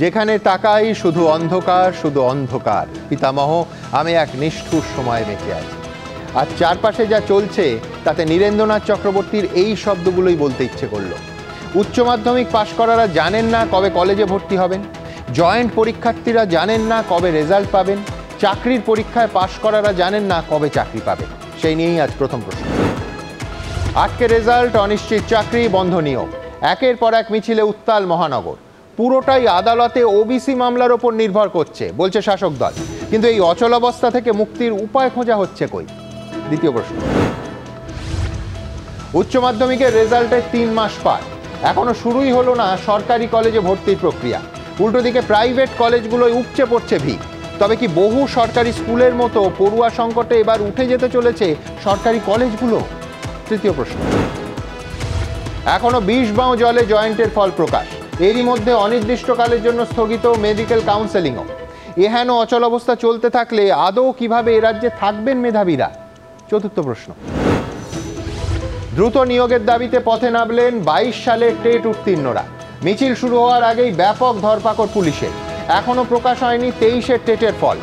যেখানে তাকাই শুধু অন্ধকার, শুধু অন্ধকার। পিতামহ, আমি এক নিষ্ঠুর সময়ে বেঁচে আছি। আর চারপাশে যা চলছে তাতে নীরেন্দ্রনাথ চক্রবর্তীর এই শব্দগুলোই বলতে ইচ্ছে করলো। উচ্চ মাধ্যমিক পাশ করারা জানেন না কবে কলেজে ভর্তি হবেন, জয়েন্ট পরীক্ষার্থীরা জানেন না কবে রেজাল্ট পাবেন, চাকরির পরীক্ষায় পাশ করারা জানেন না কবে চাকরি পাবেন। সেই নিয়েই আজ প্রথম প্রশ্ন। আটকে রেজাল্ট, অনিশ্চিত চাকরি, বন্ধ নিয়োগ, একের পর এক মিছিলে উত্তাল মহানগর। পুরোটাই আদালতে ওবিসি মামলার ওপর নির্ভর করছে বলছে শাসক দল, কিন্তু এই অচলাবস্থা থেকে মুক্তির উপায় খোঁজা হচ্ছে কই? দ্বিতীয় প্রশ্ন। উচ্চ মাধ্যমিকের রেজাল্টের 3 মাস পার, এখনো শুরুই হলো না সরকারি কলেজে ভর্তির প্রক্রিয়া। উল্টো দিকে প্রাইভেট কলেজগুলোয় উপচে পড়ছে ভিড়। তবে কি বহু সরকারি স্কুলের মতো পড়ুয়া সংকটে এবার উঠে যেতে চলেছে সরকারি কলেজগুলো? তৃতীয় প্রশ্ন। এখনো 20 বাউ জলে জয়েন্টের ফল প্রকাশ, এরই মধ্যে অনির্দিষ্টকালের জন্য স্থগিত মেডিকেল কাউন্সেলিংও। এহেন অচল অবস্থা চলতে থাকলে আদৌ কিভাবে এ রাজ্যে থাকবেন মেধাবীরা? চতুর্থ প্রশ্ন। দ্রুত নিয়োগের দাবিতে পথে নামলেন 22 সালের টেট উত্তীর্ণরা। মিছিল শুরু হওয়ার আগেই ব্যাপক ধরপাকড় পুলিশের। এখনো প্রকাশ হয়নি 23-এর টেটের ফল।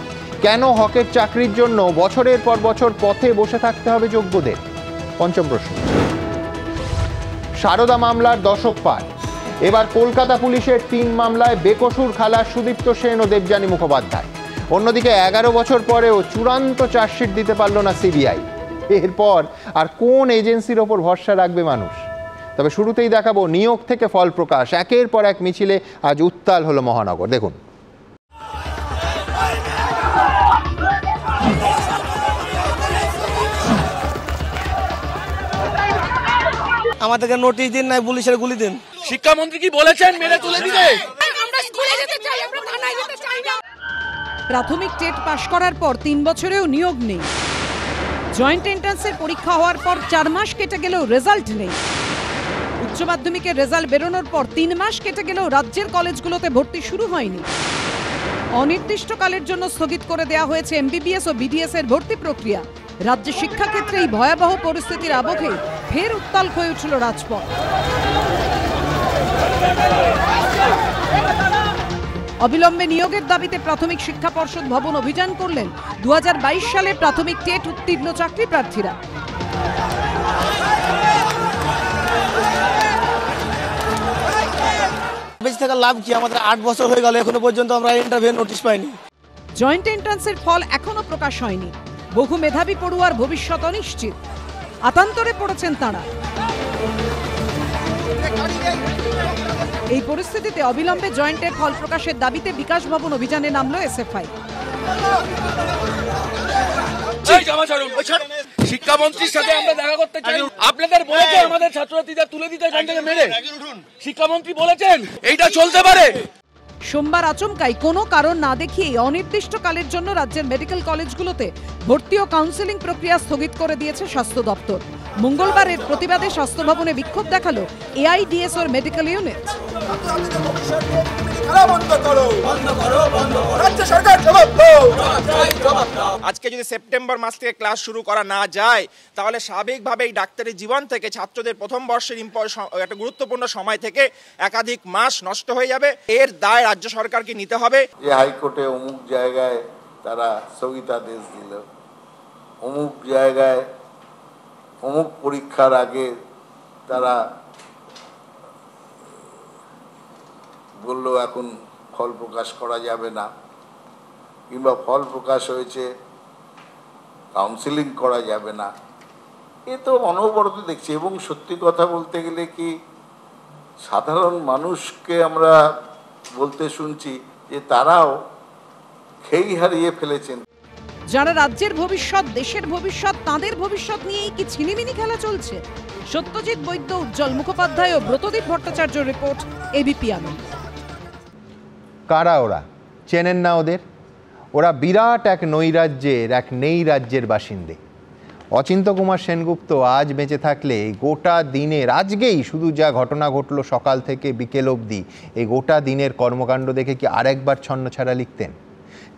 কেন হকের চাকরির জন্য বছরের পর বছর পথে বসে থাকতে হবে যোগ্যদের? পঞ্চম প্রশ্ন। সারদা মামলার দশক পার, এবার কলকাতা পুলিশের 3 মামলায় বেকসুর খালাস সুদীপ্ত সেন ও দেবযানী মুখোপাধ্যায়। অন্যদিকে 11 বছর পরেও চূড়ান্ত চার্জশিট দিতে পারল না সিবিআই। এরপর আর কোন এজেন্সির ওপর ভরসা রাখবে মানুষ? তবে শুরুতেই দেখাবো নিয়োগ থেকে ফল প্রকাশ। একের পর এক মিছিলে আজ উত্তাল হলো মহানগর। দেখুন। আমাদেরকে নোটিশ দিন, নাই পুলিশের গুলি দিন। শিক্ষামন্ত্রী কি বলেছেন মেরে তুলে দিতে? আমরা স্কুলে যেতে চাই, আমরা থানায় যেতে চাই না। প্রাথমিক টেট পাশ করার পর 3 বছরেও নিয়োগ নেই। জয়েন্ট এন্ট্রান্সের পরীক্ষা হওয়ার পর 4 মাস কেটে গেলেও রেজাল্ট নেই। উচ্চ মাধ্যমিকের রেজাল্ট বেরোনোর পর 3 মাস কেটে গেলেও রাজ্যের কলেজগুলোতে ভর্তি শুরু হয়নি। অনির্দিষ্টকালের জন্য স্থগিত করে দেওয়া হয়েছে এমবিবিএস ও বিডিএস এর ভর্তি প্রক্রিয়া। রাজ্যের শিক্ষাক্ষেত্রে এই ভয়াবহ পরিস্থিতির আবহে ফের উত্তাল হয়ে উঠল রাজপথ। অবিলম্বে নিয়োগের দাবিতে প্রাথমিক শিক্ষা পর্ষদ ভবন অভিযান করলেন 2022 সালে প্রাথমিক টেট উত্তীর্ণ চাকরি প্রার্থীরা। বেঁচে থাকার লাভ কি? আমাদের 8 বছর হয়ে গেল, এখনো পর্যন্ত আমরা ইন্টারভিউ নোটিশ পাইনি। জয়েন্ট এন্ট্রান্সের ফল এখনো প্রকাশ হয়নি। বহু মেধাবী পড়ুয়ার ভবিষ্যৎ অনিশ্চিত। আতান্তরে পড়েছেন তাঁরা। এই পরিস্থিতিতে অবিলম্বে জয়েন্টের ফল প্রকাশের দাবিতে বিকাশ ভবন অভিযানে নামলো এসএফআই। শিক্ষামন্ত্রীর সাথে আমরা দেখা করতে চাই। আপনাদের বলেছে আমাদের ছাত্রছাত্রীদের তুলে দিতে এখান থেকে মেরে? শিক্ষামন্ত্রী বলেছেন এইটা চলতে পারে? সোমবার আচমকাই কোনো কারণ না দেখিয়ে অনির্দিষ্টকালের জন্য রাজ্যের মেডিকেল কলেজগুলোতে ভর্তি ও কাউন্সেলিং প্রক্রিয়া স্থগিত করে দিয়েছে স্বাস্থ্য দপ্তর। মঙ্গলবারের প্রতিবাদে স্বাস্থ্য ভবনে বিক্ষোভ দেখালো এআইডিএসওর মেডিকেল ইউনিট। আজকে যদি সেপ্টেম্বর মাস থেকে ক্লাস শুরু করা না যায় তাহলে স্বাভাবিকভাবে এই ডাক্তারি জীবন থেকে ছাত্রদের প্রথম বর্ষের একটা গুরুত্বপূর্ণ সময় থেকে একাধিক মাস নষ্ট হয়ে যাবে। এর দায় রাজ্য সরকারকে নিতে হবে। যে হাইকোর্টে অমুক জায়গায় তারা স্থগিতাদেশ দিল, অমুক জায়গায় অমুক পরীক্ষার আগে তারা বললো এখন ফল প্রকাশ করা যাবে না, কিংবা ফল প্রকাশ হয়েছে কাউন্সেলিং করা যাবে না, এ তো অনবরত দেখছি। এবং সত্যি কথা বলতে গেলে কি সাধারণ মানুষকে আমরা বলতে শুনছি যে তারাও খেই হারিয়ে ফেলেছেন। যারা রাজ্যের ভবিষ্যৎ, দেশের ভবিষ্যৎ, তাদের ভবিষ্যৎ নিয়েই কি ছিনিমিনি খেলা চলছে? সত্যজিৎ বৈদ্য, উজ্জ্বল মুখোপাধ্যায় ও ব্রতদীপ ভট্টাচার্য রিপোর্ট, এবিপি আনন্দ। কারা ওরা? চেনেন না ওদের? ওরা বিরাট এক নৈরাজ্যের, এক নেই রাজ্যের বাসিন্দে। অচিন্ত কুমার সেনগুপ্ত আজ বেঁচে থাকলে গোটা দিনের, আজকেই শুধু যা ঘটনা ঘটলো সকাল থেকে বিকেল অবধি, এই গোটা দিনের কর্মকাণ্ড দেখে কি আরেকবার ছন্নছাড়া লিখতেন?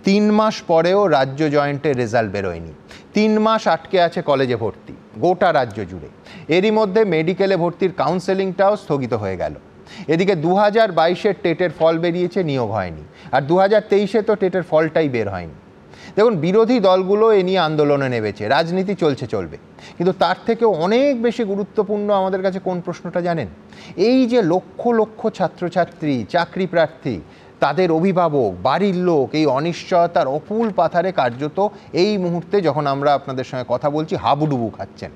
3 মাস পরেও রাজ্য জয়েন্টের রেজাল্ট বেরোয়নি। 3 মাস আটকে আছে কলেজে ভর্তি গোটা রাজ্য জুড়ে। এরই মধ্যে মেডিকেলে ভর্তির কাউন্সেলিংটাও স্থগিত হয়ে গেল। এদিকে 2022-এর টেটের ফল বেরিয়েছে, নিয়োগ হয়নি, আর 2023-এ তো টেটের ফলটাই বের হয়নি। দেখুন, বিরোধী দলগুলো এ নিয়ে আন্দোলনে নেমেছে, রাজনীতি চলবে, কিন্তু তার থেকেও অনেক বেশি গুরুত্বপূর্ণ আমাদের কাছে কোন প্রশ্নটা জানেন? এই যে লক্ষ লক্ষ ছাত্রছাত্রী, চাকরি প্রার্থী, তাদের অভিভাবক, বাড়ির লোক এই অনিশ্চয়তার অপুল পাথারে কার্যত এই মুহূর্তে যখন আমরা আপনাদের সঙ্গে কথা বলছি হাবুডুবু খাচ্ছেন।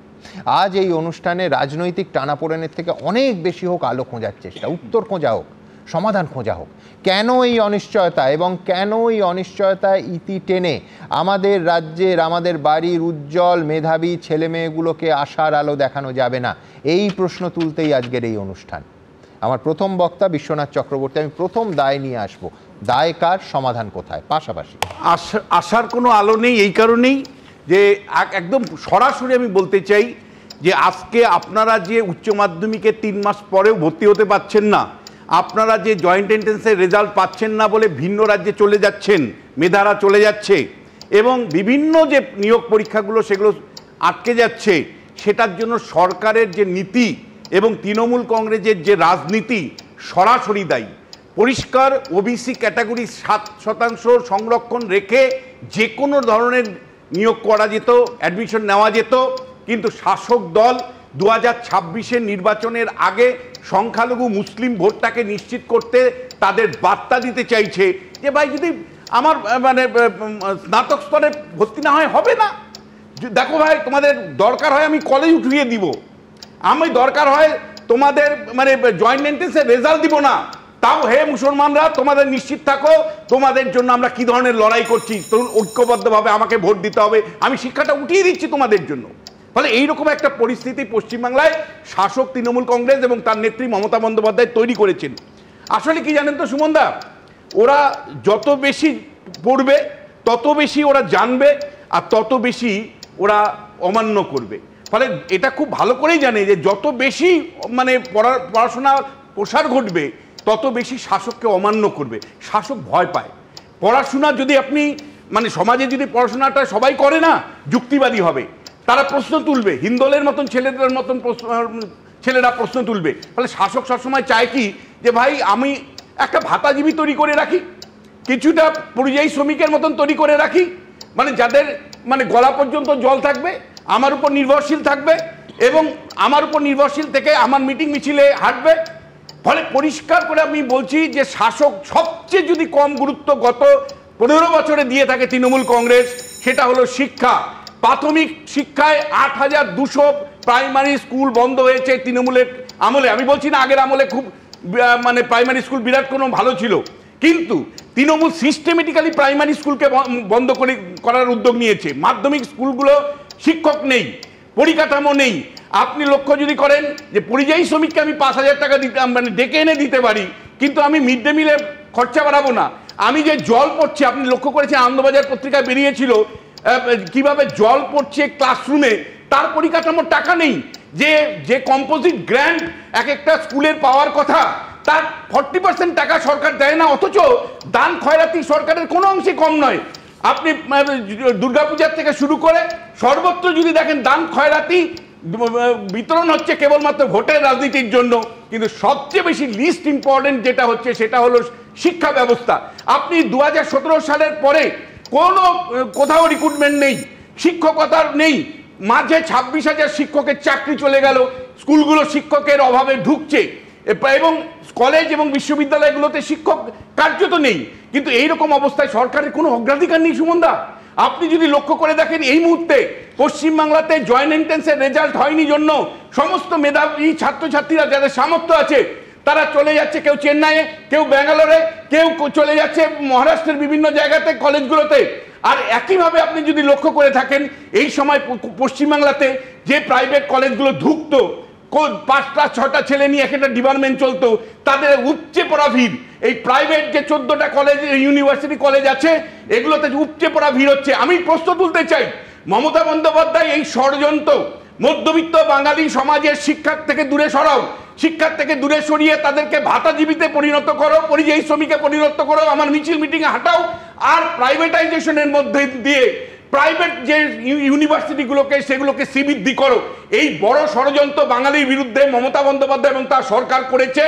আজ এই অনুষ্ঠানে রাজনৈতিক টানাপোড়েনের থেকে অনেক বেশি হোক আলো খোঁজার চেষ্টা, উত্তর খোঁজা হোক, সমাধান খোঁজা হোক। কেন এই অনিশ্চয়তা এবং কেন এই অনিশ্চয়তায় ইতি টেনে আমাদের রাজ্যের, আমাদের বাড়ির উজ্জ্বল মেধাবী ছেলেমেয়েগুলোকে আশার আলো দেখানো যাবে না, এই প্রশ্ন তুলতেই আজকের এই অনুষ্ঠান। আমার প্রথম বক্তা বিশ্বনাথ চক্রবর্তী। আমি প্রথম দায় নিয়ে আসবো, দায় কার, সমাধান কোথায়? পাশাপাশি আশার কোনো আলো নেই এই কারণেই যে একদম সরাসরি আমি বলতে চাই যে আজকে আপনারা যে উচ্চ মাধ্যমিকে 3 মাস পরেও ভর্তি হতে পারছেন না, আপনারা যে জয়েন্ট এন্ট্রান্সের রেজাল্ট পাচ্ছেন না বলে ভিন্ন রাজ্যে চলে যাচ্ছেন, মেধারা চলে যাচ্ছে, এবং বিভিন্ন যে নিয়োগ পরীক্ষাগুলো সেগুলো আটকে যাচ্ছে, সেটার জন্য সরকারের যে নীতি এবং তৃণমূল কংগ্রেসের যে রাজনীতি সরাসরি দায়ী। পরিষ্কার ওবিসি ক্যাটাগরি 7% সংরক্ষণ রেখে যে কোনো ধরনের নিয়োগ করা যেত, অ্যাডমিশন নেওয়া যেত, কিন্তু শাসক দল 2026-এর নির্বাচনের আগে সংখ্যালঘু মুসলিম ভোটটাকে নিশ্চিত করতে তাদের বার্তা দিতে চাইছে যে ভাই যদি আমার মানে স্নাতক স্তরে ভর্তি না হয় হবে না, দেখো ভাই তোমাদের দরকার হয় আমি কলেজ উঠিয়ে দিব, আমি দরকার হয় তোমাদের মানে জয়েন্ট এন্ট্রান্সের রেজাল্ট দিব না, তাও হে মুসলমানরা তোমাদের নিশ্চিত থাকো তোমাদের জন্য আমরা কি ধরনের লড়াই করছি, ঐক্যবদ্ধভাবে আমাকে ভোট দিতে হবে, আমি শিক্ষাটা উঠিয়ে দিচ্ছি তোমাদের জন্য। ফলে এইরকম একটা পরিস্থিতি পশ্চিমবাংলায় শাসক তৃণমূল কংগ্রেস এবং তার নেত্রী মমতা বন্দ্যোপাধ্যায় তৈরি করেছেন। আসলে কি জানেন তো সুমনদা, ওরা যত বেশি পড়বে তত বেশি ওরা জানবে আর তত বেশি ওরা অমান্য করবে। ফলে এটা খুব ভালো করেই জানে যে যত বেশি মানে পড়াশোনার প্রসার ঘটবে তত বেশি শাসককে অমান্য করবে। শাসক ভয় পায়। পড়াশোনা যদি আপনি মানে সমাজে যদি পড়াশোনাটা সবাই করে না, যুক্তিবাদী হবে, তারা প্রশ্ন তুলবে, হিন্দোলের মতন ছেলেদের মতন ছেলেরা প্রশ্ন তুলবে। ফলে শাসক সবসময় চায় কি যে ভাই আমি একটা ভাতাজীবী তৈরি করে রাখি, কিছুটা পরিযায়ী শ্রমিকের মতন তৈরি করে রাখি, মানে যাদের মানে গলা পর্যন্ত জল থাকবে, আমার উপর নির্ভরশীল থাকবে এবং আমার উপর নির্ভরশীল থেকে আমার মিটিং মিছিলে হাঁটবে। ফলে পরিষ্কার করে আমি বলছি যে শাসক সবচেয়ে যদি কম গুরুত্ব গত 15 বছরে দিয়ে থাকে তৃণমূল কংগ্রেস, সেটা হলো শিক্ষা। প্রাথমিক শিক্ষায় 8200 প্রাইমারি স্কুল বন্ধ হয়েছে তৃণমূলের আমলে। আমি বলছি না আগের আমলে খুব মানে প্রাইমারি স্কুল বিরাট কোনো ভালো ছিল, কিন্তু তৃণমূল সিস্টেমেটিক্যালি প্রাইমারি স্কুলকে বন্ধ করার উদ্যোগ নিয়েছে। মাধ্যমিক স্কুলগুলো শিক্ষক নেই, পরিকাঠামো নেই। আপনি লক্ষ্য যদি করেন যে পরিযায়ী শ্রমিককে আমি 5000 টাকা দিতে মানে ডেকে এনে দিতে পারি, কিন্তু আমি মিড ডে মিলে খরচা বাড়াবো না। আমি যে জল পড়ছে, আপনি লক্ষ্য করেছেন আনন্দবাজার পত্রিকায় বেরিয়েছিল কিভাবে জল পড়ছে ক্লাসরুমে, তার পরিকাঠামোর টাকা নেই। যে কম্পোজিট গ্র্যান্ট এক একটা স্কুলের পাওয়ার কথা, তার 40% টাকা সরকার দেয় না, অথচ দান খয়রাতি সরকারের কোনো অংশে কম নয়। আপনি দুর্গাপূজার থেকে শুরু করে সর্বত্র যদি দেখেন দান খয়রাতি বিতরণ হচ্ছে কেবলমাত্র ভোটের রাজনীতির জন্য, কিন্তু সবচেয়ে বেশি লিস্ট ইম্পর্টেন্ট যেটা হচ্ছে সেটা হলো শিক্ষা ব্যবস্থা। আপনি 2017 সালের পরে কোনো কোথাও রিক্রুটমেন্ট নেই, শিক্ষকতার নেই, মাঝে 26,000 শিক্ষকের চাকরি চলে গেল, স্কুলগুলো শিক্ষকের অভাবে ঢুকছে এবং কলেজ এবং বিশ্ববিদ্যালয়গুলোতে শিক্ষক কার্যত নেই। কিন্তু এইরকম অবস্থায় সরকারের কোনো অগ্রাধিকার নেই সুমনদা। আপনি যদি লক্ষ্য করে দেখেন এই মুহূর্তে পশ্চিমবাংলাতে জয়েন্ট এন্ট্রান্সের রেজাল্ট হয়নি জন্য সমস্ত মেধাবী ছাত্রছাত্রীরা যাদের সামর্থ্য আছে তারা চলে যাচ্ছে, কেউ চেন্নাইয়ে, কেউ ব্যাঙ্গালোরে, কেউ চলে যাচ্ছে মহারাষ্ট্রের বিভিন্ন জায়গাতে কলেজগুলোতে। আর একইভাবে আপনি যদি লক্ষ্য করে থাকেন এই সময় পশ্চিমবাংলাতে যে প্রাইভেট কলেজগুলো ঢুকতো, 5টা 6টা ছেলে নিয়ে একটা ডিপার্টমেন্ট চলতো, তাদের উপচে পড়া ভিড়। এই প্রাইভেট যে 14টা কলেজ ইউনিভার্সিটি কলেজ আছে এগুলোতে উপচে পড়া ভিড় হচ্ছে। আমি প্রশ্ন তুলতে চাই, মমতা বন্দ্যোপাধ্যায় এই ষড়যন্ত্র মধ্যবিত্ত বাঙালি সমাজের শিক্ষার থেকে দূরে সরাও, শিক্ষার থেকে দূরে সরিয়ে তাদেরকে ভাতাজীবীতে পরিণত করো, পরিযায়ী শ্রমিকে পরিণত করো, আমার মিছিল মিটিংয়ে হাঁটাও, আর প্রাইভেটাইজেশনের মধ্যে দিয়ে প্রাইভেট যে ইউনিভার্সিটিগুলোকে সেগুলোকে শ্রীবৃদ্ধি করো। এই বড় ষড়যন্ত্র বাঙালির বিরুদ্ধে মমতা বন্দ্যোপাধ্যায় এবং তার সরকার করেছে।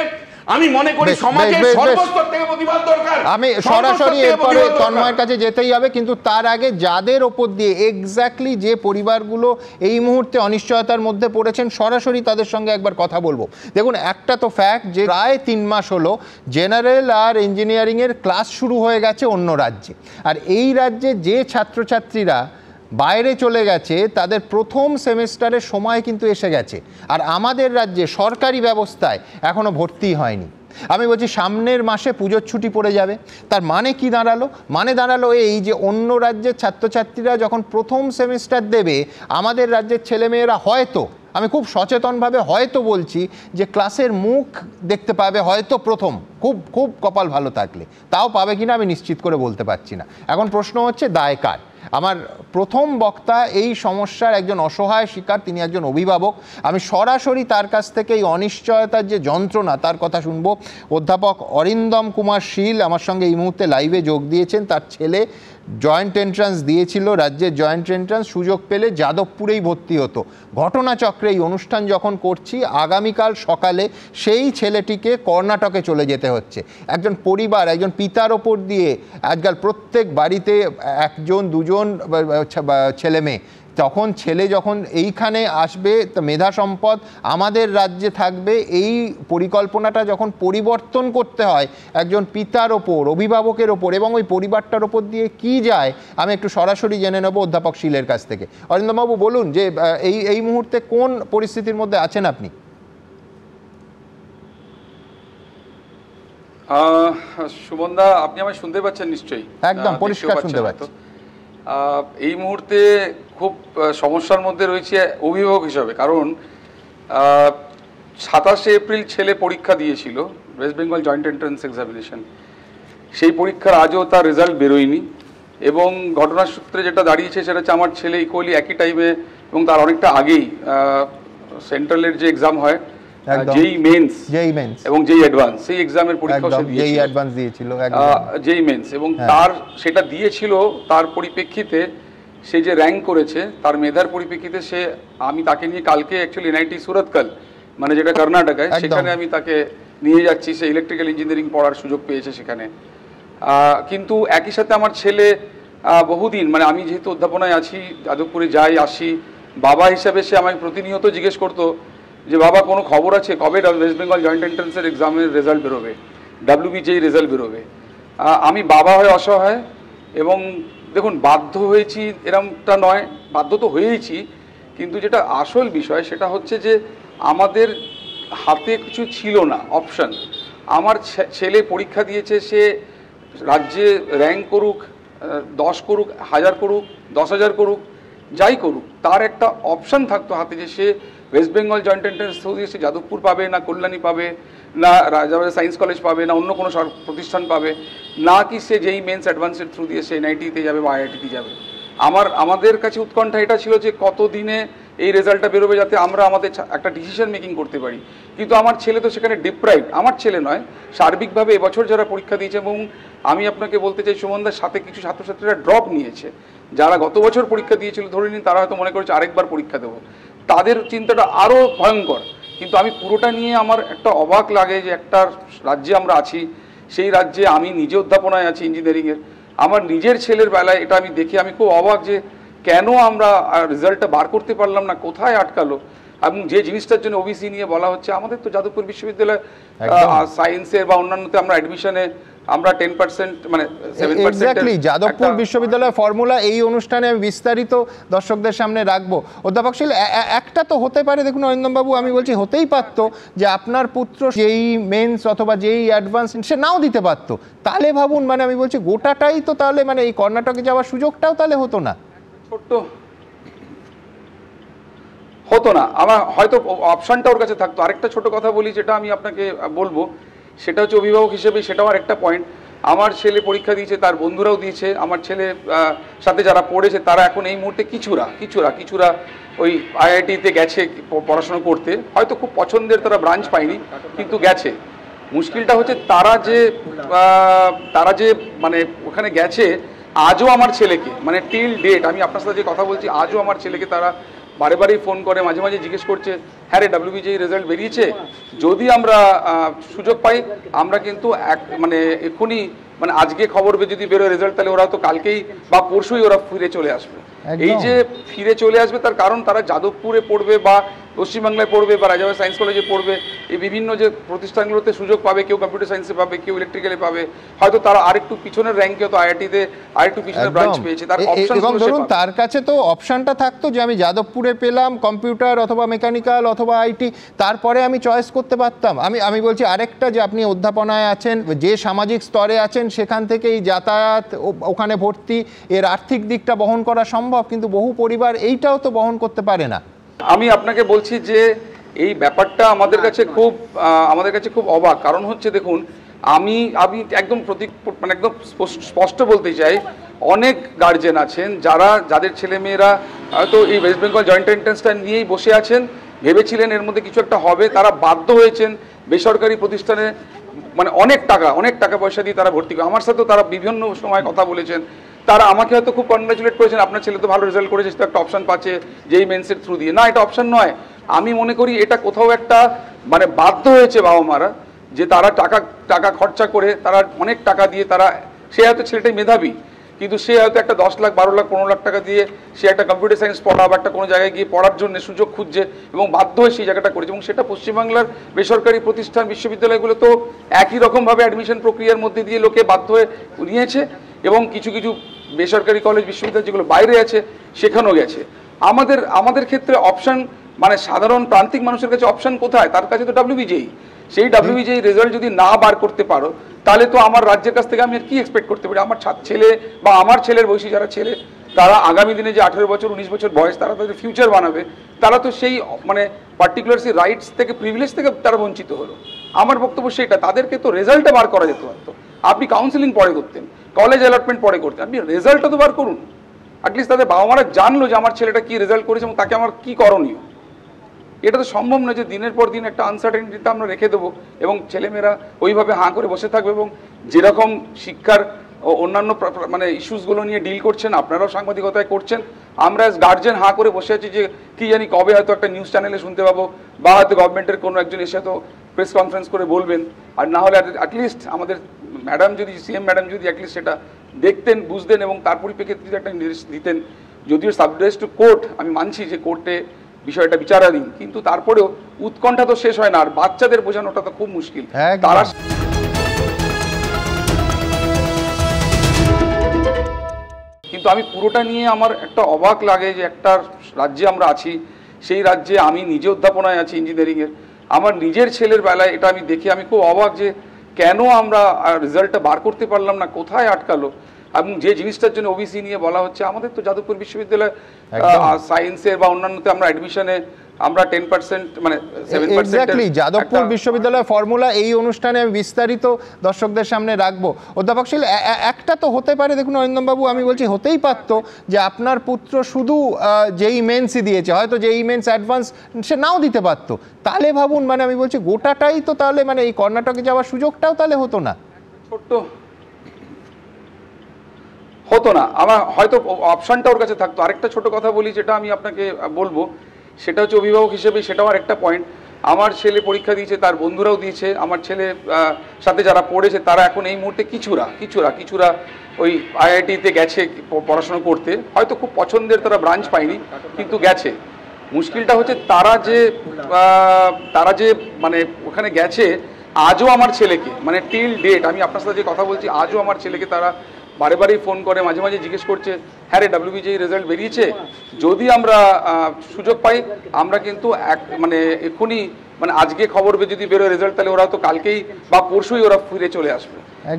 আমি মনে করি সমাজে সর্বস্তর থেকে প্রতিবাদ দরকার। আমি সরাসরি এরপরে তন্ময়ের কাছে যেতেই হবে, কিন্তু তার আগে যাদের ওপর দিয়ে এক্স্যাক্টলি যে পরিবারগুলো এই মুহূর্তে অনিশ্চয়তার মধ্যে পড়েছেন সরাসরি তাদের সঙ্গে একবার কথা বলবো। দেখুন, একটা তো ফ্যাক্ট যে প্রায় 3 মাস হলো জেনারেল আর ইঞ্জিনিয়ারিংয়ের ক্লাস শুরু হয়ে গেছে অন্য রাজ্যে, আর এই রাজ্যে যে ছাত্রছাত্রীরা বাইরে চলে গেছে তাদের প্রথম সেমিস্টারের সময় কিন্তু এসে গেছে, আর আমাদের রাজ্যে সরকারি ব্যবস্থায় এখনো ভর্তি হয়নি। আমি বলছি সামনের মাসে পুজোর ছুটি পড়ে যাবে, তার মানে কি দাঁড়ালো? মানে দাঁড়ালো এই যে অন্য রাজ্যের ছাত্রছাত্রীরা যখন প্রথম সেমিস্টার দেবে, আমাদের রাজ্যের ছেলেমেয়েরা হয়তো, আমি খুব সচেতনভাবে হয়তো বলছি, যে ক্লাসের মুখ দেখতে পাবে হয়তো প্রথম, খুব খুব কপাল ভালো থাকলে, তাও পাবে কিনা আমি নিশ্চিত করে বলতে পারছি না। এখন প্রশ্ন হচ্ছে দায় কার? আমার প্রথম বক্তা এই সমস্যার একজন অসহায় শিকার, তিনি একজন অভিভাবক। আমি সরাসরি তার কাছ থেকে এই অনিশ্চয়তার যে যন্ত্রণা তার কথা শুনবো। অধ্যাপক অরিন্দম কুমার শীল আমার সঙ্গে এই মুহূর্তে লাইভে যোগ দিয়েছেন। তার ছেলে জয়েন্ট এন্ট্রান্স দিয়েছিল, রাজ্যের জয়েন্ট এন্ট্রান্স, সুযোগ পেলে যাদবপুরেই ভর্তি হতো। ঘটনাচক্রে এই অনুষ্ঠান যখন করছি, আগামীকাল সকালে সেই ছেলেটিকে কর্ণাটকে চলে যেতে হচ্ছে। একজন পরিবার, একজন পিতার ওপর দিয়ে আজকাল প্রত্যেক বাড়িতে 1 জন 2 জন ছেলে মেয়ে, তখন ছেলে যখন এইখানে আসবে, মেধা সম্পদ আমাদের রাজ্যে থাকবে, এই পরিকল্পনাটা যখন পরিবর্তন করতে হয় একজন পিতার ওপর, অভিভাবকের ওপর, এবং ওই পরিবারটার ওপর দিয়ে কি যায়, আমি একটু সরাসরি জেনে নেব অধ্যাপক শীলের কাছ থেকে। অরিন্দমবাবু বলুন যে এই মুহূর্তে কোন পরিস্থিতির মধ্যে আছেন আপনি? সুমনদা, আপনি আমায় শুনতে পাচ্ছেন নিশ্চয়ই? একদম পরিষ্কার শুনতে পাচ্ছি। এই মুহূর্তে খুব সমস্যার মধ্যে রয়েছে অভিভাবক হিসাবে, কারণ 27শে এপ্রিল ছেলে পরীক্ষা দিয়েছিল, West Bengal joint entrance examination. সেই পরীক্ষার আজও তার রেজাল্ট বেরোয়নি, এবং ঘটনার সূত্রে যেটা দাঁড়িয়েছে সেটা হচ্ছে আমার ছেলে ইকুয়ালি একই টাইমে এবং তার অনেকটা আগেই সেন্ট্রালের যে এক্সাম হয়, জেই মেন্স এবং জেই অ্যাডভান্স, সেই এক্সামের পরীক্ষা দিয়েছিল, জেই মেন্স, এবং তার সেটা দিয়েছিল। তার পরিপ্রেক্ষিতে সে যে র্যাঙ্ক করেছে, তার মেধার পরিপ্রেক্ষিতে সে, আমি তাকে নিয়ে কালকে অ্যাকচুয়ালি এনআইটি সুরতকাল, মানে যেটা কর্ণাটকায়, সেখানে আমি তাকে নিয়ে যাচ্ছি। সে ইলেকট্রিক্যাল ইঞ্জিনিয়ারিং পড়ার সুযোগ পেয়েছে সেখানে। কিন্তু একই সাথে আমার ছেলে বহুদিন, মানে আমি যেহেতু অধ্যাপনায় আছি, যাদবপুরে যাই আসি, বাবা হিসাবে সে আমায় প্রতিনিয়ত জিজ্ঞেস করতো যে বাবা কোনো খবর আছে, কবে ওয়েস্ট বেঙ্গল জয়েন্ট এন্ট্রান্সের এক্সামের রেজাল্ট বেরোবে, WBJEE রেজাল্ট বেরোবে। আমি বাবা হয়ে অসহায়, এবং দেখুন বাধ্য হয়েছি এরমটা নয়, বাধ্য তো হয়েইছি, কিন্তু যেটা আসল বিষয় সেটা হচ্ছে যে আমাদের হাতে কিছু ছিল না অপশান। আমার ছেলে পরীক্ষা দিয়েছে, সে রাজ্যে র্যাঙ্ক করুক, 10 করুক, 1000 করুক, 10,000 করুক, যাই করুক, তার একটা অপশান থাকতো হাতে, যে সে West Bengal joint entrance through দিয়ে সে যাদবপুর পাবে, না কল্যাণী পাবে, না রাজাবাজার সায়েন্স কলেজ পাবে, না অন্য কোনো প্রতিষ্ঠান পাবে, না কি সে যেই মেন্স অ্যাডভান্সের থ্রু দিয়ে সে এনআইটিতে যাবে বা আইআইটিতে যাবে। আমাদের কাছে উৎকণ্ঠা এটা ছিল যে কত দিনে এই রেজাল্টটা বেরোবে, যাতে আমরা আমাদের একটা ডিসিশন মেকিং করতে পারি। কিন্তু আমার ছেলে তো সেখানে ডিপ্রাইভড, আমার ছেলে নয়, সার্বিকভাবে এবছর যারা পরীক্ষা দিয়েছে, এবং আমি আপনাকে বলতে চাই সুমনদার, সাথে কিছু ছাত্রছাত্রীরা ড্রপ নিয়েছে, যারা গত বছর পরীক্ষা দিয়েছিল, ধরে নিন তারা হয়তো মনে করেছে আরেকবার পরীক্ষা দেবো, তাদের চিন্তাটা আরও ভয়ঙ্কর। কিন্তু আমি পুরোটা নিয়ে আমার একটা অবাক লাগে যে একটা রাজ্যে আমরা আছি, সেই রাজ্যে আমি নিজে অধ্যাপনায় আছি ইঞ্জিনিয়ারিংয়ের, আমার নিজের ছেলের বেলায় এটা আমি দেখে আমি খুব অবাক যে কেন আমরা রেজাল্টটা বার করতে পারলাম না, কোথায় আটকালো। এবং যে জিনিসটার জন্য ওবিসি নিয়ে বলা হচ্ছে, আমাদের তো যাদবপুর বিশ্ববিদ্যালয় সায়েন্সের বা অন্যান্যতে আমরা অ্যাডমিশনে আমরা 10%, মানে 7%। যাদবপুর বিশ্ববিদ্যালয়ের ফর্মুলা এই অনুষ্ঠানে আমি বিস্তারিত দর্শকদের সামনে রাখবো। অধ্যাপক শীল, একটা তো হতে পারে, দেখুন অরিন্দমবাবু, আমি বলছি হতেই পারতো যে আপনার পুত্র যেই মেন্স অথবা যেই অ্যাডভান্স সে নাও দিতে পারতো, তাহলে ভাবুন, মানে আমি বলছি গোটাটাই তো তাহলে, মানে এই কর্ণাটকে যাওয়ার সুযোগটাও তাহলে হতো না, ছোট্ট হতো না, আমার হয়তো অপশানটা ওর কাছে থাকতো। আরেকটা ছোট কথা বলি, যেটা আমি আপনাকে বলবো, সেটা হচ্ছে অভিভাবক হিসেবে সেটাও আর একটা পয়েন্ট। আমার ছেলে পরীক্ষা দিয়েছে, তার বন্ধুরাও দিয়েছে, আমার ছেলে সাথে যারা পড়েছে তারা এখন এই মুহূর্তে কিছুরা ওই আইআইটিতে গেছে পড়াশোনা করতে, হয়তো খুব পছন্দের তারা ব্রাঞ্চ পায়নি, কিন্তু গেছে। মুশকিলটা হচ্ছে তারা যে মানে ওখানে গেছে, আজও আমার ছেলেকে, মানে টিল ডেট আমি আপনার সাথে যে কথা বলছি, আজও আমার ছেলেকে তারা বারে বারেই ফোন করে, মাঝে মাঝে জিজ্ঞেস করছে হ্যাঁ রে WBJEE রেজাল্ট বেরিয়েছে, যদি আমরা সুযোগ পাই আমরা কিন্তু মানে এক্ষুনি মানে আজকে খবর যদি বেরোয় রেজাল্ট, তাহলে ওরা তো কালকেই বা পরশুই ওরা ফিরে চলে আসবে। এই যে ফিরে চলে আসবে তার কারণ তারা যাদবপুরে পড়বে বা পশ্চিমবাংলায় পড়বে বা রাজাবাড়ি সায়েন্স কলেজে পড়বে, এই বিভিন্ন যে প্রতিষ্ঠানগুলোতে সুযোগ পাবে, কেউ কম্পিউটার সায়েন্সে পাবে, কেউ ইলেকট্রিক্যালে পাবে, হয়তো তারা আরেকটু পিছনের র্যাঙ্কে, হয়তো IIT-তে আরেকটু পিছনের ব্রাঞ্চ পেয়েছে, তার অপশন। এবং ধরুন তার কাছে তো অপশনটা থাকতো যে আমি যাদবপুরে পেলাম কম্পিউটার অথবা মেকানিক্যাল অথবা IT, তারপরে আমি চয়েস করতে পারতাম। আমি বলছি আরেকটা, যে আপনি অধ্যাপনায় আছেন, যে সামাজিক স্তরে আছেন সেখান থেকে এই যাতায়াত, ওখানে ভর্তি, এর আর্থিক দিকটা বহন করা সম্ভব, কিন্তু বহু পরিবার এইটাও তো বহন করতে পারে না। আমি আপনাকে বলছি যে এই ব্যাপারটা আমাদের কাছে খুব অবাক। কারণ হচ্ছে দেখুন, আমি একদম মানে একদম স্পষ্ট বলতে চাই, অনেক গার্জেন আছেন যাদের ছেলেমেয়েরা হয়তো এই ওয়েস্ট বেঙ্গল জয়েন্ট এন্ট্রান্সটা নিয়েই বসে আছেন, ভেবেছিলেন এর মধ্যে কিছু একটা হবে, তারা বাধ্য হয়েছেন বেসরকারি প্রতিষ্ঠানে মানে অনেক টাকা পয়সা দিয়ে তারা ভর্তি করে। আমার সাথেও তারা বিভিন্ন সময় কথা বলেছেন, তারা আমাকে হয়তো খুব কনগ্রাচুলেট করেছেন, আপনার ছেলে তো ভালো রেজাল্ট করেছে, তো একটা অপশন পাচ্ছে যেই মেন্সের থ্রু দিয়ে। না, এটা অপশন নয়। আমি মনে করি এটা কোথাও একটা মানে বাধ্য হয়েছে বাবা মারা, যে তারা টাকা খরচা করে, তারা অনেক টাকা দিয়ে, সে হয়তো ছেলেটাই মেধাবী, কিন্তু সে হয়তো একটা 10 লাখ 12 লাখ 15 লাখ টাকা দিয়ে সে একটা কম্পিউটার সায়েন্স পড়া বা একটা কোনো জায়গায় গিয়ে পড়ার জন্য সুযোগ খুঁজছে এবং বাধ্য হয়ে সেই জায়গাটা করেছে। এবং সেটা পশ্চিমবাংলার বেসরকারি প্রতিষ্ঠান বিশ্ববিদ্যালয়গুলো তো একই রকমভাবে অ্যাডমিশন প্রক্রিয়ার মধ্যে দিয়ে লোকে বাধ্য হয়ে নিয়েছে, এবং কিছু বেসরকারি কলেজ বিশ্ববিদ্যালয় যেগুলো বাইরে আছে সেখানেও গেছে। আমাদের ক্ষেত্রে অপশন মানে সাধারণ প্রান্তিক মানুষের কাছে অপশন কোথায়? তার কাছে তো WBJEE। সেই WBJEE রেজাল্ট যদি না বার করতে পারো, তাহলে তো আমার রাজ্যের কাছ থেকে আমি আর কি এক্সপেক্ট করতে পারি? আমার ছেলে বা আমার ছেলের বয়সী যারা ছেলে, তারা আগামী দিনে যে 18 বছর 19 বছর বয়স, তারা তাদের ফিউচার বানাবে, তারা তো সেই মানে পার্টিকুলার সেই রাইটস থেকে, প্রিভিলেজ থেকে তারা বঞ্চিত হলো। আমার বক্তব্য সেটা, তাদেরকে তো রেজাল্টটা বার করা যেতে পারতো। আপনি কাউন্সিলিং পরে করতেন, কলেজ অ্যালটমেন্ট পরে করতেন, আপনি রেজাল্টটা তো বার করুন। অ্যাটলিস্ট তাদের বাবা মারা জানলো যে আমার ছেলেটা কি রেজাল্ট করেছে এবং তাকে আমার কি করণীয়। এটা তো সম্ভব নয় যে দিনের পর দিন একটা আনসার্টেনিটিতে আমরা রেখে দেবো এবং ছেলেমেয়েরা ওইভাবে হাঁ করে বসে থাকবে। এবং যেরকম শিক্ষার অন্যান্য মানে ইস্যুসগুলো নিয়ে ডিল করছেন, আপনারাও সাংবাদিকতায় করছেন, আমরা গার্জেন হাঁ করে বসে আছি যে কি জানি কবে হয়তো একটা নিউজ চ্যানেলে শুনতে পাবো, বা হয়তো গভর্নমেন্টের কোনো একজন এসে তো প্রেস কনফারেন্স করে বলবেন। আর না হলে অ্যাটলিস্ট আমাদের ম্যাডাম যদি, CM ম্যাডাম যদি অ্যাটলিস্ট সেটা দেখতেন, বুঝতেন এবং তার পরিপ্রেক্ষিতে যদি একটা নির্দেশ দিতেন। যদিও সাবজেক্ট টু কোর্ট, আমি মানছি যে কোর্টে বিষয়টা বিচারাধীন, কিন্তু তারপরেও উৎকণ্ঠা তো শেষ হয় না। আর বাচ্চাদের বোঝানোটা তো খুব মুশকিল। তারা কিন্তু আমি পুরোটা নিয়ে আমার একটা অবাক লাগে যে একটা রাজ্যে আমরা আছি, সেই রাজ্যে আমি নিজে অধ্যাপনায় আছি ইঞ্জিনিয়ারিংয়ের, আমার নিজের ছেলের বেলায় এটা আমি দেখে আমি খুব অবাক যে কেন আমরা রেজাল্টটা বার করতে পারলাম না, কোথায় আটকালো। এবং যে জিনিসটার জন্য OBC নিয়ে বলা হচ্ছে, আমাদের তো যাদবপুর বিশ্ববিদ্যালয় সায়েন্সের বা অন্যান্যতে আমরা অ্যাডমিশনে আমরা 10% মানে 7%। এক্স্যাক্টলি, যাদবপুর বিশ্ববিদ্যালয় ফর্মুলা এই অনুষ্ঠানে আমি বিস্তারিত দর্শকদের সামনে রাখবো। অধ্যাপক শীল, একটা তো হতে পারে, দেখুন অরিন্দমবাবু, আমি বলছি হতেই পারতো যে আপনার পুত্র শুধু JEE মেন্সই দিয়েছে, হয়তো JEE মেন্স অ্যাডভান্স সে নাও দিতে পারতো, তাহলে ভাবুন, মানে আমি বলছি গোটাটাই তো তাহলে মানে এই কর্ণাটকে যাওয়ার সুযোগটাও তাহলে হতো না, ছোট্ট হতো না, আমার হয়তো অপশনটা ওর কাছে থাকতো। আরেকটা ছোট কথা বলি যেটা আমি আপনাকে বলবো, সেটা হচ্ছে অভিভাবক হিসেবে সেটাও আর একটা পয়েন্ট। আমার ছেলে পরীক্ষা দিয়েছে, তার বন্ধুরাও দিয়েছে, আমার ছেলে সাথে যারা পড়েছে তারা এখন এই মুহূর্তে কিছুরা ওই IIT-তে গেছে পড়াশোনা করতে, হয়তো খুব পছন্দের তারা ব্রাঞ্চ পায়নি কিন্তু গেছে। মুশকিলটা হচ্ছে তারা যে মানে ওখানে গেছে, আজও আমার ছেলেকে মানে টিল ডেট আমি আপনার সাথে যে কথা বলছি, আজও আমার ছেলেকে তারা বারে বারেই ফোন করে, মাঝে মাঝে জিজ্ঞেস করছে হ্যাঁ রে WBJEE রেজাল্ট বেরিয়েছে, যদি আমরা সুযোগ পাই আমরা কিন্তু মানে এক্ষুনি মানে আজকে খবর যদি বেরোয় রেজাল্ট, তাহলে ওরা তো কালকেই বা পরশুই ওরা ফিরে চলে আসবে।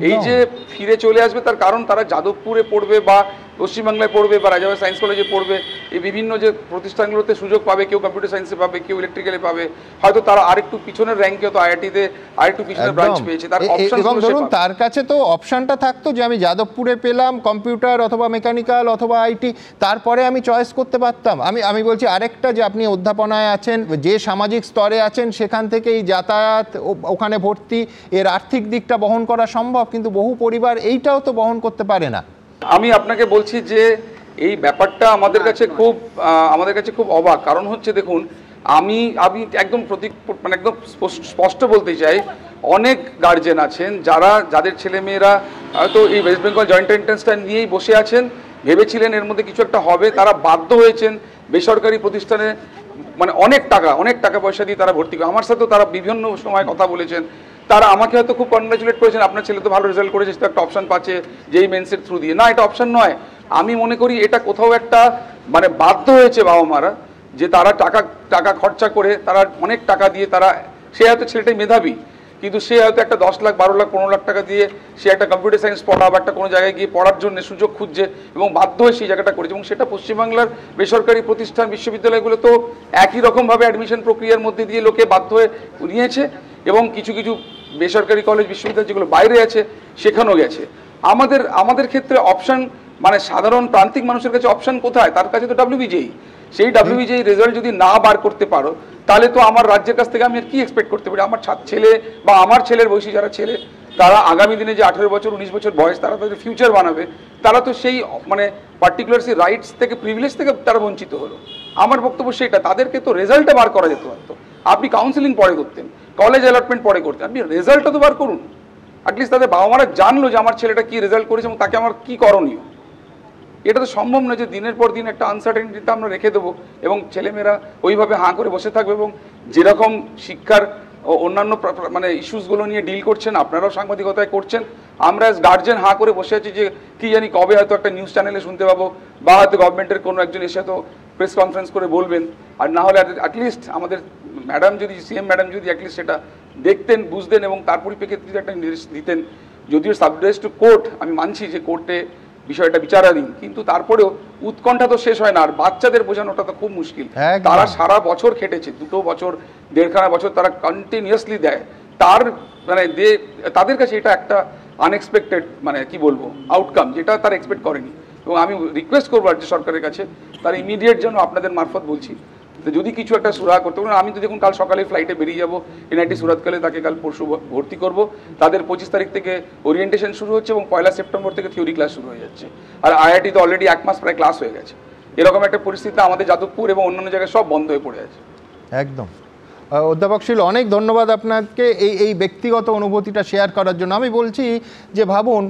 এই যে ফিরে চলে আসবে তার কারণ তারা যাদবপুরে পড়বে বা পশ্চিমবাংলায় পড়বে বা রাজাবাড়ি সায়েন্স কলেজে পড়বে, এই বিভিন্ন যে প্রতিষ্ঠানগুলোতে সুযোগ পাবে, কেউ কম্পিউটার সায়েন্সে পাবে, কেউ ইলেকট্রিক্যালে পাবে, হয়তো তারা আরেকটু পিছনের র্যাঙ্কে, হয়তো IIT-তে আরেকটু পিছনের ব্রাঞ্চ পেয়েছে, তার অপশন। এবং ধরুন তার কাছে তো অপশনটা থাকতো যে আমি যাদবপুরে পেলাম কম্পিউটার অথবা মেকানিক্যাল অথবা IT, তারপরে আমি চয়েস করতে পারতাম। আমি বলছি আরেকটা, যে আপনি অধ্যাপনায় আছেন, যে সামাজিক স্তরে আছেন সেখান থেকে এই যাতায়াত, ওখানে ভর্তি, এর আর্থিক দিকটা বহন করা সম্ভব, কিন্তু বহু পরিবার এইটাও তো বহন করতে পারে না। আমি আপনাকে বলছি যে এই ব্যাপারটা আমাদের কাছে খুব অবাক। কারণ হচ্ছে দেখুন, আমি একদম মানে একদম স্পষ্ট বলতে চাই, অনেক গার্জেন আছেন যাদের ছেলেমেয়েরা হয়তো এই ওয়েস্ট বেঙ্গল জয়েন্ট এন্ট্রান্সটা নিয়েই বসে আছেন, ভেবেছিলেন এর মধ্যে কিছু একটা হবে, তারা বাধ্য হয়েছেন বেসরকারি প্রতিষ্ঠানে মানে অনেক টাকা পয়সা দিয়ে তারা ভর্তি করে। আমার সাথেও তারা বিভিন্ন সময় কথা বলেছেন, তারা আমাকে হয়তো খুব কনগ্রাচুলেট করেছেন, আপনার ছেলে তো ভালো রেজাল্ট করেছে, তো একটা অপশন পাচ্ছে যেই মেন্সের থ্রু দিয়ে। না, এটা অপশন নয়। আমি মনে করি এটা কোথাও একটা মানে বাধ্য হয়েছে বাবা মারা, যে তারা টাকা খরচা করে, তারা অনেক টাকা দিয়ে, সে হয়তো ছেলেটাই মেধাবী, কিন্তু সে হয়তো একটা 10 লাখ 12 লাখ 15 লাখ টাকা দিয়ে সে একটা কম্পিউটার সায়েন্স পড়া বা একটা কোনো জায়গায় গিয়ে পড়ার জন্য সুযোগ খুঁজছে এবং বাধ্য হয়ে সেই জায়গাটা করেছে। এবং সেটা পশ্চিমবাংলার বেসরকারি প্রতিষ্ঠান বিশ্ববিদ্যালয়গুলো তো একই রকমভাবে অ্যাডমিশন প্রক্রিয়ার মধ্যে দিয়ে লোকে বাধ্য হয়ে নিয়েছে, এবং কিছু বেসরকারি কলেজ বিশ্ববিদ্যালয় যেগুলো বাইরে আছে সেখানেও গেছে। আমাদের ক্ষেত্রে অপশন মানে সাধারণ প্রান্তিক মানুষের কাছে অপশন কোথায়? তার কাছে তো WBJEE। সেই WBJEE রেজাল্ট যদি না বার করতে পারো, তাহলে তো আমার রাজ্যের কাছ থেকে আমি আর কি এক্সপেক্ট করতে পারি? আমার ছেলে বা আমার ছেলের বয়সী যারা ছেলে, তারা আগামী দিনে যে 18 বছর 19 বছর বয়স, তারা তাদের ফিউচার বানাবে, তারা তো সেই মানে পার্টিকুলার সেই রাইটস থেকে, প্রিভিলেজ থেকে তারা বঞ্চিত হলো। আমার বক্তব্য সেটা, তাদেরকে তো রেজাল্টটা বার করা যেতে পারতো। আপনি কাউন্সিলিং পরে করতেন, কলেজ অ্যালটমেন্ট পরে করতেন, আপনি রেজাল্টটা তো বার করুন। অ্যাটলিস্ট তাদের বাবা মারা জানলো যে আমার ছেলেটা কি রেজাল্ট করেছে এবং তাকে আমার কি করণীয়। এটা তো সম্ভব নয় যে দিনের পর দিন একটা আনসার্টেনিটিতে আমরা রেখে দেবো এবং ছেলেমেয়েরা ওইভাবে হাঁ করে বসে থাকবে। এবং যেরকম শিক্ষার অন্যান্য মানে ইস্যুসগুলো নিয়ে ডিল করছেন, আপনারাও সাংবাদিকতায় করছেন, আমরা গার্জেন হাঁ করে বসে আছি যে কি জানি কবে হয়তো একটা নিউজ চ্যানেলে শুনতে পাবো, বা হয়তো গভর্নমেন্টের কোনো একজন এসে তো প্রেস কনফারেন্স করে বলবেন। আর না হলে অ্যাটলিস্ট আমাদের ম্যাডাম যদি, সিএম ম্যাডাম যদি অ্যাটলিস্ট সেটা দেখতেন, বুঝতেন এবং তার পরিপ্রেক্ষিতে যদি একটা নির্দেশ দিতেন। যদিও সাবজেক্ট টু কোর্ট, আমি মানছি যে কোর্টে বিষয়টা বিচারাধীন, কিন্তু তারপরেও উৎকণ্ঠা তো শেষ হয় না। আর বাচ্চাদের বোঝানোটা তো খুব মুশকিল। তারা সারা বছর খেটেছে, 2 বছর 1.5 বছর তারা কন্টিনিউয়াসলি দেয়, মানে তাদের কাছে এটা একটা আনএক্সপেক্টেড মানে কি বলবো আউটকাম, যেটা তারা এক্সপেক্ট করেনি। এবং আমি রিকোয়েস্ট করবো রাজ্য সরকারের কাছে, তার ইমিডিয়েট জন্য আপনাদের মারফত বলছি, যদি কিছু একটা সুরাহা করতে পারেন। আমি তো দেখুন কাল সকালে ফ্লাইটে বেরিয়ে যাবো NIT সুরাতকালে, তাকে কাল পরশু ভর্তি করব। তাদের 25 তারিখ থেকে ওরিয়েন্টেশন শুরু হচ্ছে এবং 1 সেপ্টেম্বর থেকে থিওরি ক্লাস শুরু হয়ে যাচ্ছে। আর IIT তো অলরেডি 1 মাস প্রায় ক্লাস হয়ে গেছে। এরকম একটা পরিস্থিতি আমাদের যাদবপুর এবং অন্যান্য জায়গায় সব বন্ধ হয়ে পড়ে আছে। একদম। অধ্যাপক শীল, অনেক ধন্যবাদ আপনাকে এই ব্যক্তিগত অনুভূতিটা শেয়ার করার জন্য। আমি বলছি যে ভাবুন,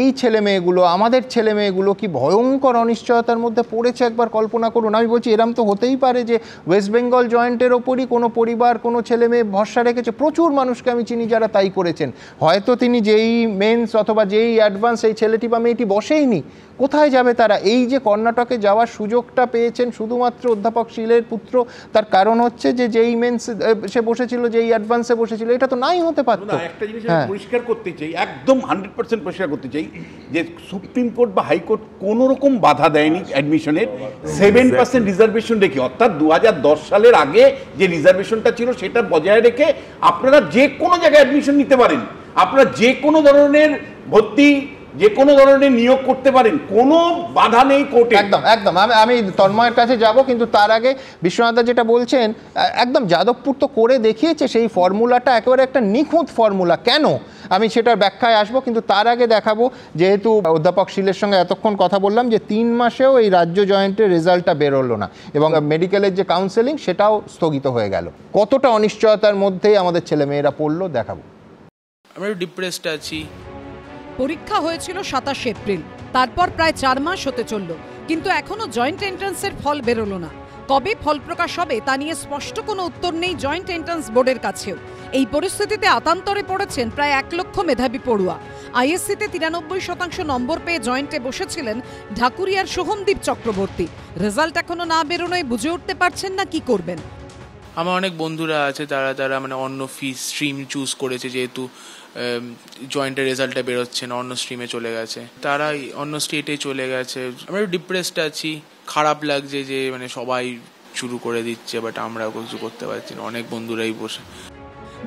এই ছেলেমেয়েগুলো, আমাদের ছেলেমেয়েগুলো কি ভয়ঙ্কর অনিশ্চয়তার মধ্যে পড়েছে একবার কল্পনা করুন। আমি বলছি এরম তো হতেই পারে যে ওয়েস্ট বেঙ্গল জয়েন্টের ওপরই কোনো পরিবার, কোনো ছেলেমেয়ে ভরসা রেখেছে। প্রচুর মানুষকে আমি চিনি যারা তাই করেছেন। হয়তো তিনি যেই মেন্স অথবা যেই অ্যাডভান্স এই ছেলেটি বা মেয়েটি বসেইনি, কোথায় যাবে তারা? এই যে কর্ণাটকে যাওয়ার সুযোগটা পেয়েছেন শুধুমাত্র অধ্যাপক শীলের পুত্র, তার কারণ হচ্ছে যে যেই মেন্স সে বসেছিল, যেই অ্যাডভান্সে বসেছিল, এটা তো নাই হতে পারতো। একটা জিনিস আমি পরিষ্কার করতে চাই, একদম 100% পরিষ্কার করতে চাই যে সুপ্রিম কোর্ট বা হাইকোর্ট কোনো রকম বাধা দেয়নি অ্যাডমিশনের 7% রিজার্ভেশন রেখে। অর্থাৎ 2010 সালের আগে যে রিজার্ভেশনটা ছিল সেটা বজায় রেখে আপনারা যে কোনো জায়গায় অ্যাডমিশন নিতে পারেন, আপনারা যে কোনো ধরনের ভর্তি, যে কোনো ধরনের নিয়োগ করতে পারেন, কোনো বাধা নেই কোর্টে। একদম একদম। আমি তন্ময়ের কাছে যাব, কিন্তু তার আগে বিশ্বনাথদা যেটা বলছেন, একদম যাদবপুর তো করে দেখিয়েছে সেই ফর্মুলাটা, একেবারে একটা নিখুঁত ফর্মুলা। কেন আমি সেটার ব্যাখ্যায় আসবো, কিন্তু তার আগে দেখাবো, যেহেতু অধ্যাপক শীলের সঙ্গে এতক্ষণ কথা বললাম, যে 3 মাসেও এই রাজ্য জয়েন্টের রেজাল্টটা বেরোলো না এবং মেডিকেলের যে কাউন্সেলিং সেটাও স্থগিত হয়ে গেল। কতটা অনিশ্চয়তার মধ্যেই আমাদের ছেলেমেয়েরা পড়লো দেখাবো। আমি ডিপ্রেসড আছি। পরীক্ষা হয়েছিল 27 এপ্রিল, তারপর প্রায় 4 মাস হতে চলল, কিন্তু এখনো জয়েন্ট এন্ট্রান্সের ফল বেরোলো না। কবে ফল প্রকাশ হবে তা নিয়ে স্পষ্ট কোনো উত্তর নেই জয়েন্ট এন্ট্রান্স বোর্ডের কাছেও। এই পরিস্থিতিতে আতান্তরে পড়েছেন প্রায় 1 লক্ষ মেধাবী পড়ুয়া। আইএসসিতে 93% নম্বর পেয়ে জয়েন্টে বসেছিলেন ঢাকুরিয়ার সোহমদীপ চক্রবর্তী। রেজাল্ট এখনো না বেরোনোয় বুঝে উঠতে পারছেন না কি করবেন। আমার অনেক বন্ধুরা আছে যারা মানে অন্য স্ট্রিম চুজ করেছে, যেহেতু জয়েন্টের রেজাল্টটা বেরোচ্ছে না, অন্য স্ট্রিমে চলে গেছে, তারা অন্য স্টেটে চলে গেছে। আমি ডিপ্রেসড আছি, খারাপ লাগছে যে মানে সবাই শুরু করে দিচ্ছে, বাট আমরা কিছু করতে পারছি না, অনেক বন্ধুরাই বসে।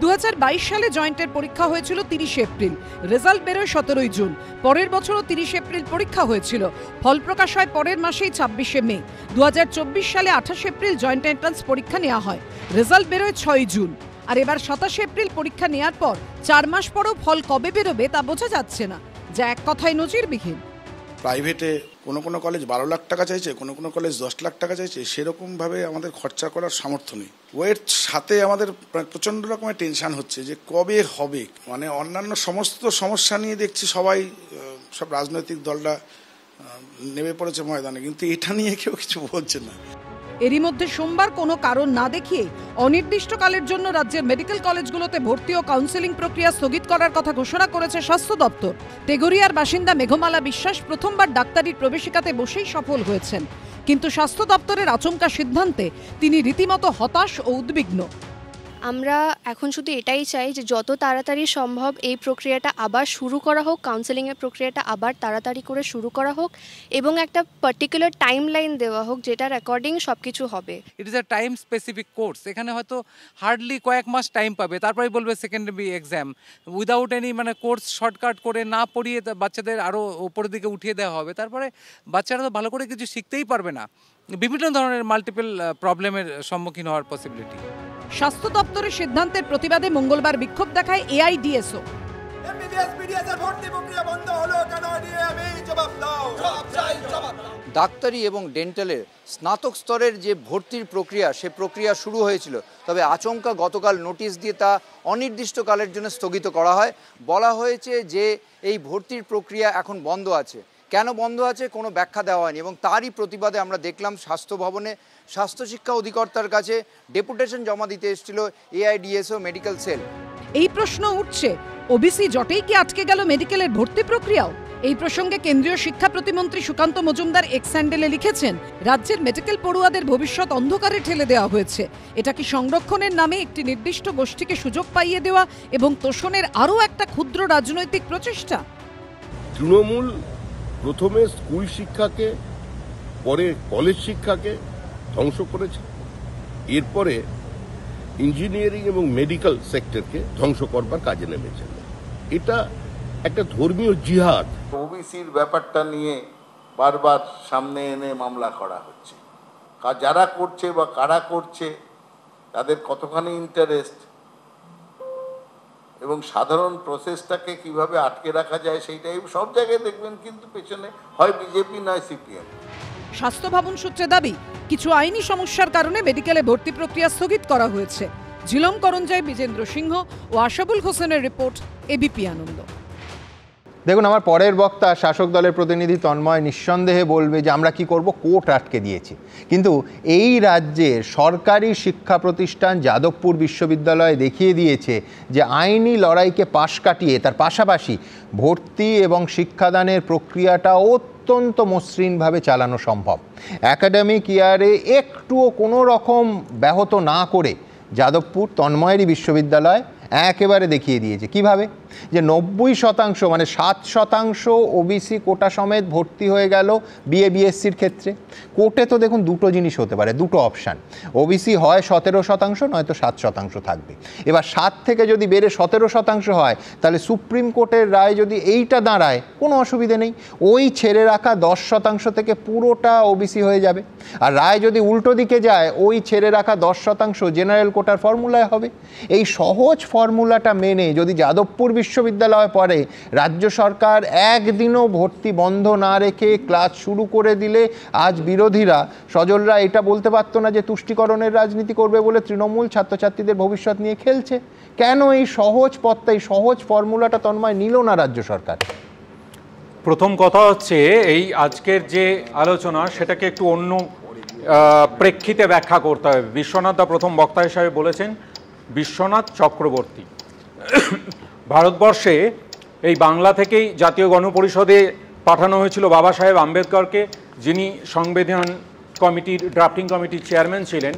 2022 সালে জয়েন্টের পরীক্ষা হয়েছিল 30 এপ্রিল, রেজাল্ট বেরোয় 17 জুন। পরের বছরও 30 এপ্রিল পরীক্ষা হয়েছিল, ফল প্রকাশ হয় পরের মাসেই 26 মে। 2024 সালে 28 এপ্রিল জয়েন্ট এন্ট্রান্স পরীক্ষা নেওয়া হয়, রেজাল্ট বেরোয় 6 জুন। আর এবার 27 এপ্রিল পরীক্ষা নেওয়ার পর 4 মাস পরও ফল কবে বেরোবে তা বোঝা যাচ্ছে না, যা এক কথায় নজিরবিহীন। প্রাইভেটে কোনো কলেজ 12 লাখ টাকা চাইছে, কোনো কলেজ 10 লাখ টাকা চাইছে, সেরকমভাবে আমাদের খরচা করার সামর্থ্য নেই। ওয়ের সাথে আমাদের প্রচণ্ড রকমের টেনশন হচ্ছে যে কবে হবে। মানে অন্যান্য সমস্ত সমস্যা নিয়ে দেখছি সবাই, সব রাজনৈতিক দলরা নেমে পড়েছে ময়দানে, কিন্তু এটা নিয়ে কেউ কিছু বলছে না। এরই মধ্যে সোমবার কোনো কারণ না দেখিয়ে অনির্দিষ্টকালের জন্য রাজ্যের মেডিকেল কলেজগুলোতে ভর্তি ও কাউন্সেলিং প্রক্রিয়া স্থগিত করার কথা ঘোষণা করেছে স্বাস্থ্য দপ্তর। তেঘরিয়ার বাসিন্দা মেঘমালা বিশ্বাস প্রথমবার ডাক্তারির প্রবেশিকাতে বসেই সফল হয়েছেন, কিন্তু স্বাস্থ্য দপ্তরের আচমকা সিদ্ধান্তে তিনি রীতিমতো হতাশ ও উদ্বিগ্ন। আমরা এখন শুধু এটাই চাই যে যত তাড়াতাড়ি সম্ভব এই প্রক্রিয়াটা আবার শুরু করা হোক, কাউন্সেলিংয়ের প্রক্রিয়াটা আবার তাড়াতাড়ি করে শুরু করা হোক এবং একটা পার্টিকুলার টাইম লাইন দেওয়া হোক যেটার অ্যাকর্ডিং সব কিছু হবে। It is a time specific course, এখানে হয়তো হার্ডলি কয়েক মাস টাইম পাবে, তারপরে বলবে সেকেন্ডারি এক্সাম, উইদাউট এনি মানে কোর্স শর্টকাট করে না পড়িয়ে বাচ্চাদের আরও উপরের দিকে উঠিয়ে দেওয়া হবে, তারপরে বাচ্চারা তো ভালো করে কিছু শিখতেই পারবে না, বিভিন্ন ধরনের মাল্টিপল প্রবলেমের সম্মুখীন হওয়ার পসিবিলিটি। স্বাস্থ্য দপ্তরের সিদ্ধান্তের প্রতিবাদে মঙ্গলবার বিক্ষোভ দেখায় এআইডিএসও। ডাক্তারি এবং ডেন্টালের স্নাতক স্তরের যে ভর্তির প্রক্রিয়া, সে প্রক্রিয়া শুরু হয়েছিল, তবে আচমকা গতকাল নোটিশ দিয়ে তা অনির্দিষ্টকালের জন্য স্থগিত করা হয়। বলা হয়েছে যে এই ভর্তির প্রক্রিয়া এখন বন্ধ আছে। কেন বন্ধ আছে কোনো ব্যাখ্যা দেওয়া হয়নি এবং তারই প্রতিবাদে আমরা দেখলাম স্বাস্থ্য ভবনে স্বাস্থ্য শিক্ষা অধিকর্তার কাছে ডেপুটেশন জমা দিতে এসেছিল এআইডিএসও মেডিকেল সেল। এই প্রশ্ন উঠছে, ওবিসি জটেই কি আটকে গেল মেডিকেলের ভর্তি প্রক্রিয়াও? এই প্রসঙ্গে কেন্দ্রীয় শিক্ষা প্রতিমন্ত্রী সুকান্ত মজুমদার এক্স হ্যান্ডেলে লিখেছেন, রাজ্যের মেডিকেল পড়ুয়াদের ভবিষ্যৎ অন্ধকারে ঠেলে দেওয়া হয়েছে। এটা কি সংরক্ষণের নামে একটি নির্দিষ্ট গোষ্ঠীকে সুযোগ পাইয়ে দেওয়া এবং তোষণের আরও একটা ক্ষুদ্র রাজনৈতিক প্রচেষ্টা? তৃণমূল প্রথমে স্কুল শিক্ষাকে, পরে কলেজ শিক্ষাকে ধ্বংস করেছে, এরপরে ইঞ্জিনিয়ারিং এবং মেডিকেল সেক্টরকে ধ্বংস করবার কাজে নেমেছে। এটা একটা ধর্মীয় জিহাদ। ওবিসির ব্যাপারটা নিয়ে বারবার সামনে এনে মামলা করা হচ্ছে। যারা করছে বা কারা করছে, তাদের কতখানি ইন্টারেস্ট এবং সাধারণ প্রসেসটাকে কিভাবে আটকে রাখা যায় সেইটাই সব জায়গায় দেখবেন, কিন্তু পেছনে হয় বিজেপি নয় সিপিএম। স্বাস্থ্য ভবন সূত্রে দাবি, কিছু আইনি সমস্যার কারণে মেডিকেলে ভর্তি প্রক্রিয়া স্থগিত করা হয়েছে। ঝিলম করঞ্জাই, বিজেন্দ্র সিংহ ও আশাবুল হোসেনের রিপোর্ট, এবিপি আনন্দ। দেখুন, আমার পরের বক্তা শাসক দলের প্রতিনিধি তন্ময় নিঃসন্দেহে বলবে যে আমরা কি করব, কোর্ট আটকে দিয়েছি। কিন্তু এই রাজ্যের সরকারি শিক্ষা প্রতিষ্ঠান যাদবপুর বিশ্ববিদ্যালয় দেখিয়ে দিয়েছে যে আইনি লড়াইকে পাশ কাটিয়ে তার পাশাপাশি ভর্তি এবং শিক্ষাদানের প্রক্রিয়াটা অত্যন্ত মসৃণভাবে চালানো সম্ভব। একাডেমিক ইয়ারে একটুও কোনো রকম ব্যাহত না করে যাদবপুর তন্ময়েরই বিশ্ববিদ্যালয় একেবারে দেখিয়ে দিয়েছে। কিভাবে? যে 90% মানে 7% ওবিসি কোটা সমেত ভর্তি হয়ে গেল বিএ বিএসসির ক্ষেত্রে। কোর্টে তো দেখুন দুটো জিনিস হতে পারে, দুটো অপশান, ওবিসি হয় 17%, নয়তো 7% থাকবে। এবার 7 থেকে যদি বেড়ে 17% হয়, তাহলে সুপ্রিম কোর্টের রায় যদি এইটা দাঁড়ায়, কোনো অসুবিধে নেই, ওই ছেড়ে রাখা 10% থেকে পুরোটা ওবিসি হয়ে যাবে। আর রায় যদি উল্টো দিকে যায়, ওই ছেড়ে রাখা 10% জেনারেল কোটার ফর্মুলায় হবে। এই সহজ ফর্মুলাটা মেনে যদি যাদবপুর বিশ্ববিদ্যালয় পরে রাজ্য সরকার একদিনও ভর্তি বন্ধ না রেখে ক্লাস শুরু করে দিলে, আজ বিরোধীরা সজলরা এটা বলতে পারতো না যে তুষ্টিকরণের রাজনীতি করবে বলে তৃণমূল ছাত্রছাত্রীদের ভবিষ্যৎ নিয়ে খেলছে। কেন এই সহজ পথটা, এই সহজ ফর্মুলাটা তন্ময় নিল না রাজ্য সরকার? প্রথম কথা হচ্ছে, এই আজকের যে আলোচনা সেটাকে একটু অন্য প্রেক্ষিতে ব্যাখ্যা করতে হবে। বিশ্বনাথ দা প্রথম বক্তা হিসাবে বলেছেন, বিশ্বনাথ চক্রবর্তী ভারতবর্ষে এই বাংলা থেকেই জাতীয় গণপরিষদে পাঠানো হয়েছিল বাবা সাহেব আম্বেদকরকে, যিনি সংবিধান কমিটির ড্রাফটিং কমিটির চেয়ারম্যান ছিলেন।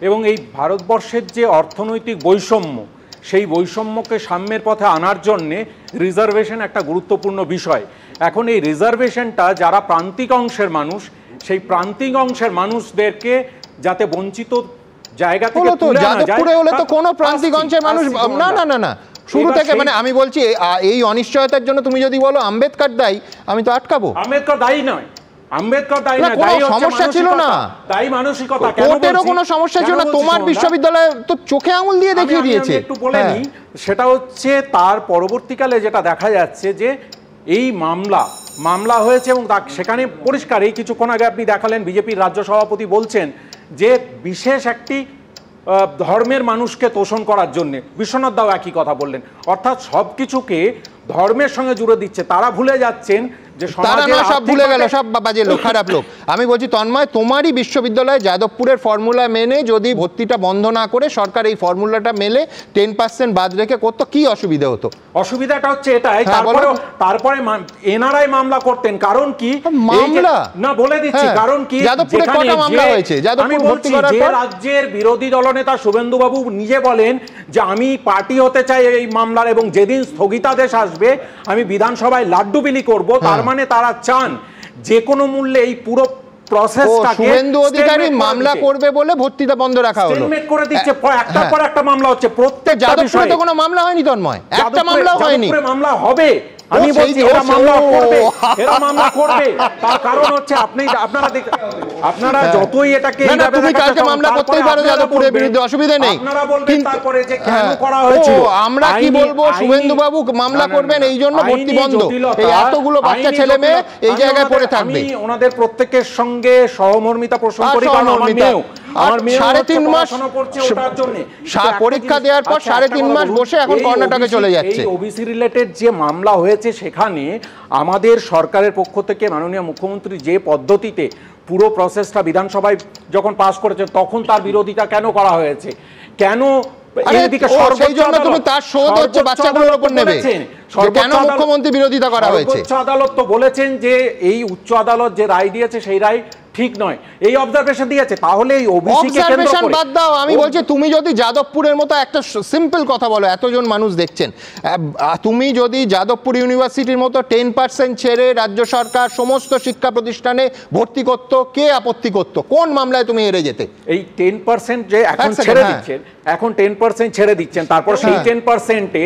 এবং এই ভারতবর্ষের যে অর্থনৈতিক বৈষম্য, সেই বৈষম্যকে সাম্যের পথে আনার জন্যে রিজার্ভেশন একটা গুরুত্বপূর্ণ বিষয়। এখন এই রিজার্ভেশনটা যারা প্রান্তিক অংশের মানুষ, সেই প্রান্তিক অংশের মানুষদেরকে যাতে বঞ্চিত জায়গা থেকে তুলে আনা যায়। যাদবপুরে হলে তো কোনো প্রান্তিক অংশের মানুষ না না না না শুরু থেকে, মানে আমি বলছি এই অনিশ্চয়তার জন্য তুমি যদি বলো আম্বেদকর দায়ী, আমি তো আটকাবো। আম্বেদকর দায়ী নয়, আম্বেদকর দায়ী নয়, কোনো সমস্যা ছিল না, দায়ী মানসিকতা। কোর্টেরও কোনো সমস্যা ছিল না, তোমার বিশ্ববিদ্যালয় তো চোখে আঙুল দিয়ে দেখিয়ে দিয়েছে। একটু বলে নিই, সেটা হচ্ছে তার পরবর্তীকালে যেটা দেখা যাচ্ছে যে এই মামলা মামলা হয়েছে এবং সেখানে পরিষ্কার এই কিছুক্ষণ আগে আপনি দেখালেন বিজেপির রাজ্য সভাপতি বলছেন যে বিশেষ একটি ধর্মের মানুষকে তোষণ করার জন্য। বিশ্বনাথ দাও একই কথা বললেন, অর্থাৎ সব কিছুকে ধর্মের সঙ্গে জুড়ে দিচ্ছে। তারা ভুলে যাচ্ছেন যে তারা না সব ভুলে গেল, সব বাজে লোক, খারাপ লোক। আমি বলছি তন্ময়, তোমারই বিশ্ববিদ্যালয়ে যাদবপুরের ফর্মুলা মেনে যদি ভর্তিটা বন্ধ না করে সরকার এই ফর্মুলাটা মেলে 10% বাদ রেখে করতো, কি অসুবিধা হতো? অসুবিধাটা হচ্ছে এটাই, তারপরে এনআরআই মামলা করতেন। কারণ কি মামলা না বলে দিচ্ছি, কারণ কি যাদবপুরে কটা মামলা হয়েছে? আমি বলছি যে রাজ্যের বিরোধী দলনেতা শুভেন্দু বাবু নিজে বলেন যে আমি পার্টি হতে চাই এই মামলার, এবং যেদিন স্থগিতাদেশ আসবে আমি বিধানসভায় লাড্ডু বিলি করব। তার মানে তারা চান যে কোনো মূল্যে এই পুরো প্রসেসটাকে শুভেন্দু অধিকারী মামলা করবে বলে ভর্তিটা বন্ধ রাখা হলো, স্টেলমেট করে দিচ্ছে। একটার পর একটা মামলা হচ্ছে, প্রত্যেকটা বিষয়ে। তো কোনো মামলা হয়নি তন্ময়, একটা মামলাও হয়নি। মামলা হবে, আমি বলছি এরা মামলা করবে, এরা মামলা করবে। তার কারণ হচ্ছে আপনারা যতই এটাকে তুমি কালকে মামলা করতেই পারো যাদবপুরের বিরুদ্ধে, অসুবিধা নেই। আপনারা বলবেন তারপরে যে কেন করা হয়েছিল, আমরা কি বলবো? শুভেন্দু বাবু মামলা করবেন এই জন্য ভর্তি বন্ধ, এই এতগুলো বাচ্চা ছেলে মেয়ে এই জায়গায় পড়ে থাকবে। আমি ওনাদের প্রত্যেকের সঙ্গে সহমর্মিতা পোষণ করি, কারণ আমার মেয়েও 3.5 মাস পরীক্ষা দেওয়ার পর 3.5 মাস বসে এখন কর্ণাটকে চলে যাচ্ছে। এই ওবিসি রিলেটেড যে মামলা হয়েছে সেখানে আমাদের সরকারের পক্ষ থেকে মাননীয় মুখ্যমন্ত্রী যে পদ্ধতিতে পুরো প্রসেসটা বিধানসভায় যখন পাস করেছেন তখন তার বিরোধিতা কেন করা হয়েছে? কেন সেই জন্য তুমি তার শোধ হচ্ছে বাচ্চাগুলোর উপর নেবে, কেন মুখ্যমন্ত্রী বিরোধিতা করা হয়েছে? উচ্চ আদালত তো বলেছেন যে এই উচ্চ আদালত যে রায় দিয়েছে সেই রায় ঠিক নয়, এই অবজারভেশন দিয়েছে। তাহলে এই ওবিসি কে কেন্দ্র করে বাদ দাও, আমি বলছি তুমি যদি যাদবপুরের মতো একটা সিম্পল কথা বলো, এতজন মানুষ দেখছেন, তুমি যদি যাদবপুর ইউনিভার্সিটির মতো 10% ছেড়ে রাজ্য সরকার সমস্ত শিক্ষা প্রতিষ্ঠানে ভর্তি করত, কে আপত্তি করত? কোন মামলায় তুমি হেরে যেতে? এই 10% যে এখন ছেড়ে দিচ্ছেন, এখন 10% ছেড়ে দিচ্ছেন, তারপর সেই 10%-এ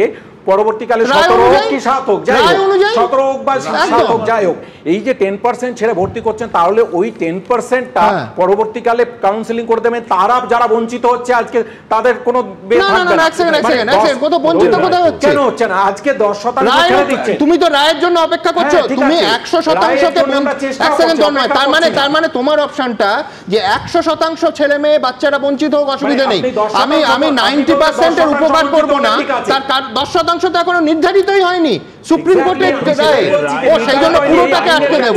পরবর্তীকালে 17 হোক কি 7 হোক, যাই হোক 17 হোক বা 7 হোক, যাই হোক, এই যে 10% ছেড়ে ভর্তি করছেন, তাহলে ওই 10%টা পরবর্তীকালে কাউন্সেলিং করে দেবেন। তারা যারা বঞ্চিত হচ্ছে আজকে তাদের কোনো কেন হচ্ছে না? আজকে 10% ছেড়ে দিচ্ছে, তুমি তো রায়ের জন্য অপেক্ষা করছো, তুমি 100%-তে তার মানে তোমার অপশনটা যে 100% ছেলে মেয়ে বাচ্চারা বঞ্চিত হোক, অসুবিধা নেই। আমি 90%-এর উপকার করবো না, তার 10% তো এখনো নির্ধারিতই হয়নি সুপ্রিম কোর্টের রায়, ও সেই জন্য পুরোটাকে আটকে দেব।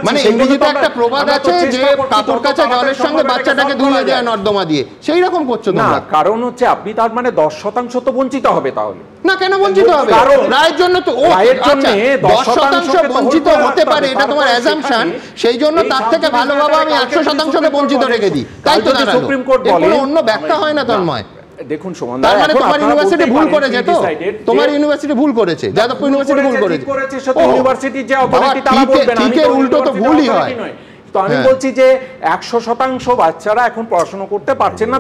মানে ইংরেজিতে একটা প্রবাদ আছে যে কাপড় কাচা জলের সঙ্গে বাচ্চাটাকে ধুয়ে দেয় নর্দমা দিয়ে, সেই রকম করছো না। কারণ হচ্ছে আপনি তার মানে 10% তো বঞ্চিত হবে, তাহলে না কেন বঞ্চিত হবে? রায়ের জন্য তো রায়ের জন্য 10% বঞ্চিত হতে পারে, এটা তোমার অ্যাজাম্পশন, সেই জন্য তার থেকে ভালোভাবে আমি 100%কে বঞ্চিত রেখে দিই, তাই তো সুপ্রিম কোর্ট বলে। অন্য ব্যাখ্যা হয় না তন্ময়। দেখুন সুমন, তার মানে তোমার ইউনিভার্সিটি ভুল করেছে, তো তোমার ইউনিভার্সিটি ভুল করেছে, যাদবপুর ইউনিভার্সিটি ভুল করেছে, সেটা ইউনিভার্সিটির যে অথরিটি তারা বলবেন, ঠিক এর উল্টো তো ভুলই হয়। তো আমি বলছি যে 100% বাচ্চারা এখন পড়াশোনা করতে পারছেন না,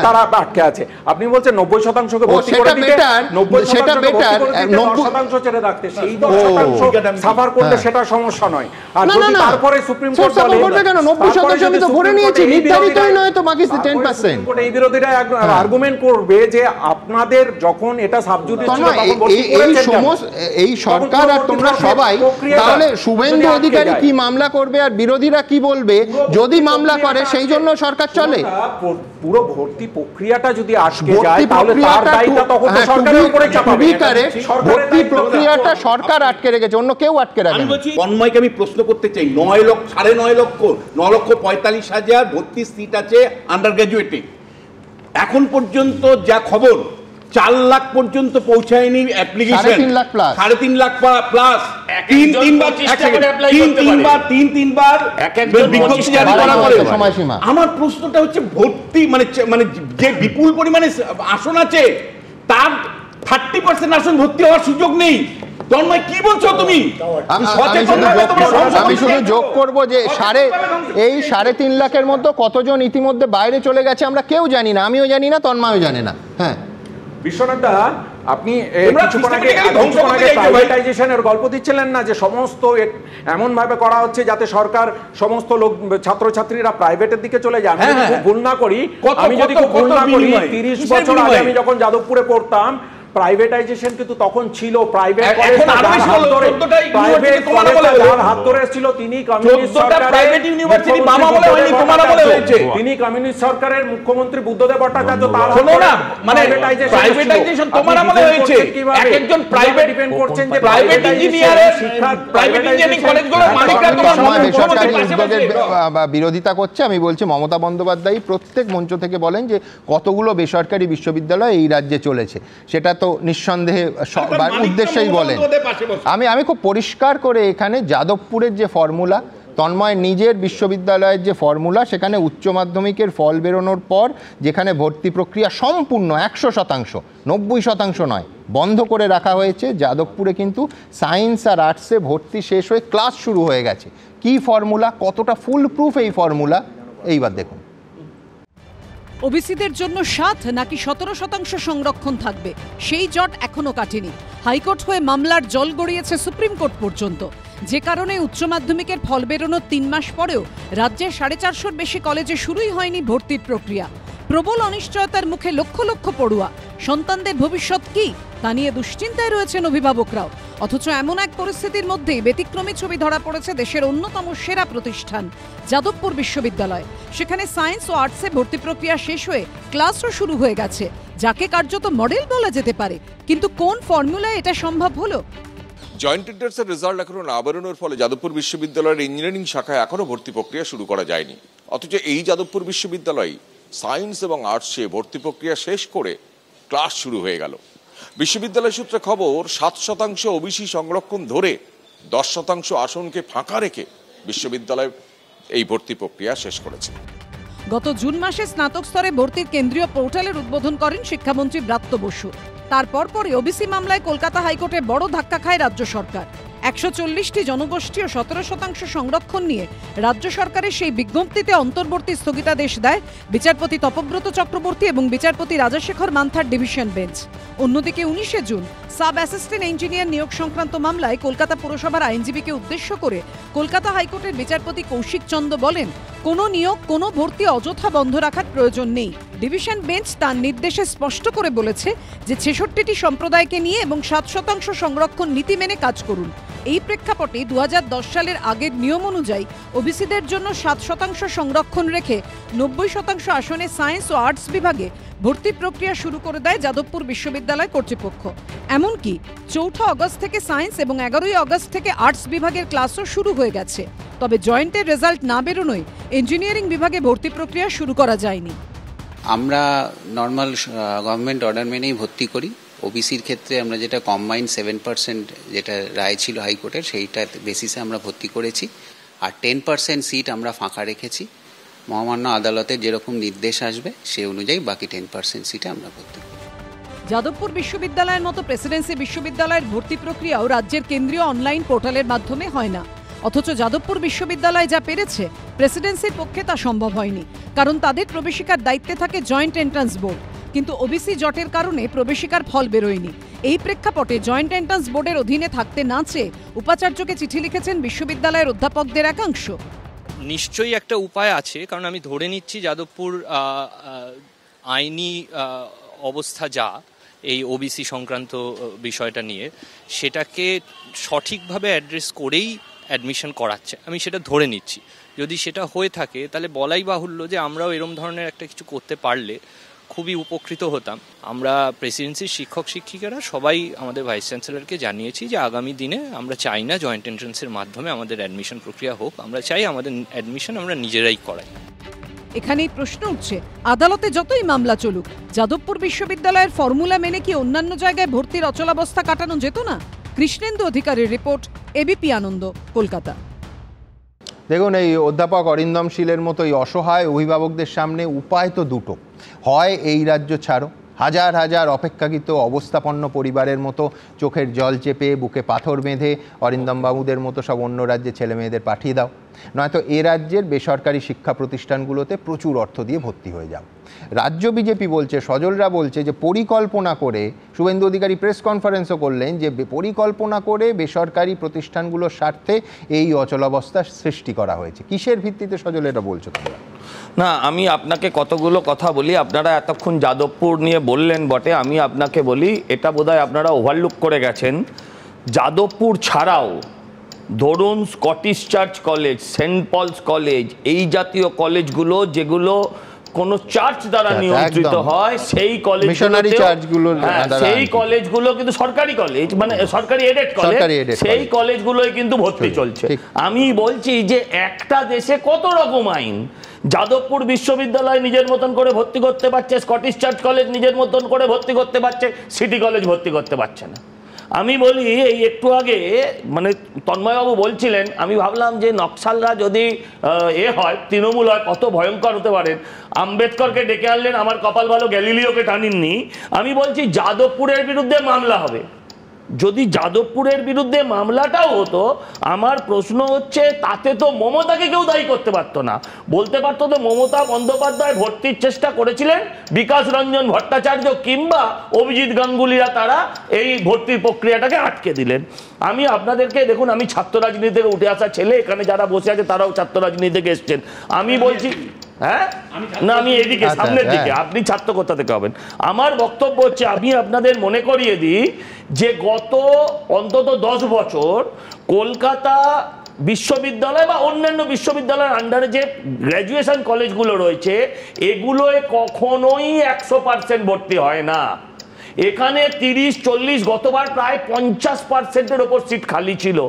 তারা আটকে আছে। আপনি বলছেন 90%কে ভর্তি করে দিতে, 90% ছেড়ে রাখতে, সেই 10% সাফার করলে সেটা সমস্যা নয়। আর যদি তারপরে সুপ্রিম কোর্ট বলে কেন 90% আমি তো ধরে নিয়েছি, নির্ধারিতই নয় তো বাকি 10%। এই বিরোধীরা আর্গুমেন্ট করবে যে আপনাদের যখন এটা সাবজুডিস ছিল তখন ভর্তি করেছেন, এই সরকার আর তোমরা সবাই, তাহলে শুভেন্দু অধিকারী কি মামলা করবে আর বিরোধী কি বলবে যদি মামলা করে? সেই জন্য সরকার চলে। পুরো ভর্তি প্রক্রিয়াটা যদি আটকে যায় তাহলে তার দায়িত্ব তখন তো সরকারের উপরে চাপাবে। ভর্তি প্রক্রিয়াটা সরকার আটকে রেখেছে, অন্য কেউ আটকে রাখেনি। আমি বলছি তন্ময়কে আমি প্রশ্ন করতে চাই, 9,45,000 ভর্তি সিট আছে আন্ডার গ্র্যাজুয়েটে, এখন পর্যন্ত যা খবর 4 লাখ পর্যন্ত পৌঁছায়নি application, 3.5 lakh plus, 3.5 lakh plus, তিনবার বিজ্ঞপ্তি জারি করা পরে সময়সীমা। আমার প্রশ্নটা হচ্ছে ভর্তি মানে যে বিপুল পরিমাণে আসন আছে তার 30% আসন ভর্তি হওয়ার সুযোগ নেই। তন্ময় কি বলছো তুমি? আমি শুধু যোগ করব যে 3.5 লাখের মধ্যে কতজন ইতিমধ্যে বাইরে চলে গেছে আমরা কেউ জানি না, আমিও জানি না, তন্ময়ও জানে না। হ্যাঁ বিশ্বনাথ দা, আপনি কিছুক্ষণ আগে প্রাইভেটাইজেশনের গল্প দিচ্ছিলেন না, যে সমস্ত এমন ভাবে করা হচ্ছে যাতে সরকার সমস্ত লোক ছাত্রছাত্রীরা প্রাইভেটের দিকে চলে যায়। আমি যদি ভুল না করি 30 বছর আগে আমি যখন যাদবপুরে পড়তাম প্রাইভেটাইজেশন কিন্তু তখন ছিল। প্রাইভেট এখন কলেজ আরো বেশি হলো, 14টা ইউনিভার্সিটি তোমার আমলে যার হাত ধরে ছিল তিনি কমিউনিস্ট 14টা সরকারের প্রাইভেট ইউনিভার্সিটি বাম আমলে হয়নি, তোমার আমলে হয়েছে। তিনি কমিউনিস্ট সরকারের মুখ্যমন্ত্রী বুদ্ধদেব ভট্টাচার্য, তার শোনো না, মানে প্রাইভেটাইজেশন তোমার আমলে হয়েছে। একজন প্রাইভেট ডিপেন্ড করছেন যে প্রাইভেট ইঞ্জিনিয়ারের প্রাইভেট ইঞ্জিনিয়ারিং কলেজগুলোর মালিকরা তোমার বেসরকারি উদ্যোগের বিরোধিতা করছে। আমি বলছি মমতা বন্দ্যোপাধ্যায় প্রত্যেক মঞ্চ থেকে বলেন যে কতগুলো বেসরকারি বিশ্ববিদ্যালয় এই রাজ্যে চলেছে, সেটা তো নিঃসন্দেহে সবার উদ্দেশ্যেই বলেন। আমি খুব পরিষ্কার করে এখানে যাদবপুরের যে ফর্মুলা, তন্ময় নিজের বিশ্ববিদ্যালয়ের যে ফর্মুলা, সেখানে উচ্চ মাধ্যমিকের ফল বেরোনোর পর যেখানে ভর্তি প্রক্রিয়া সম্পূর্ণ 100%, 90% নয়, বন্ধ করে রাখা হয়েছে, যাদবপুরে কিন্তু সায়েন্স আর আর্টসে ভর্তি শেষ হয়ে ক্লাস শুরু হয়ে গেছে। কি ফর্মুলা, কতটা ফুল প্রুফ এই ফর্মুলা, এইবার দেখুন। ওবিসিদের জন্য 7 নাকি 17% সংরক্ষণ থাকবে, সেই জট এখনো কাটেনি। হাইকোর্ট হয়ে মামলার জল গড়িয়েছে সুপ্রিম কোর্ট পর্যন্ত, যে কারণে উচ্চ মাধ্যমিকের ফল বেরোনোর 3 মাস পরেও রাজ্যের 450-র বেশি কলেজে শুরুই হয়নি ভর্তির প্রক্রিয়া। প্রবল অনিশ্চয়তার মুখে লক্ষ লক্ষ পড়ুয়া। সন্তানদের ভবিষ্যৎ কি তা নিয়ে দুশ্চিন্তায় রয়েছেন অভিভাবকরাও। অথচ এমন এক পরিস্থিতির মধ্যেই ব্যতিক্রমী ছবি ধরা পড়েছে দেশের অন্যতম সেরা প্রতিষ্ঠান যাদবপুর বিশ্ববিদ্যালয়। সেখানে সায়েন্স ও আর্টসে ভর্তি প্রক্রিয়া শেষ হয়ে ক্লাসও শুরু হয়ে গেছে, যাকে কার্যত মডেল বলা যেতে পারে। কিন্তু কোন ফর্মুলায় এটা সম্ভব হলো? জয়েন্ট এন্ট্রান্সের রেজাল্ট এখনো না বেরোনোর ফলে যাদবপুর বিশ্ববিদ্যালয়ের ইঞ্জিনিয়ারিং শাখায় এখনো ভর্তি প্রক্রিয়া শুরু করা যায়নি। অথচ এই যাদবপুর বিশ্ববিদ্যালয় সায়েন্স এবং আর্টসে ভর্তি প্রক্রিয়া শেষ করে ক্লাস শুরু হয়ে গেল। বিশ্ববিদ্যালয় সূত্রে খবর 7% ওবিসি সংরক্ষণ ধরে 10% আসনকে ফাঁকা রেখে বিশ্ববিদ্যালয় এই ভর্তি প্রক্রিয়া শেষ করেছে। গত জুন মাসে স্নাতক স্তরে ভর্তির কেন্দ্রীয় পোর্টালের উদ্বোধন করেন শিক্ষামন্ত্রী ব্রাত্য বসু। তারপর পরে ওবিসি মামলায় কলকাতা হাইকোর্টে বড় ধাক্কা খায় রাজ্য সরকার। 140টি জনগোষ্ঠী ও 17% সংরক্ষণ নিয়ে রাজ্য সরকারের সেই বিজ্ঞপ্তিতে অন্তর্বর্তী স্থগিতাদেশ দেয় বিচারপতি তপব্রত চক্রবর্তী এবং বিচারপতি রাজাশেখর মান্থার ডিভিশন বেঞ্চ। অন্যদিকে 19 জুন সাব অ্যাসিস্ট্যান্ট ইঞ্জিনিয়ার নিয়োগ সংক্রান্ত মামলায় কলকাতা পুরসভার আইনজীবীকে উদ্দেশ্য করে কলকাতা হাইকোর্টের বিচারপতি কৌশিক চন্দ বলেন, কোনো নিয়োগ, কোনো ভর্তি অযথা বন্ধ রাখার প্রয়োজন নেই। ডিভিশন বেঞ্চ তার নির্দেশে স্পষ্ট করে বলেছে যে 66টি সম্প্রদায়কে নিয়ে এবং 7% সংরক্ষণ নীতি মেনে কাজ করুন। এই প্রেক্ষাপটে 2010 সালের আগের নিয়ম অনুযায়ী ওবিসিদের জন্য 7% সংরক্ষণ রেখে 90% আসনে সায়েন্স ও আর্টস বিভাগে ভর্তি প্রক্রিয়া শুরু করে দেয় যাদবপুর বিশ্ববিদ্যালয় কর্তৃপক্ষ। এমনকি 4 আগস্ট থেকে সায়েন্স এবং 11 আগস্ট থেকে আর্টস বিভাগের ক্লাসও শুরু হয়ে গেছে। তবে জয়েন্টের রেজাল্ট না বেরোনোয় ইঞ্জিনিয়ারিং বিভাগে ভর্তি প্রক্রিয়া শুরু করা যায়নি। আমরা নর্মাল গভর্নমেন্ট অর্ডার মেনেই ভর্তি করি। ওবিসির ক্ষেত্রে আমরা যেটা কম্বাইন্ড 7% যেটা রায় ছিল হাইকোর্টের, সেইটা বেসিসে আমরা ভর্তি করেছি। আর 10% সিট আমরা ফাঁকা রেখেছি। মহামান্য আদালতের যেরকম নির্দেশ আসবে সেই অনুযায়ী বাকি 10% সিটে আমরা ভর্তি করি। যাদবপুর বিশ্ববিদ্যালয়ের মতো প্রেসিডেন্সি বিশ্ববিদ্যালয়ের ভর্তি প্রক্রিয়াও রাজ্যের কেন্দ্রীয় অনলাইন পোর্টালের মাধ্যমে হয় না। অথচ যাদবপুর বিশ্ববিদ্যালয় যা পেরেছে প্রেসিডেন্সির পক্ষে তা সম্ভব হয়নি, কারণ তাদের প্রবেশিকার দায়িত্বে থাকে জয়েন্ট এন্ট্রান্স বোর্ড। কিন্তু ওবিসি জটের কারণে প্রবেশিকার ফল বেরোয়নি। এই প্রেক্ষাপটে জয়েন্ট এন্ট্রান্স বোর্ডের অধীনে থাকতে না চেয়ে উপাচার্যকে চিঠি লিখেছেন বিশ্ববিদ্যালয়ের অধ্যাপকদের একাংশ। নিশ্চয়ই একটা উপায় আছে, কারণ আমি ধরে নিচ্ছি যাদবপুর আইনি অবস্থা যা এই ওবিসি সংক্রান্ত বিষয়টা নিয়ে, সেটাকে সঠিকভাবে অ্যাড্রেস করেই অ্যাডমিশন করাচ্ছে, আমি সেটা ধরে নিচ্ছি। যদি সেটা হয়ে থাকে তাহলে বলাই বাহুল্য যে আমরাও এরম ধরনের একটা কিছু করতে পারলে খুবই উপকৃত হতাম। আমরা প্রেসিডেন্সির শিক্ষক শিক্ষিকারা সবাই আমাদের ভাইস চ্যান্সেলরকে জানিয়েছি যে আগামী দিনে আমরা চাই না জয়েন্ট এন্ট্রান্সের মাধ্যমে আমাদের অ্যাডমিশন প্রক্রিয়া হোক, আমরা চাই আমাদের অ্যাডমিশন আমরা নিজেরাই করাই। এখানেই প্রশ্ন উঠছে, আদালতে যতই মামলা চলুক, যাদবপুর বিশ্ববিদ্যালয়ের ফর্মুলা মেনে কি অন্যান্য জায়গায় ভর্তির অচলাবস্থা কাটানো যেত না? কৃষ্ণেন্দু অধিকারীর রিপোর্ট, এবিপি আনন্দ, কলকাতা। দেখুন, এই অধ্যাপক অরিন্দম শীলের মতো এই অসহায় অভিভাবকদের সামনে উপায় তো দুটো, হয় এই রাজ্য ছাড়ো, হাজার হাজার অপেক্ষাকৃত অবস্থাপন্ন পরিবারের মতো চোখের জল চেপে বুকে পাথর বেঁধে অরিন্দম বাবুদের মতো সব অন্য রাজ্যে ছেলে মেয়েদের পাঠিয়ে দাও, নয়তো এ রাজ্যের বেসরকারি শিক্ষা প্রতিষ্ঠানগুলোতে প্রচুর অর্থ দিয়ে ভর্তি হয়ে যাও। রাজ্য বিজেপি বলছে, সজলরা বলছে যে পরিকল্পনা করে, শুভেন্দু অধিকারী প্রেস কনফারেন্সও করলেন যে পরিকল্পনা করে বেসরকারি প্রতিষ্ঠানগুলোর স্বার্থে এই অচলাবস্থার সৃষ্টি করা হয়েছে। কিসের ভিত্তিতে সজল এটা বলছো তোমরা? না, আমি আপনাকে কতগুলো কথা বলি। আপনারা এতক্ষণ যাদবপুর নিয়ে বললেন বটে, আমি আপনাকে বলি এটা বোধহয় আপনারা ওভারলুক করে গেছেন। যাদবপুর ছাড়াও ধরুন Scottish Church College, Saint Paul's College, এই জাতীয় কলেজগুলো যেগুলো কোনো চার্চ দ্বারা নিয়ন্ত্রিত হয়, সেই কলেজ, মিশনারি চার্চগুলো, সেই কলেজগুলো কিন্তু সরকারি কলেজ, মানে সরকারি এডেড কলেজ, সেই কলেজগুলোই কিন্তু ভর্তি চলছে। আমি বলছি যে একটা দেশে কত রকম আইন, যাদবপুর বিশ্ববিদ্যালয় নিজের মতন করে ভর্তি করতে পারছে, স্কটিশ চার্চ কলেজ নিজের মতন করে ভর্তি করতে পারছে, সিটি কলেজ ভর্তি করতে পারছে না। আমি বলি এই একটু আগে মানে তন্ময়বাবু বলছিলেন, আমি ভাবলাম যে নকশালরা যদি হয়, তৃণমূল হয়, কত ভয়ঙ্কর হতে পারেন। আম্বেদকরকে ডেকে আনলেন, আমার কপাল ভালো গ্যালিলিওকে টানেননি। আমি বলছি যাদবপুরের বিরুদ্ধে মামলা হবে। যদি যাদবপুরের বিরুদ্ধে মামলাটাও হতো, আমার প্রশ্ন হচ্ছে তাতে তো মমতাকে কেউ দায়ী করতে পারতো না। বলতে পারতো তো মমতা বন্দ্যোপাধ্যায় ভর্তির চেষ্টা করেছিলেন, বিকাশ রঞ্জন ভট্টাচার্য কিংবা অভিজিৎ গাঙ্গুলিরা তারা এই ভর্তির প্রক্রিয়াটাকে আটকে দিলেন। আমি আপনাদেরকে দেখুন, আমি ছাত্র রাজনীতি থেকে উঠে আসা ছেলে, এখানে যারা বসে আছে তারাও ছাত্র রাজনীতি থেকে এসছেন। আমি বলছি হ্যাঁ না, আমি এদিকে সামনের দিকে, আপনি ছাত্র কোথা থেকে হবেন। আমার বক্তব্য হচ্ছে, আমি আপনাদের মনে করিয়ে দিই যে গত অন্তত 10 বছর কলকাতা বিশ্ববিদ্যালয় বা অন্যান্য বিশ্ববিদ্যালয়ের আন্ডারে যে গ্র্যাজুয়েশন কলেজগুলো রয়েছে, এগুলোয় কখনোই 100% ভর্তি হয় না। এখানে 30-40, গতবার প্রায় 50%-এর ওপর সিট খালি ছিল।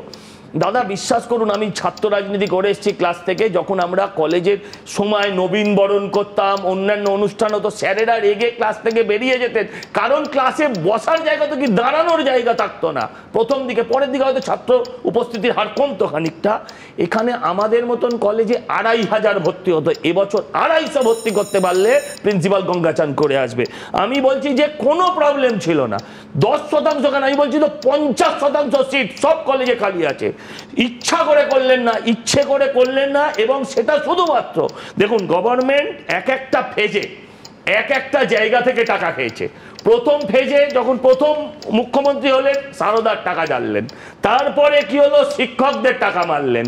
দাদা বিশ্বাস করুন, আমি ছাত্র রাজনীতি করে এসেছি ক্লাস থেকে। যখন আমরা কলেজের সময় নবীন বরণ করতাম, অন্যান্য অনুষ্ঠান হতো, স্যারেরা রেগে ক্লাস থেকে বেরিয়ে যেতেন, কারণ ক্লাসে বসার জায়গা তো কি দাঁড়ানোর জায়গা থাকতো না প্রথম দিকে। পরের দিকে হয়তো ছাত্র উপস্থিতির হার কমতো খানিকটা। এখানে আমাদের মতন কলেজে 2500 ভর্তি হতো, এবছর 250 ভর্তি করতে পারলে প্রিন্সিপাল গঙ্গাচান করে আসবে। আমি বলছি যে কোনো প্রবলেম ছিল না। 10% কেন, আমি বলছি তো 50% সিট সব কলেজে খালি আছে। ইচ্ছা করে করলেন না, ইচ্ছে করে করলেন না। এবং সেটা শুধুমাত্র দেখুন, গভর্নমেন্ট এক একটা ফেজে এক একটা জায়গা থেকে টাকা খেয়েছে। প্রথম ফেজে যখন প্রথম মুখ্যমন্ত্রী হলেন, সারদার টাকা জানলেন, তারপরে কি হলো, শিক্ষকদের টাকা মারলেন।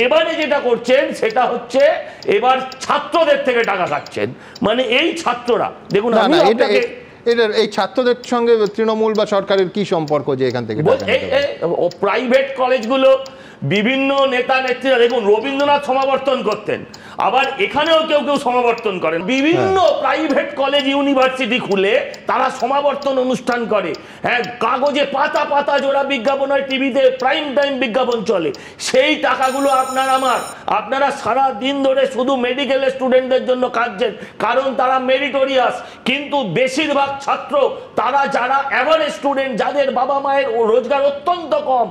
এবারে যেটা করছেন সেটা হচ্ছে এবার ছাত্রদের থেকে টাকা খাচ্ছেন। মানে এই ছাত্ররা দেখুন, এই ছাত্রদের সঙ্গে তৃণমূল বা সরকারের কি সম্পর্ক যে এখান থেকে প্রাইভেট কলেজগুলো বিভিন্ন নেতা নেত্রীরা দেখুন রবীন্দ্রনাথ সমাবর্তন করতেন, আবার এখানেও কেউ কেউ সমাবর্তন করেন। বিভিন্ন প্রাইভেট কলেজ ইউনিভার্সিটি খুলে তারা সমাবর্তন অনুষ্ঠান করে। হ্যাঁ, কাগজে পাতা পাতা জোড়া বিজ্ঞাপন হয়, টিভিতে প্রাইম টাইম বিজ্ঞাপন চলে। সেই টাকাগুলো আপনারা সারা দিন ধরে শুধু মেডিকেলের স্টুডেন্টদের জন্য কাঁদছেন, কারণ তারা মেরিটোরিয়াস। কিন্তু বেশিরভাগ ছাত্র তারা যারা অ্যাভারেজ স্টুডেন্ট, যাদের বাবা মায়ের রোজগার অত্যন্ত কম,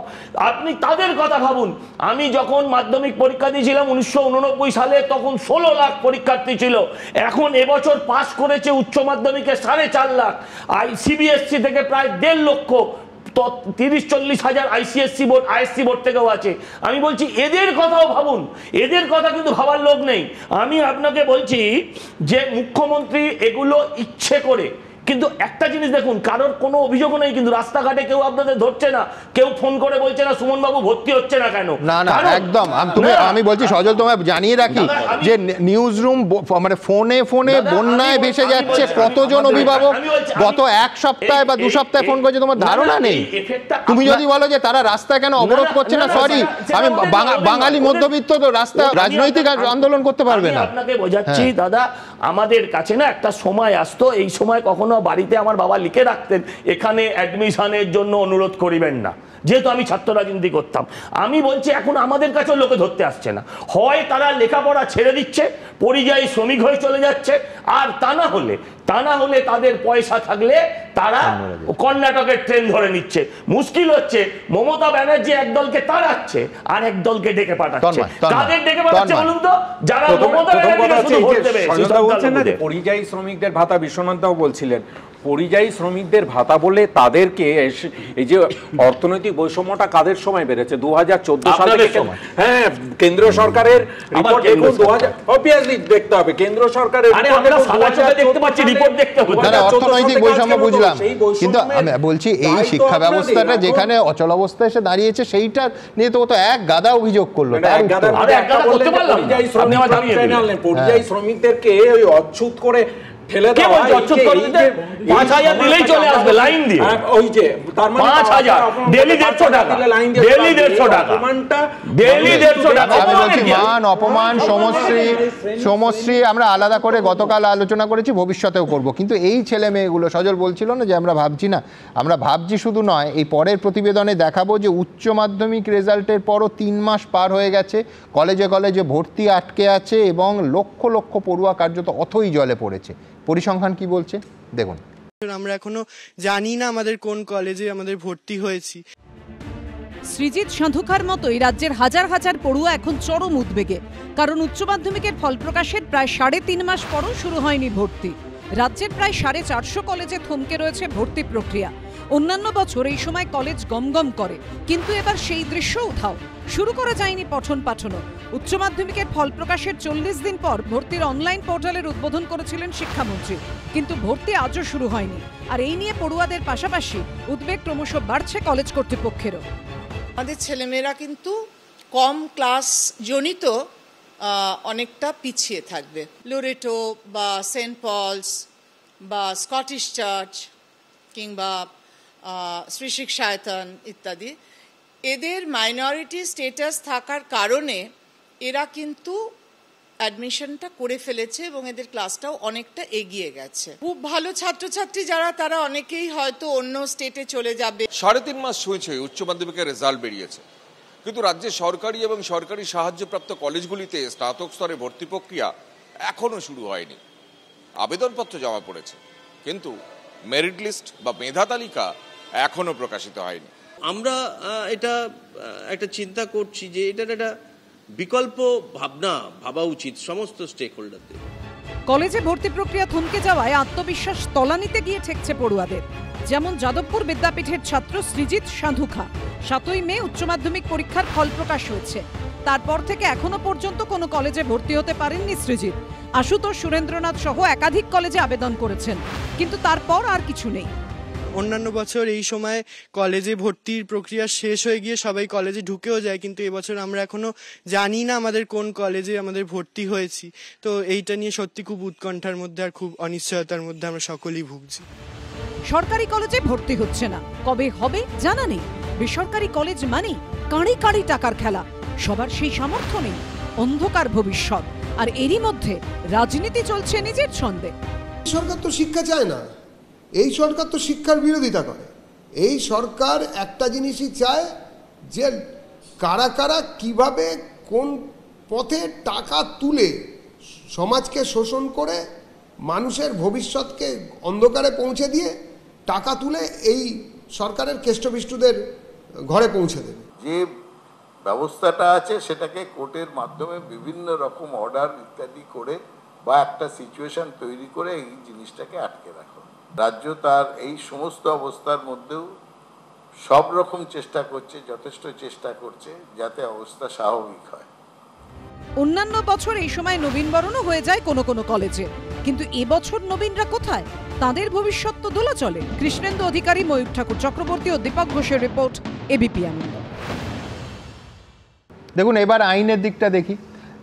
আপনি তাদের কথা ভাবুন। আমি যখন মাধ্যমিক পরীক্ষা দিয়েছিলাম 1989 সালে, তখন 16 লাখ পরীক্ষার্থী ছিল। এখন এবছর পাস করেছে উচ্চ মাধ্যমিকে 4.5 লাখ, সিবিএসসি থেকে প্রায় 1.5 লক্ষ, 30-40 হাজার আইসিএসসি বোর্ড, আইএসসি বোর্ড থেকেও আছে। আমি বলছি এদের কথাও ভাবুন, এদের কথা কিন্তু ভাবার লোক নেই। আমি আপনাকে বলছি যে মুখ্যমন্ত্রী এগুলো ইচ্ছে করে, কিন্তু একটা জিনিস দেখুন, কারোর কোনো অভিযোগও নেই, কিন্তু রাস্তাঘাটে কেউ আপনাদের ধরছে না, কেউ ফোন করে বলছে না সুমন বাবু ভর্তি হচ্ছে না কেন। না না, একদম। আমি বলছি সজল, তোমায় জানিয়ে রাখি যে নিউজ রুম মানে ফোনে বন্যায় ভেসে যাচ্ছে কতজন অভিভাবক গত 1 সপ্তাহে বা 2 সপ্তাহে ফোন করেছে, তোমার ধারণা নেই। তুমি যদি বলো যে তারা রাস্তা কেন অবরোধ করছে না, সরি, আমি বাঙালি মধ্যবিত্ত তো রাস্তা রাজনৈতিক আন্দোলন করতে পারবে না। আপনাকে বোঝাচ্ছি দাদা, আমাদের কাছে না একটা সময় আসতো, এই সময় কখনো বাড়িতে আমার বাবা লিখে রাখতেন, এখানে অ্যাডমিশনের জন্য অনুরোধ করিবেন না, যেহেতু আমি ছাত্র রাজনীতি করতাম। আমি বলছি এখন আমাদের কাছেও লোকে ধরতে আসছে না, হয় তারা লেখাপড়া ছেড়ে দিচ্ছে, পরিযায়ী শ্রমিক হয়ে চলে যাচ্ছে, আর তা না হলে তাদের পয়সা থাকলে তারা কর্ণাটকের ট্রেন ধরে নিচ্ছে। মুশকিল হচ্ছে মমতা ব্যানার্জি একদলকে তাড়াচ্ছে আর একদলকে ডেকে পাঠাচ্ছে। কাদের ডেকে পাঠাচ্ছে বলুন তো? যারা মমতা ব্যানার্জিকে শুধু ভোট দেবে। বলছেন না যে পরিযায়ী শ্রমিকদের ভাতা, বিশ্বনাথ দাও বলছিলেন পরিযায়ী শ্রমিকদের ভাতা বলে তাদেরকে এই যে অর্থনৈতিক বৈষম্যটা কাদের সময় বেড়েছে 2014 সাল থেকে। হ্যাঁ, কেন্দ্র সরকারের রিপোর্ট দেখুন, 2000 অবভিয়াসলি দেখতে হবে কেন্দ্র সরকারের অর্থনৈতিক বৈষম্য বুঝলাম, কিন্তু আমি বলছি এই শিক্ষা ব্যবস্থাটা যেখানে অচল অবস্থায় এসে দাঁড়িয়েছে সেইটা নিয়ে তো এক গাদা অভিযোগ করলো। পরিযায়ী শ্রমিকদেরকে ওই অচ্ছুত করে ঠেলে দেওয়া, মান অপমান সমশ্রী আমরা আলাদা করে গতকাল আলোচনা করেছি, ভবিষ্যতেও করব, কিন্তু এই ছেলে মেয়েগুলো সজল বলছিল না যে আমরা ভাবছি না, আমরা ভাবছি শুধু নয়, এই পরের প্রতিবেদনে দেখাবো যে উচ্চ মাধ্যমিক রেজাল্টের পরও 3 মাস পার হয়ে গেছে, কলেজে কলেজে ভর্তি আটকে আছে এবং লক্ষ লক্ষ পড়ুয়া কার্যত অথই জলে পড়েছে। পরিসংখ্যান কি বলছে দেখুন। আমরা এখনো জানি না আমাদের কোন কলেজে আমাদের ভর্তি হয়েছি। সৃজিত সান্ধুকার মতোই রাজ্যের হাজার হাজার পড়ুয়া এখন চরম উদ্বেগে, কারণ উচ্চ মাধ্যমিকের ফল প্রকাশের প্রায় 3.5 মাস পরও শুরু হয়নি ভর্তি। রাজ্যের প্রায় 450 কলেজে থমকে রয়েছে ভর্তি প্রক্রিয়া। অন্যান্য বছর এই সময় কলেজ গমগম করে, কিন্তু এবার সেই দৃশ্য উধাও, শুরু করা যায়নি পঠন পাঠনও। উচ্চ মাধ্যমিকের ফল প্রকাশের 40 দিন পর ভর্তির অনলাইন পোর্টালের উদ্বোধন করেছিলেন শিক্ষামন্ত্রী, কিন্তু ভর্তি আজও শুরু হয়নি। আর এই নিয়ে পড়ুয়াদের পাশাপাশি উদ্বেগ ক্রমশ বাড়ছে কলেজ কর্তৃপক্ষেরও। আমাদের ছেলেমেয়েরা কিন্তু কম ক্লাস জনিত অনেকটা পিছিয়ে থাকবে। লোরেটো বা সেন্ট পলস বা স্কটিশ চার্চ কিংবা শ্রী শিক্ষায়তন ইত্যাদি, এদের মাইনরিটি স্টেটাস থাকার কারণে এরা কিন্তু অ্যাডমিশনটা করে ফেলেছে এবং এদের ক্লাসটাও অনেকটা এগিয়ে গেছে। খুব ভালো ছাত্রছাত্রী যারা, তারা অনেকেই হয়তো অন্য স্টেটে চলে যাবে। 3.5 মাস হয়েছে উচ্চ মাধ্যমিকের রেজাল্ট বেরিয়েছে, কিন্তু রাজ্যের সরকারি এবং সরকারি সাহায্যপ্রাপ্ত কলেজগুলিতে স্নাতক স্তরে ভর্তি প্রক্রিয়া এখনো শুরু হয়নি। আবেদনপত্র জমা পড়েছে, কিন্তু মেরিট লিস্ট বা মেধা তালিকা এখনো প্রকাশিত হয়নি। আমরা এটা একটা চিন্তা করছি যে এটার একটা বিকল্প ভাবা উচিত সমস্ত স্টেক হোল্ডারদের। কলেজে ভর্তি প্রক্রিয়া থমকে যাওয়ায় আত্মবিশ্বাস তলানিতে গিয়ে ঠেকছে পড়ুয়াদের। যেমন যাদবপুর বিদ্যাপীঠের ছাত্র সৃজিত সান্ধুকা। 7ই মে উচ্চ মাধ্যমিক পরীক্ষার ফল প্রকাশ হয়েছে, তারপর থেকে এখনো পর্যন্ত কোনো কলেজে ভর্তি হতে পারেননি সৃজিত। আশুতোষ সুরেন্দ্রনাথ সহ একাধিক কলেজে আবেদন করেছেন, কিন্তু তারপর আর কিছু নেই। অন্যান্য বছর এই সময় কলেজে ভর্তির প্রক্রিয়া শেষ হয়ে গিয়ে সবাই কলেজে ঢুকেও যায়, কিন্তু এবছর আমরা এখনো জানি না আমাদের কোন কলেজে আমাদের ভর্তি হয়েছি। তো এইটা নিয়ে সত্যি খুব উৎকণ্ঠার মধ্যে আর খুব অনিশ্চয়তার মধ্যে আমরা সকলেই ভুগছি। সরকারি কলেজে ভর্তি হচ্ছে না, কবে হবে জানা নেই। বেসরকারি কলেজ মানে কাঁড়ি কাঁড়ি টাকার খেলা, সবার সেই সামর্থ্য নেই, অন্ধকার ভবিষ্যৎ। আর এরই মধ্যে রাজনীতি চলছে নিজের ছন্দে। সরকার তো শিক্ষা চায় না, এই সরকার তো শিক্ষার বিরোধিতা করে। এই সরকার একটা জিনিসই চায় যে কারা কারা কিভাবে কোন পথে টাকা তুলে সমাজকে শোষণ করে মানুষের ভবিষ্যৎকে অন্ধকারে পৌঁছে দিয়ে টাকা তুলে এই সরকারের কেষ্টবিষ্টুদের ঘরে পৌঁছে দেবে। যে ব্যবস্থাটা আছে সেটাকে কোর্টের মাধ্যমে বিভিন্ন রকম অর্ডার ইত্যাদি করে বা একটা সিচুয়েশন তৈরি করে এই জিনিসটাকে আটকে রাখো। রাজ্য তার এই সমস্ত অবস্থার মধ্যেও সব রকম চেষ্টা করছে, যথেষ্ট চেষ্টা করছে যাতে অবস্থা স্বাভাবিক হয়। অন্যান্য বছর এই সময় নবীনবরণও হয়ে যায় কোনো কোনো কলেজে, কিন্তু এবছর নবীনরা কোথায়? তাদের ভবিষ্যৎ তো দোলা চলে। কৃষ্ণেন্দু অধিকারী, ময়ূর ঠাকুর চক্রবর্তী ও দীপক ঘোষের রিপোর্ট, এবিপি আনন্দ। দেখুন, এবার আইনের দিকটা দেখি।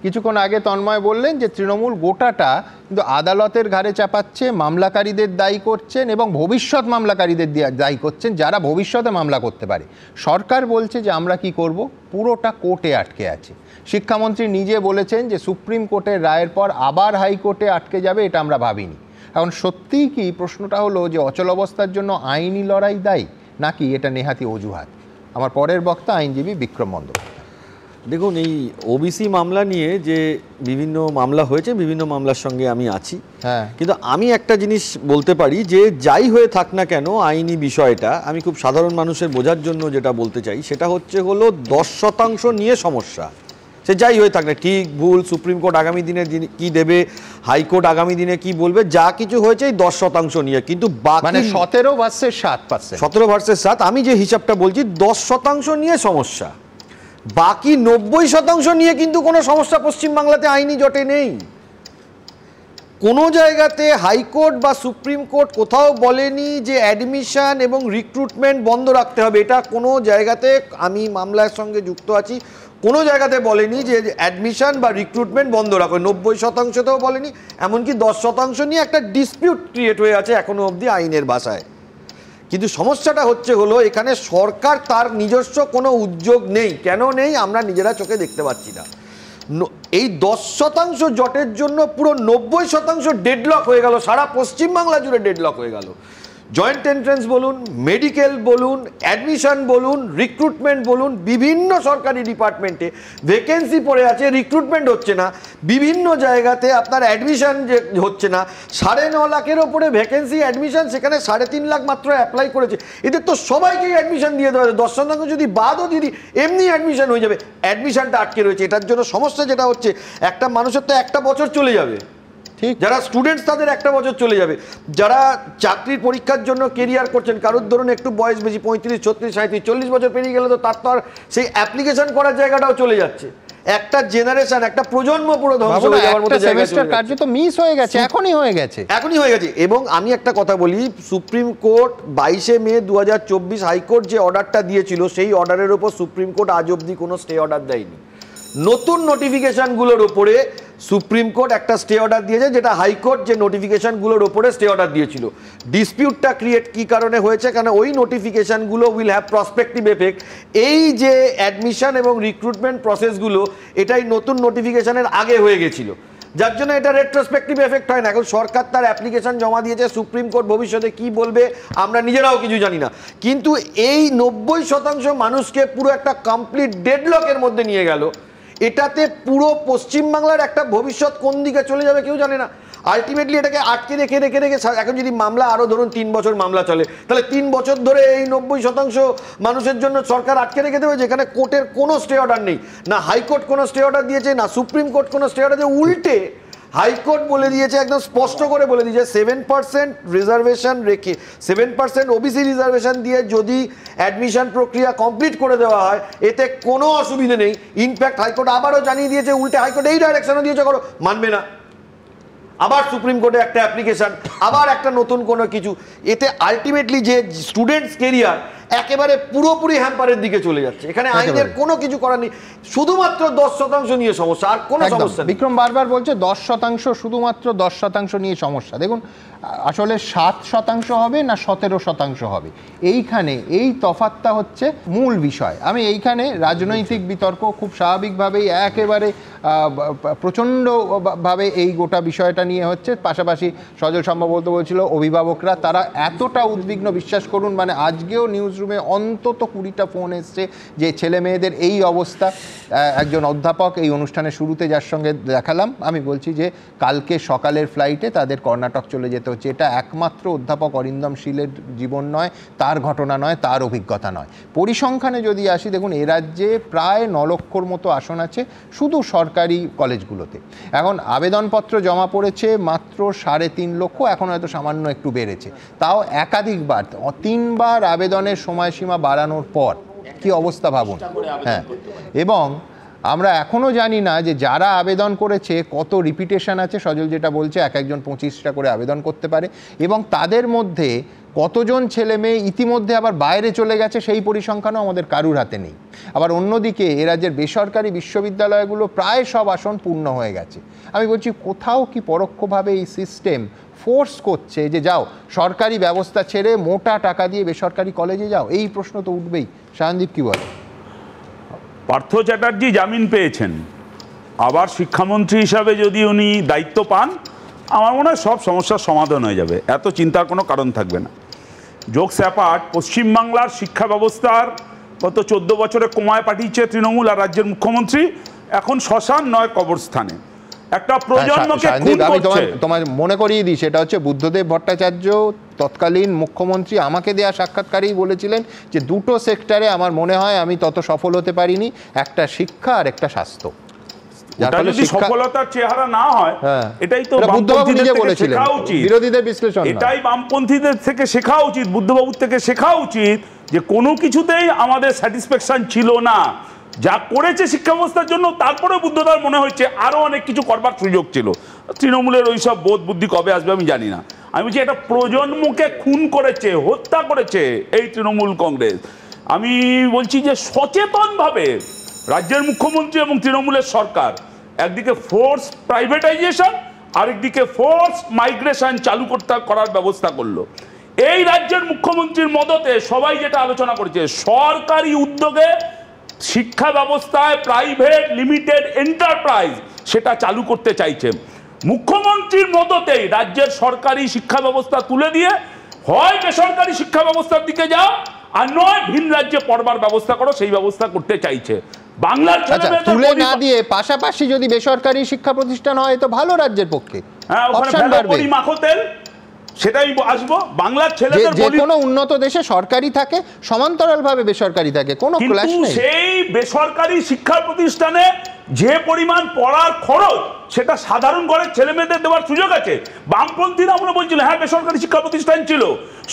কিছুক্ষণ আগে তন্ময় বললেন যে তৃণমূল গোটাটা কিন্তু আদালতের ঘাড়ে চাপাচ্ছে, মামলাকারীদের দায়ী করছেন এবং ভবিষ্যৎ মামলাকারীদের দায়ী করছেন যারা ভবিষ্যতে মামলা করতে পারে। সরকার বলছে যে আমরা কি করব, পুরোটা কোর্টে আটকে আছে। শিক্ষামন্ত্রী নিজে বলেছেন যে সুপ্রিম কোর্টের রায়ের পর আবার হাইকোর্টে আটকে যাবে, এটা আমরা ভাবিনি। এখন সত্যিই কি প্রশ্নটা হলো যে অচল অবস্থার জন্য আইনি লড়াই দায়ী নাকি এটা নেহাতি অজুহাত? আমার পরের বক্তা আইনজীবী বিক্রম বন্দ্যোপাধ্যায়। দেখুন, এই ওবিসি মামলা নিয়ে যে বিভিন্ন মামলা হয়েছে, বিভিন্ন মামলার সঙ্গে আমি আছি, কিন্তু আমি একটা জিনিস বলতে পারি যে যাই হয়ে থাক না কেন আইনি বিষয়টা আমি খুব সাধারণ মানুষের বোঝার জন্য যেটা বলতে চাই সেটা হলো 10% নিয়ে সমস্যা। সে যাই হয়ে থাক না, ঠিক ভুল সুপ্রিম কোর্ট আগামী দিনে কি দেবে, হাইকোর্ট আগামী দিনে কি বলবে, যা কিছু হয়েছে এই 10% নিয়ে, কিন্তু বাকি 17 ভার্সেস 7%, 17 ভার্সেস 7, আমি যে হিসাবটা বলছি 10% নিয়ে সমস্যা, বাকি 90% নিয়ে কিন্তু কোনো সমস্যা পশ্চিমবাংলাতে আইনি জটে নেই। কোনো জায়গাতে হাইকোর্ট বা সুপ্রিম কোর্ট কোথাও বলেনি যে অ্যাডমিশন এবং রিক্রুটমেন্ট বন্ধ রাখতে হবে, এটা কোনো জায়গাতে, আমি মামলার সঙ্গে যুক্ত আছি, কোনো জায়গাতে বলেনি যে অ্যাডমিশন বা রিক্রুটমেন্ট বন্ধ রাখো, 90%তেও বলেনি, এমনকি 10% নিয়ে একটা ডিসপিউট ক্রিয়েট হয়ে আছে এখনো অবধি আইনের ভাষায়। কিন্তু সমস্যাটা হলো এখানে সরকার তার নিজস্ব কোনো উদ্যোগ নেই। কেন নেই আমরা নিজেরা চোখে দেখতে পাচ্ছি না। এই 10% জটের জন্য পুরো 90% ডেডলক হয়ে গেল, সারা পশ্চিমবাংলা জুড়ে ডেডলক হয়ে গেল। জয়েন্ট এন্ট্রেন্স বলুন, মেডিকেল বলুন, অ্যাডমিশন বলুন, রিক্রুটমেন্ট বলুন, বিভিন্ন সরকারি ডিপার্টমেন্টে ভ্যাকেন্সি পড়ে আছে, রিক্রুটমেন্ট হচ্ছে না, বিভিন্ন জায়গাতে আপনার অ্যাডমিশন যে হচ্ছে না, 9.5 লাখের ওপরে ভ্যাকেন্সি অ্যাডমিশন, সেখানে 3.5 লাখ মাত্র অ্যাপ্লাই করেছে। এদের তো সবাইকেই অ্যাডমিশন দিয়ে দেওয়া, 10% যদি বাদও দিদি এমনি অ্যাডমিশন হয়ে যাবে, অ্যাডমিশনটা আটকে রয়েছে। এটার জন্য সমস্যা যেটা হচ্ছে, একটা মানুষের তো একটা বছর চলে যাবে, যারা স্টুডেন্টস তাদের একটা বছর চলে যাবে, যারা চাকরির পরীক্ষার জন্য কেরিয়ার করছেন, কারোর ধরুন একটু বয়স বেশি 35, 36, 37, 40 বছর পেরিয়ে গেলে তো তার তো আর সেই অ্যাপ্লিকেশন করার জায়গাটাও চলে যাচ্ছে। একটা জেনারেশন, একটা প্রজন্ম পুরো ধ্বংস হয়ে যাওয়ার মতো জায়গা কার্য তো মিস হয়ে গেছে, এখনই হয়ে গেছে। এবং আমি একটা কথা বলি, সুপ্রিম কোর্ট 22 মে 2024 হাইকোর্ট যে অর্ডারটা দিয়েছিল, সেই অর্ডারের উপর সুপ্রিম কোর্ট আজ অবধি কোনো স্টে অর্ডার দেয়নি। নতুন নোটিফিকেশনগুলোর উপরে সুপ্রিম কোর্ট একটা স্টে অর্ডার দিয়েছে, যেটা হাইকোর্ট যে নোটিফিকেশনগুলোর উপরে স্টে অর্ডার দিয়েছিল। ডিসপিউটটা ক্রিয়েট কি কারণে হয়েছে, কারণ ওই নোটিফিকেশনগুলো উইল হ্যাভ প্রসপেক্টিভ এফেক্ট। এই যে অ্যাডমিশন এবং রিক্রুটমেন্ট প্রসেসগুলো, এটাই নতুন নোটিফিকেশনের আগে হয়ে গেছিল, যার জন্য এটা রেট্রোস্পেক্টিভ এফেক্ট হয় না। এখন সরকার তার অ্যাপ্লিকেশন জমা দিয়েছে, সুপ্রিম কোর্ট ভবিষ্যতে কি বলবে আমরা নিজেরাও কিছু জানি না, কিন্তু এই 90% মানুষকে পুরো একটা কমপ্লিট ডেডলকের মধ্যে নিয়ে গেল। এটাতে পুরো পশ্চিমবাংলার একটা ভবিষ্যৎ কোন দিকে চলে যাবে কেউ জানে না। আলটিমেটলি এটাকে আটকে রেখে এখন যদি মামলা আরও ধরুন 3 বছর মামলা চলে, তাহলে 3 বছর ধরে এই 90% মানুষের জন্য সরকার আটকে রেখে দেবে, যেখানে কোর্টের কোনো স্টে অর্ডার নেই, না হাইকোর্ট কোনো স্টে অর্ডার দিয়েছে, না সুপ্রিম কোর্ট কোনো স্টে অর্ডার দিয়েছে। উল্টে হাইকোর্ট বলে দিয়েছে, একদম স্পষ্ট করে বলে দিয়েছে, 7% রিজার্ভেশন রেখে, 7% ওবিসি রিজার্ভেশন দিয়ে যদি অ্যাডমিশন প্রক্রিয়া কমপ্লিট করে দেওয়া হয়, এতে কোনো অসুবিধে নেই। ইনফ্যাক্ট হাইকোর্ট আবারও জানিয়ে দিয়েছে, উল্টে হাইকোর্ট এই ডাইরেকশনও দিয়েছে, করো, মানবে না, আবার সুপ্রিম কোর্টে একটা অ্যাপ্লিকেশন, আবার একটা নতুন কোনো কিছু। এতে আলটিমেটলি যে স্টুডেন্টস কেরিয়ার একেবারে পুরোপুরি হ্যাম্পারের দিকে চলে যাচ্ছে। এখানে আইনের কোনো কিছু করার নেই, শুধুমাত্র 10% নিয়ে সমস্যা, আর কোনো সমস্যা নেই। বিক্রম বারবার বলছে 10%, শুধুমাত্র 10% নিয়ে সমস্যা। দেখুন আসলে 7% হবে না 17% হবে, এইখানে এই তফাৎটা হচ্ছে মূল বিষয়। আমি এইখানে রাজনৈতিক বিতর্ক খুব স্বাভাবিকভাবেই একেবারে প্রচণ্ডভাবে এই গোটা বিষয়টা নিয়ে হচ্ছে। পাশাপাশি সজল সম্ভবত বলছিল অভিভাবকরা তারা এতটা উদ্বিগ্ন, বিশ্বাস করুন, মানে আজকেও নিউজ রুমে অন্তত 20টা ফোন এসছে যে ছেলে মেয়েদের এই অবস্থা। একজন অধ্যাপক এই অনুষ্ঠানের শুরুতে যার সঙ্গে দেখালাম, আমি বলছি যে কালকে সকালের ফ্লাইটে তাদের কর্ণাটক চলে যেতে হচ্ছে। এটা একমাত্র অধ্যাপক অরিন্দম শীলের জীবন নয়, তার ঘটনা নয়, তার অভিজ্ঞতা নয়। পরিসংখ্যানে যদি আসি, দেখুন এ রাজ্যে প্রায় 9 লক্ষর মতো আসন আছে শুধু সরকারি কলেজগুলোতে। এখন আবেদনপত্র জমা পড়েছে মাত্র 3.5 লক্ষ, এখন হয়তো সামান্য একটু বেড়েছে, তাও একাধিকবার 3বার আবেদনের সময়সীমা বাড়ানোর পর কি অবস্থা ভাবুন। হ্যাঁ, এবং আমরা এখনও জানি না যে যারা আবেদন করেছে কত রিপিটেশন আছে। সজল যেটা বলছে, একজন 25টা করে আবেদন করতে পারে, এবং তাদের মধ্যে কতজন ছেলে মেয়ে ইতিমধ্যে আবার বাইরে চলে গেছে সেই পরিসংখ্যানও আমাদের কারুর হাতে নেই। আবার অন্যদিকে এ রাজ্যের বেসরকারি বিশ্ববিদ্যালয়গুলো প্রায় সব আসন পূর্ণ হয়ে গেছে। আমি বলছি কোথাও কি পরোক্ষভাবে এই সিস্টেম ফোর্স করছে যে যাও সরকারি ব্যবস্থা ছেড়ে মোটা টাকা দিয়ে বেসরকারি কলেজে যাও? এই প্রশ্ন তো উঠবেই। সায়নদীপ কি বলে? পার্থ চ্যাটার্জি জামিন পেয়েছেন, আবার শিক্ষামন্ত্রী হিসাবে যদি উনি দায়িত্ব পান, আমার মনে হয় সব সমস্যার সমাধান হয়ে যাবে, এত চিন্তার কোনো কারণ থাকবে না। জোকস অ্যাপার্ট, পশ্চিমবাংলার শিক্ষা ব্যবস্থার গত 14 বছরে কোমায় পাঠিয়েছে তৃণমূল আর রাজ্যের মুখ্যমন্ত্রী, এখন শ্মশান নয় কবরস্থানে। একটা প্রজন্মকে খুন করছে। তোমার মনে করিয়ে দিই, সেটা হচ্ছে বুদ্ধদেব ভট্টাচার্য তৎকালীন মুখ্যমন্ত্রী আমাকে দেয়া সাক্ষাৎকারেই বলেছিলেন যে 2টো সেক্টরে আমার মনে হয় আমি তত সফল হতে পারিনি, একটা শিক্ষা আর একটা স্বাস্থ্য। যদি সফলতার চেহারা না হয়, এটাই তো বিরোধীদের বিশ্লেষণ, এটাই বামপন্থীদের থেকে শেখা উচিত, বুদ্ধবাবুর থেকে শেখা উচিত যে কোনো কিছুতেই আমাদের স্যাটিসফ্যাকশন ছিল না যা করেছে শিক্ষা ব্যবস্থার জন্য। তারপরে বুদ্ধদার মনে হচ্ছে আরো অনেক কিছু করবার সুযোগ ছিল। তৃণমূলের ওইসব বোধ বুদ্ধি কবে আসবে আমি জানি না। আমি বলছি এটা প্রজন্মকে খুন করেছে, হত্যা করেছে এই তৃণমূল কংগ্রেস। আমি বলছি যে সচেতনভাবে রাজ্যের মুখ্যমন্ত্রী এবং তৃণমূলের সরকার একদিকে ফোর্স প্রাইভেটাইজেশন, আরেকদিকে ফোর্স মাইগ্রেশন চালু করার ব্যবস্থা করলো। এই রাজ্যের মুখ্যমন্ত্রীর মদতে সবাই যেটা আলোচনা করেছে, সরকারি উদ্যোগে শিক্ষা ব্যবস্থায় প্রাইভেট লিমিটেড এন্টারপ্রাইজ সেটা চালু করতে চাইছে। মুখ্যমন্ত্রীর মদতেই রাজ্যের সরকারি শিক্ষা ব্যবস্থা তুলে দিয়ে হয় বেসরকারি শিক্ষা ব্যবস্থার দিকে যাও, আর নয় ভিন রাজ্যে পড়বার ব্যবস্থা করো, সেই ব্যবস্থা করতে চাইছে। বাংলার তুলে না দিয়ে পাশাপাশি যদি বেসরকারি শিক্ষা প্রতিষ্ঠান হয় তো ভালো রাজ্যের পক্ষে। হ্যাঁ, ওখানে মাখো তেল, সেটাই আসবো। বাংলার ছেলেদের যে কোনো উন্নত দেশে সরকারি থাকে, সমান্তরালভাবে বেসরকারি থাকে, কোনো ক্লাশ নেই। সেই বেসরকারি শিক্ষা প্রতিষ্ঠানে যে পরিমাণ পড়ার খরচ সেটা সাধারণ ঘরের ছেলে মেয়েদের দেওয়ার সুযোগ আছে। বামপন্থীরা আমরা বলছিল হ্যাঁ বেসরকারি শিক্ষা প্রতিষ্ঠান ছিল,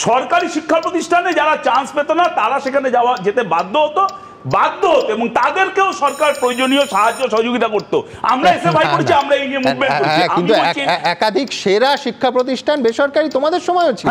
সরকারি শিক্ষা প্রতিষ্ঠানে যারা চান্স পেত না তারা সেখানে যেতে বাধ্য হতো এবং তাদেরকেও সরকার প্রয়োজনীয় সাহায্য সহযোগিতা করতো। আমরা এসে ভাই করছি, আমরা এই নিয়ে মুভমেন্ট করছি। কিন্তু একাধিক সেরা শিক্ষা প্রতিষ্ঠান বেসরকারি তোমাদের সময়ও ছিল,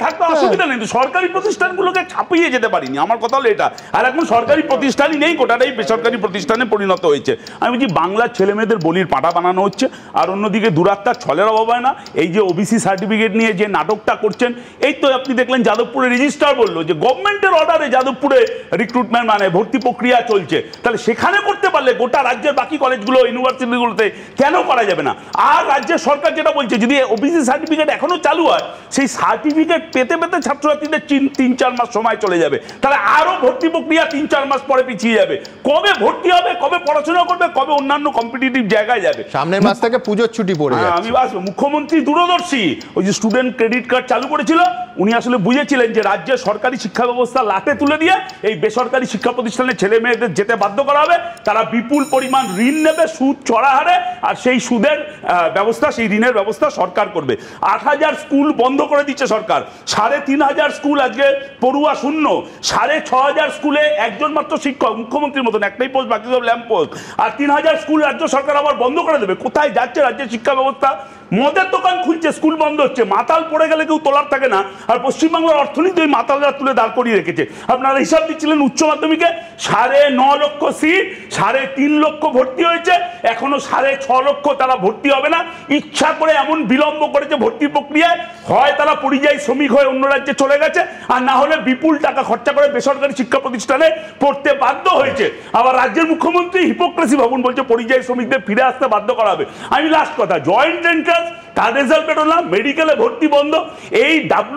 থাকবে অসুবিধা নেই। সরকারি প্রতিষ্ঠানগুলোকে ছাপিয়ে যেতে পারিনি, আমার কথা হলো এটা। আর এখন সরকারি প্রতিষ্ঠানই নেই, গোটাটাই বেসরকারি প্রতিষ্ঠানে পরিণত হয়েছে। আমি বলছি বাংলার ছেলে মেয়েদের বলির পাটা বানানো হচ্ছে, আর অন্যদিকে দুরাত্মার ছলের অভাব হয় না। এই যে ওবিসি সার্টিফিকেট নিয়ে যে নাটকটা করছেন, এই তো আপনি দেখলেন যাদবপুরে রেজিস্ট্রার বললো যে গভর্নমেন্টের অর্ডারে যাদবপুরে রিক্রুটমেন্ট মানে ভর্তি প্রক্রিয়া চলছে। তাহলে সেখানে করতে পারলে গোটা রাজ্যের বাকি কলেজগুলো ইউনিভার্সিটিগুলোতে কেন করা যাবে না? আর রাজ্যের সরকার যেটা বলছে, যদি ওবিসি সার্টিফিকেট এখনো চালু হয়, সেই সার্টিফিকেট পেতে পেতে ছাত্রছাত্রীদের 3-4 মাস সময় চলে যাবে। তাহলে আরো ভর্তি প্রক্রিয়া 3-4 মাস পরে পিছিয়ে যাবে। কবে ভর্তি হবে, কবে পড়াশোনা করবে, কবে অন্যান্য কম্পিটিটিভ জায়গায় যাবে? সামনের মাস থেকে পুজোর ছুটি পড়ে যাচ্ছে। আমি আসবো, মুখ্যমন্ত্রী দূরদর্শী। ওই যে স্টুডেন্ট ক্রেডিট কার্ড চালু করেছিল, উনি আসলে বুঝেছিলেন যে রাজ্যের সরকারি শিক্ষা ব্যবস্থা লাটে তুলে দিয়ে এই বেসরকারি শিক্ষা প্রতিষ্ঠানে ছেলে মেয়েদের যেতে বাধ্য করা হবে। তারা বিপুল পরিমাণ ঋণ নেবে সুদ চড়া হারে, আর সেই সুদের ব্যবস্থা, সেই ঋণের ব্যবস্থা সরকার করবে। 8000 স্কুল বন্ধ করে দিচ্ছে সরকার, 3500 স্কুল আজকে পড়ুয়া শূন্য, 6500 স্কুলে একজন মাত্র শিক্ষক, মুখ্যমন্ত্রীর মতন একটাই পোস্ট, বাকি সব ল্যাম্প পোস্ট। আর 3000 স্কুল রাজ্য সরকার আবার বন্ধ করে দেবে। কোথায় যাচ্ছে রাজ্যের শিক্ষা ব্যবস্থা? মদের দোকান খুলছে, স্কুল বন্ধ হচ্ছে। মাতাল পড়ে গেলে কেউ তোলার থাকে না, আর পশ্চিমবাংলার অর্থনীতি ওই মাতালরা তুলে দাঁড় করিয়ে রেখেছে। আপনারা হিসাব দিচ্ছিলেন উচ্চ মাধ্যমিকে 9.5 লক্ষ সিট, 3.5 লক্ষ ভর্তি হয়েছে, এখনো 6.5 লক্ষ তারা ভর্তি হবে না। ইচ্ছা করে এমন বিলম্ব করেছে ভর্তি প্রক্রিয়ায়, হয় তারা পরিযায়ী শ্রমিক হয়ে অন্য রাজ্যে চলে গেছে, আর না হলে বিপুল টাকা খরচা করে বেসরকারি শিক্ষা প্রতিষ্ঠানে পড়তে বাধ্য হয়েছে। আবার রাজ্যের মুখ্যমন্ত্রী হিপোক্রেসি ভাবুন, বলছে পরিযায়ী শ্রমিকদের ফিরে আসতে বাধ্য করা হবে। আমি লাস্ট কথা, জয়েন্ট এন্ট্রান্স তার রেজাল্ট বেরো না, মেডিকেলে ভর্তি বন্ধ। এই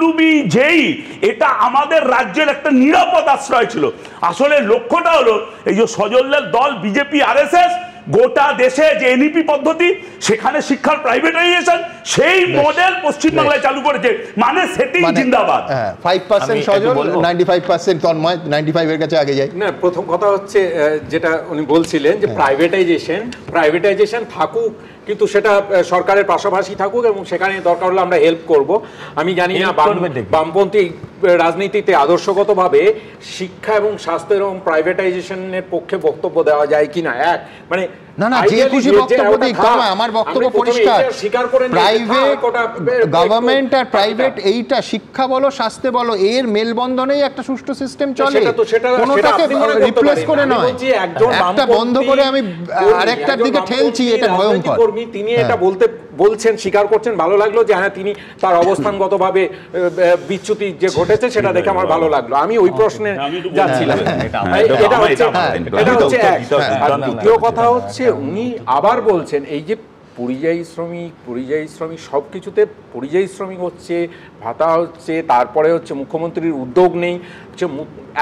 WBJEE এটা আমাদের রাজ্যের একটা নিরাপদ আশ্রয় ছিল। আসলে লক্ষ্যটা হলো এই যে সজলের দল বিজেপি RSS গোটা দেশে যে NEP পদ্ধতি, সেখানে শিক্ষার প্রাইভেটাইজেশন, সেই মডেল পশ্চিমবাংলায় চালু করেছে। মানে সেটিং জিন্দাবাদ। 5% সজল, 95% তন্ময়, 95 এর কাছে আগে যায় না। প্রথম কথা হচ্ছে যেটা উনি বলছিলেন যে প্রাইভেটাইজেশন থাকুক, কিন্তু সেটা সরকারের পাশাপাশি থাকুক, এবং সেখানে দরকার হলে আমরা হেল্প করব। আমি জানি না বামপন্থী রাজনীতিতে আদর্শগতভাবে শিক্ষা এবং স্বাস্থ্য এবং প্রাইভেটাইজেশনের পক্ষে বক্তব্য দেওয়া যায় কিনা। মানে না না, যে খুশি বক্তব্য দিক, আমার বক্তব্য পরিষ্কার। প্রাইভেট, গভর্নমেন্ট আর প্রাইভেট, এইটা শিক্ষা বলো স্বাস্থ্য বলো, এর মেলবন্ধনেই একটা সুষ্ঠু সিস্টেম চলে, কোনোটাকে রিপ্লেস করে নয়। একটা বন্ধ করে আমি আরেকটার দিকে ঠেলছি, এটা ভয়ঙ্কর। তিনি এটা বলছেন, স্বীকার করছেন, ভালো লাগলো যে হ্যাঁ তিনি তার অবস্থানগতভাবে বিচ্যুতি যে ঘটেছে সেটা দেখে আমার ভালো লাগলো। আমি ওই প্রশ্নে যাচ্ছিলাম। এটা হচ্ছে এক। আর দ্বিতীয় কথা হচ্ছে উনি আবার বলছেন এই যে পরিযায়ী শ্রমিক সব কিছুতে পরিযায়ী শ্রমিক হচ্ছে, ভাতা হচ্ছে, তারপরে হচ্ছে মুখ্যমন্ত্রীর উদ্যোগ নেই, হচ্ছে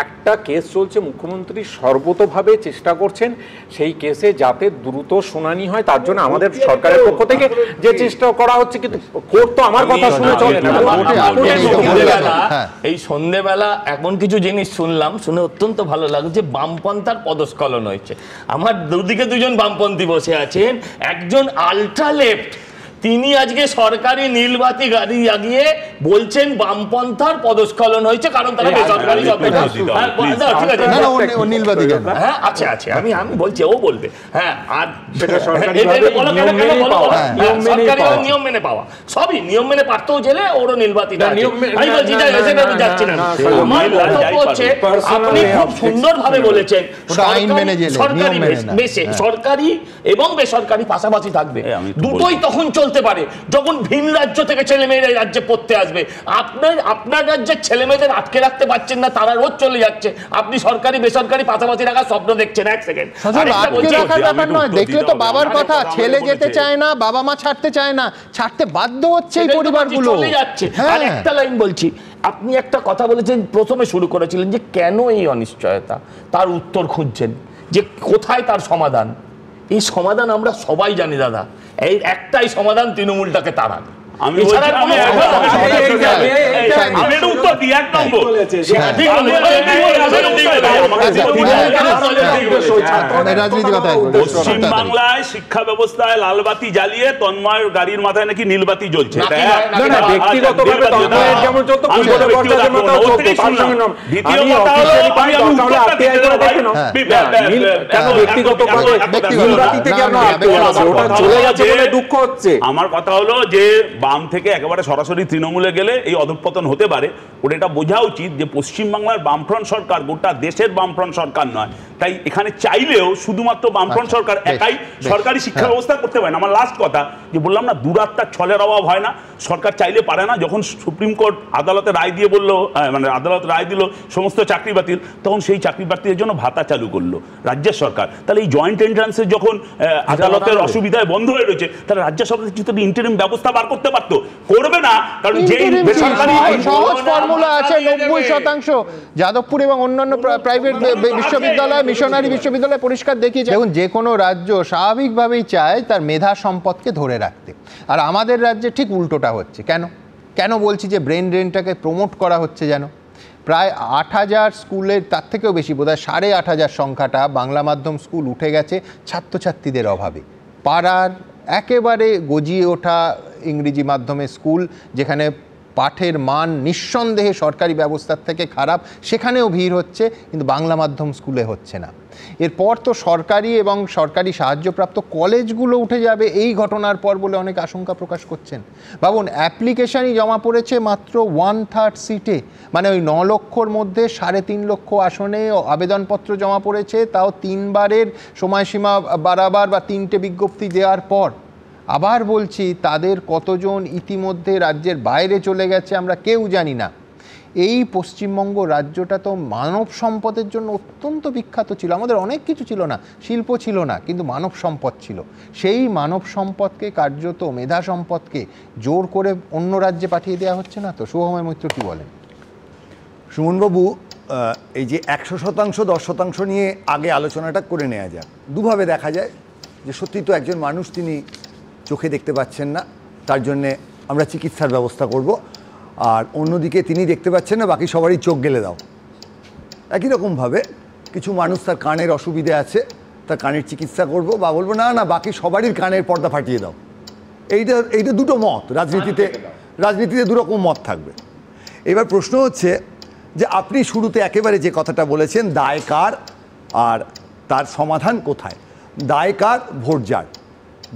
একটা কেস চলছে, মুখ্যমন্ত্রী সর্বতোভাবে চেষ্টা করছেন সেই কেসে যাতে দ্রুত শুনানি হয়, তার জন্য আমাদের সরকারের পক্ষ থেকে যে চেষ্টা করা হচ্ছে, কিন্তু কোর্ট তো আমার কথা শুনে চলে না। এই সন্ধ্যেবেলা এমন কিছু জিনিস শুনলাম, শুনে অত্যন্ত ভালো লাগছে। বামপন্থার পদস্খলন হয়েছে। আমার দুদিকে দুজন বামপন্থী বসে আছেন, একজন আল্ট্রা লেফট, তিনি আজকে সরকারি নীলবাতি গাড়ি লাগিয়ে বলছেন বামপন্থার পদস্খলন হয়েছে কারণ তারা বেসরকারি আচ্ছা আমি বলছি, ও বলবে। হ্যাঁ, আর নিয়ম মেনে পাওয়া, সবই নিয়ম মেনে পারতেও জেলে, ওরও নীলবাতি। আমি বলছি যাচ্ছি না, আমার বক্তব্য হচ্ছে আপনি খুব সুন্দরভাবে বলেছেন সরকারি এবং বেসরকারি পাশাপাশি থাকবে, দুটোই তখন চলতে পারে যখন ভিন রাজ্য থেকে ছেলে মেয়েরা রাজ্যে পড়তে আসবে। আপনার রাজ্যের ছেলে মেয়েদের আটকে রাখতে পারছেন না, তারা রোজ চলে যাচ্ছে, আপনি সরকারি বেসরকারি পাশাপাশি রাখার স্বপ্ন দেখছেন। এক সেকেন্ড, দেখলে তো বাবার কথা, ছেলে যেতে চায় না, বাবা মা ছাড়তে চায় না, ছাড়তে বাধ্য হচ্ছে এই পরিবারগুলো, চলে যাচ্ছে। আর একটা লাইন বলছি, আপনি একটা কথা বলেছেন, প্রথমে শুরু করেছিলেন যে কেন এই অনিশ্চয়তা, তার উত্তর খুঁজছেন যে কোথায় তার সমাধান। এই সমাধান আমরা সবাই জানি দাদা, এই একটাই সমাধান, তৃণমূলটাকে তাড়ান। আমি পশ্চিমবাংলায় শিক্ষা ব্যবস্থায় লালবাতি জ্বালিয়ে তন্ময় গাড়ির মাথায় নাকি নীলবাতি জ্বলছে। আমার কথা হলো যে বাম থেকে একেবারে সরাসরি তৃণমূলে গেলে এই অধঃপতন হতে পারে। ওটা এটা বোঝা উচিত যে পশ্চিমবাংলার বামফ্রন্ট সরকার গোটা দেশের বামফ্রন্ট সরকার নয়, তাই এখানে চাইলেও শুধুমাত্র বামফ্রন্ট সরকার একাই সরকারি শিক্ষা ব্যবস্থা করতে পারে না। আমার লাস্ট কথা, যে বললাম না দুরাত্মার ছলের অভাব হয় না, সরকার চাইলে পারে না। যখন সুপ্রিম কোর্ট আদালতে রায় দিয়ে বললো, মানে আদালত রায় দিল সমস্ত চাকরি বাতিল, তখন সেই চাকরি বাতিলের জন্য ভাতা চালু করলো রাজ্য সরকার। তাহলে এই জয়েন্ট এন্ট্রান্সে যখন আদালতের অসুবিধায় বন্ধ হয়ে রয়েছে, তাহলে রাজ্য সরকার কিছু ইন্টারিম ব্যবস্থা বার করতে পারতো, করবে না। কারণ যে সহজ ফর্মুলা আছে, 90% যাদবপুর এবং অন্যান্য প্রাইভেট বিশ্ববিদ্যালয়, মিশনারি বিশ্ববিদ্যালয় পরিষ্কার দেখিয়েছে। দেখুন, যে কোনো রাজ্য স্বাভাবিকভাবেই চায় তার মেধা সম্পদকে ধরে রাখতে, আর আমাদের রাজ্যে ঠিক উল্টোটা হচ্ছে। কেন বলছি যে ব্রেন ড্রেনটাকে প্রমোট করা হচ্ছে, যেন প্রায় 8000 স্কুলের, তার থেকেও বেশি বোধহয় 8500 সংখ্যাটা বাংলা মাধ্যম স্কুল উঠে গেছে ছাত্রছাত্রীদের অভাবে। পাড়ার একেবারে গজিয়ে ওঠা ইংরেজি মাধ্যমের স্কুল, যেখানে পাঠের মান নিঃসন্দেহে সরকারি ব্যবস্থার থেকে খারাপ, সেখানেও ভিড় হচ্ছে, কিন্তু বাংলা মাধ্যম স্কুলে হচ্ছে না। এরপর তো সরকারি এবং সরকারি সাহায্যপ্রাপ্ত কলেজগুলো উঠে যাবে এই ঘটনার পর বলে অনেক আশঙ্কা প্রকাশ করছেন। ভাবুন, অ্যাপ্লিকেশনই জমা পড়েছে মাত্র 1/3 সিটে, মানে ওই 9 লক্ষর মধ্যে 3.5 লক্ষ আসনে আবেদনপত্র জমা পড়েছে, তাও 3 বারের সময়সীমা বাড়াবার বা 3টে বিজ্ঞপ্তি দেওয়ার পর। আবার বলছি, তাদের কতজন ইতিমধ্যে রাজ্যের বাইরে চলে গেছে আমরা কেউ জানি না। এই পশ্চিমবঙ্গ রাজ্যটা তো মানব সম্পদের জন্য অত্যন্ত বিখ্যাত ছিল। আমাদের অনেক কিছু ছিল না, শিল্প ছিল না, কিন্তু মানব সম্পদ ছিল। সেই মানব সম্পদকে, কার্যত মেধা সম্পদকে জোর করে অন্য রাজ্যে পাঠিয়ে দেওয়া হচ্ছে না তো। শুভময় মৈত্র কি বলেন? সুমনবাবু, এই যে 100% 10% নিয়ে আগে আলোচনাটা করে নেওয়া যাক। দুভাবে দেখা যায় যে সত্যি তো একজন মানুষ তিনি চোখে দেখতে পাচ্ছেন না, তার জন্যে আমরা চিকিৎসার ব্যবস্থা করব, আর অন্যদিকে তিনি দেখতে পাচ্ছেন না, বাকি সবারই চোখ গেলে দাও। একই রকমভাবে কিছু মানুষ তার কানের অসুবিধে আছে, তার কানের চিকিৎসা করব, বা বলবো না না বাকি সবারই কানের পর্দা ফাটিয়ে দাও। এইটা দুটো মত, রাজনীতিতে দুরকম মত থাকবে। এবার প্রশ্ন হচ্ছে যে আপনি শুরুতে একেবারে যে কথাটা বলেছেন, দায় কার আর তার সমাধান কোথায়? দায় কার? ভোট যার,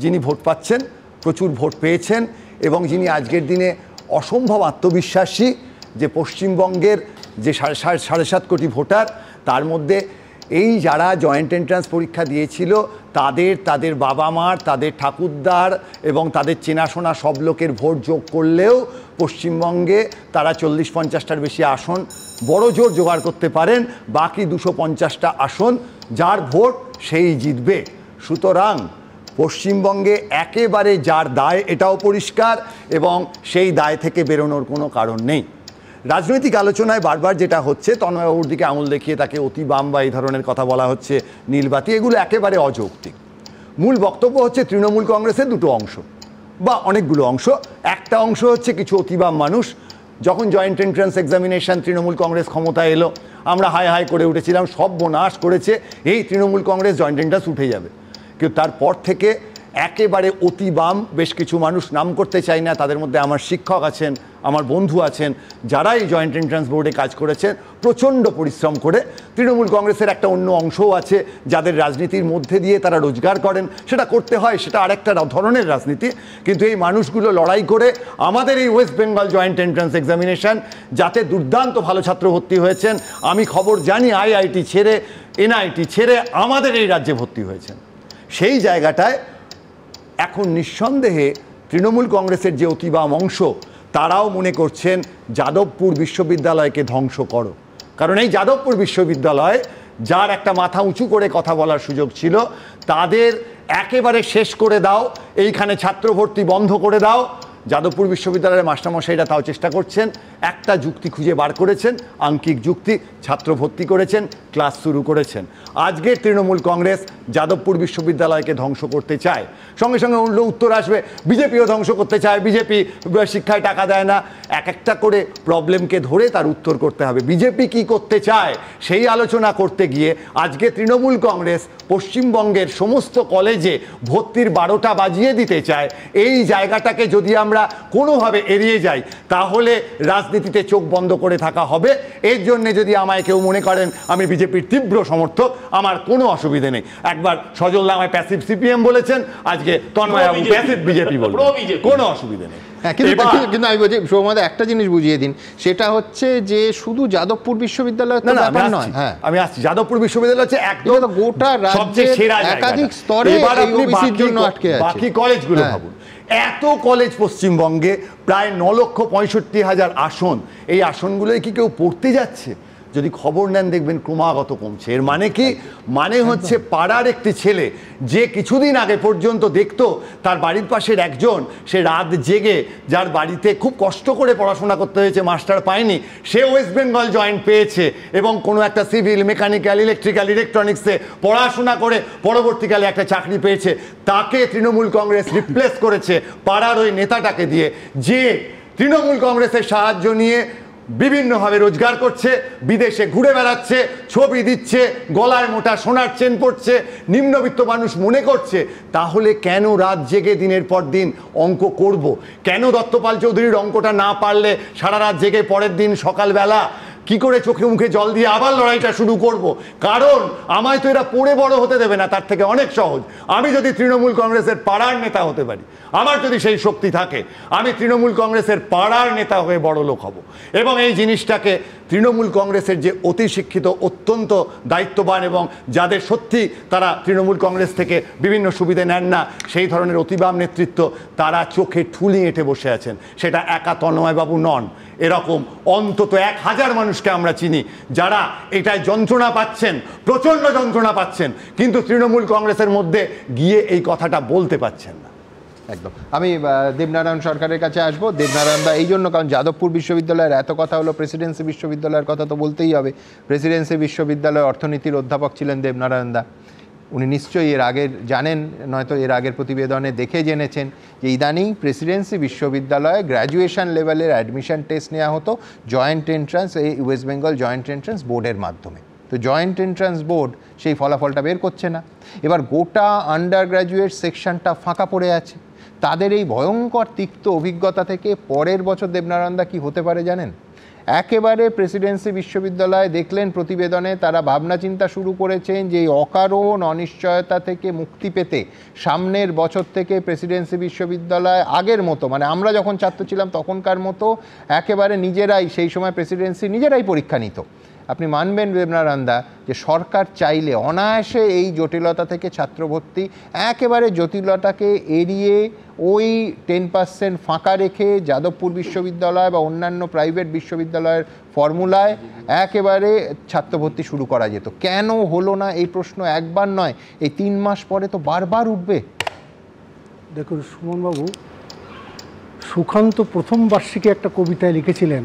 যিনি ভোট পাচ্ছেন, প্রচুর ভোট পেয়েছেন, এবং যিনি আজকের দিনে অসম্ভব আত্মবিশ্বাসী যে পশ্চিমবঙ্গের যে 7.5 কোটি ভোটার, তার মধ্যে এই যারা জয়েন্ট এন্ট্রান্স পরীক্ষা দিয়েছিল তাদের বাবা মার, তাদের ঠাকুরদার এবং তাদের চেনাশোনা সব লোকের ভোট যোগ করলেও পশ্চিমবঙ্গে তারা 40-50টার বেশি আসন বড় জোর জোগাড় করতে পারেন। বাকি 250টা আসন যার ভোট সেই জিতবে। সুতরাং পশ্চিমবঙ্গে একেবারে যার দায় এটাও পরিষ্কার, এবং সেই দায় থেকে বেরোনোর কোনো কারণ নেই। রাজনৈতিক আলোচনায় বারবার যেটা হচ্ছে, তন্ময়বাবুর দিকে আঙুল দেখিয়ে তাকে অতি বাম বা এই ধরনের কথা বলা হচ্ছে, নীলবাতি, এগুলো একেবারে অযৌক্তিক। মূল বক্তব্য হচ্ছে তৃণমূল কংগ্রেসের দুটো অংশ বা অনেকগুলো অংশ। একটা অংশ হচ্ছে কিছু অতিবাম মানুষ, যখন joint entrance examination Trinamool Congress ক্ষমতা এলো, আমরা হাই হাই করে উঠেছিলাম, সর্বনাশ করেছে, এই তৃণমূল কংগ্রেস জয়েন্ট এন্ট্রান্স উঠে যাবে। কিন্তু তারপর থেকে একেবারে অতি বাম বেশ কিছু মানুষ, নাম করতে চাই না, তাদের মধ্যে আমার শিক্ষক আছেন, আমার বন্ধু আছেন, যারা এই জয়েন্ট এন্ট্রান্স বোর্ডে কাজ করেছেন প্রচণ্ড পরিশ্রম করে। তৃণমূল কংগ্রেসের একটা অন্য অংশও আছে যাদের রাজনীতির মধ্যে দিয়ে তারা রোজগার করেন, সেটা করতে হয়, সেটা আরেকটা ধরনের রাজনীতি। কিন্তু এই মানুষগুলো লড়াই করে আমাদের এই West Bengal joint entrance examination, যাতে দুর্দান্ত ভালো ছাত্র ভর্তি হয়েছেন, আমি খবর জানি আইআইটি ছেড়ে, এনআইটি ছেড়ে আমাদের এই রাজ্যে ভর্তি হয়েছেন, সেই জায়গাটায় এখন নিঃসন্দেহে তৃণমূল কংগ্রেসের যে অতিবাম অংশ, তারাও মনে করছেন যাদবপুর বিশ্ববিদ্যালয়কে ধ্বংস করো। কারণ এই যাদবপুর বিশ্ববিদ্যালয়, যার একটা মাথা উঁচু করে কথা বলার সুযোগ ছিল, তাদের একেবারে শেষ করে দাও, এইখানে ছাত্র ভর্তি বন্ধ করে দাও। যাদবপুর বিশ্ববিদ্যালয়ের মাস্টারমশাইরা তাও চেষ্টা করছেন, একটা যুক্তি খুঁজে বার করেছেন, আঙ্কিক যুক্তি, ছাত্র ভর্তি করেছেন, ক্লাস শুরু করেছেন। আজকের তৃণমূল কংগ্রেস যাদবপুর বিশ্ববিদ্যালয়কে ধ্বংস করতে চায়। সঙ্গে সঙ্গে উত্তর আসবে বিজেপিও ধ্বংস করতে চায়, বিজেপি শিক্ষায় টাকা দেয় না। এক একটা করে প্রবলেমকে ধরে তার উত্তর করতে হবে। বিজেপি কি করতে চায় সেই আলোচনা করতে গিয়ে আজকে তৃণমূল কংগ্রেস পশ্চিমবঙ্গের সমস্ত কলেজে ভর্তির 12টা বাজিয়ে দিতে চায়। এই জায়গাটাকে যদি আমরা কোনোভাবে এড়িয়ে যাই, তাহলে রাজনীতিতে চোখ বন্ধ করে থাকা হবে। এর জন্য যদি আমায় কেউ মনে করেন আমি বিজেপির তীব্র সমর্থক, আমার কোনো অসুবিধে নেই। একবার সজল আমায় প্যাসিভ সিপিএম বলেছেন, আজকে তন্ময়বাবু প্যাসিভ বিজেপি বলবেন, কোনো অসুবিধে নেই। হ্যাঁ, কিন্তু আমি বলছি সৌম্যদা একটা জিনিস বুঝিয়ে দিন, সেটা হচ্ছে যে শুধু যাদবপুর বিশ্ববিদ্যালয় নয়। হ্যাঁ, আমি আসছি। যাদবপুর বিশ্ববিদ্যালয় হচ্ছে একদম গোটা রাজ্যের একাধিক স্তরে ওবিসির জন্য আটকে আছে। বাকি কলেজগুলো ভাবুন, এত কলেজ পশ্চিমবঙ্গে, প্রায় 9,65,000 আসন। এই আসনগুলোয় কি কেউ পড়তে যাচ্ছে? যদি খবর নেন দেখবেন ক্রমাগত কমছে। এর মানে কি? মানে হচ্ছে পাড়ার একটি ছেলে যে কিছুদিন আগে পর্যন্ত দেখতো তার বাড়ির পাশের একজন, সে রাত জেগে, যার বাড়িতে খুব কষ্ট করে পড়াশোনা করতে হয়েছে, মাস্টার পায়নি, সে ওয়েস্ট বেঙ্গল জয়েন্ট পেয়েছে এবং কোনো একটা সিভিল, মেকানিক্যাল, ইলেকট্রিক্যাল, ইলেকট্রনিক্সে পড়াশোনা করে পরবর্তীকালে একটা চাকরি পেয়েছে। তাকে তৃণমূল কংগ্রেস রিপ্লেস করেছে পাড়ার ওই নেতাটাকে দিয়ে, যে তৃণমূল কংগ্রেসের সাহায্য নিয়ে বিভিন্নভাবে রোজগার করছে, বিদেশে ঘুরে বেড়াচ্ছে, ছবি দিচ্ছে, গলায় মোটা সোনার চেন পড়ছে। নিম্নবিত্ত মানুষ মনে করছে তাহলে কেন রাত জেগে দিনের পর দিন অঙ্ক করব? কেন দত্তপাল চৌধুরীর অঙ্কটা না পারলে সারা রাত জেগে পরের দিন সকালবেলা কি করে চোখে মুখে জল দিয়ে আবার লড়াইটা শুরু করব? কারণ আমায় তো এরা পড়ে বড় হতে দেবে না। তার থেকে অনেক সহজ, আমি যদি তৃণমূল কংগ্রেসের পাড়ার নেতা হতে পারি, আমার যদি সেই শক্তি থাকে, আমি তৃণমূল কংগ্রেসের পাড়ার নেতা হয়ে বড় লোক হব। এবং এই জিনিসটাকে তৃণমূল কংগ্রেসের যে অতি শিক্ষিত, অত্যন্ত দায়িত্ববান এবং যাদের সত্যি তারা তৃণমূল কংগ্রেস থেকে বিভিন্ন সুবিধে নেন না, সেই ধরনের অতিবাম নেতৃত্ব, তারা চোখে ঠুলি এঁটে বসে আছেন। সেটা একা তন্ময়বাবু নন, এরকম অন্তত 1000 মানুষকে আমরা চিনি যারা এটায় যন্ত্রণা পাচ্ছেন, প্রচণ্ড যন্ত্রণা পাচ্ছেন, কিন্তু তৃণমূল কংগ্রেসের মধ্যে গিয়ে এই কথাটা বলতে পারছেন না। একদম। আমি দেবনারায়ণ সরকারের কাছে আসবো। দেবনারায়ণ দা, এই জন্য, কারণ যাদবপুর বিশ্ববিদ্যালয়ের এত কথা হলো, প্রেসিডেন্সি বিশ্ববিদ্যালয়ের কথা তো বলতেই হবে। প্রেসিডেন্সি বিশ্ববিদ্যালয়ে অর্থনীতির অধ্যাপক ছিলেন দেবনারায়ণ দা। উনি নিশ্চয়ই এর আগের জানেন, নয়তো এর আগের প্রতিবেদনে দেখে জেনেছেন যে ইদানিং প্রেসিডেন্সি বিশ্ববিদ্যালয়ে গ্র্যাজুয়েশন লেভেলের অ্যাডমিশন টেস্ট নেওয়া হতো জয়েন্ট এন্ট্রান্স, এই ওয়েস্ট বেঙ্গল জয়েন্ট এন্ট্রান্স বোর্ডের মাধ্যমে। তো জয়েন্ট এন্ট্রান্স বোর্ড সেই ফলাফলটা বের করছে না। এবার গোটা আন্ডার গ্র্যাজুয়েট সেকশনটা ফাঁকা পড়ে আছে। তাদের এই ভয়ঙ্কর তিক্ত অভিজ্ঞতা থেকে পরের বছর দেবনারায়ণ দা কী হতে পারে জানেন? একেবারে প্রেসিডেন্সি বিশ্ববিদ্যালয়ে দেখলেন প্রতিবেদনে তারা ভাবনা চিন্তা শুরু করেছেন যে এই অকারণ অনিশ্চয়তা থেকে মুক্তি পেতে সামনের বছর থেকে প্রেসিডেন্সি বিশ্ববিদ্যালয় আগের মতো, মানে আমরা যখন ছাত্র ছিলাম তখনকার মতো একেবারে নিজেরাই, সেই সময় প্রেসিডেন্সি নিজেরাই পরীক্ষা নিত। আপনি মানবেন দেবনারায়ণ দা যে সরকার চাইলে অনায়াসে এই জটিলতা থেকে ছাত্র ভর্তি, একেবারে জটিলতাকে এড়িয়ে ওই 10% ফাঁকা রেখে যাদবপুর বিশ্ববিদ্যালয় বা অন্যান্য প্রাইভেট বিশ্ববিদ্যালয়ের ফর্মুলায় একেবারে ছাত্র ভর্তি শুরু করা যেত। কেন হলো না এই প্রশ্ন একবার নয়, এই 3 মাস পরে তো বারবার উঠবে। দেখুন সুমনবাবু, সুকান্ত প্রথম বার্ষিকী একটা কবিতায় লিখেছিলেন,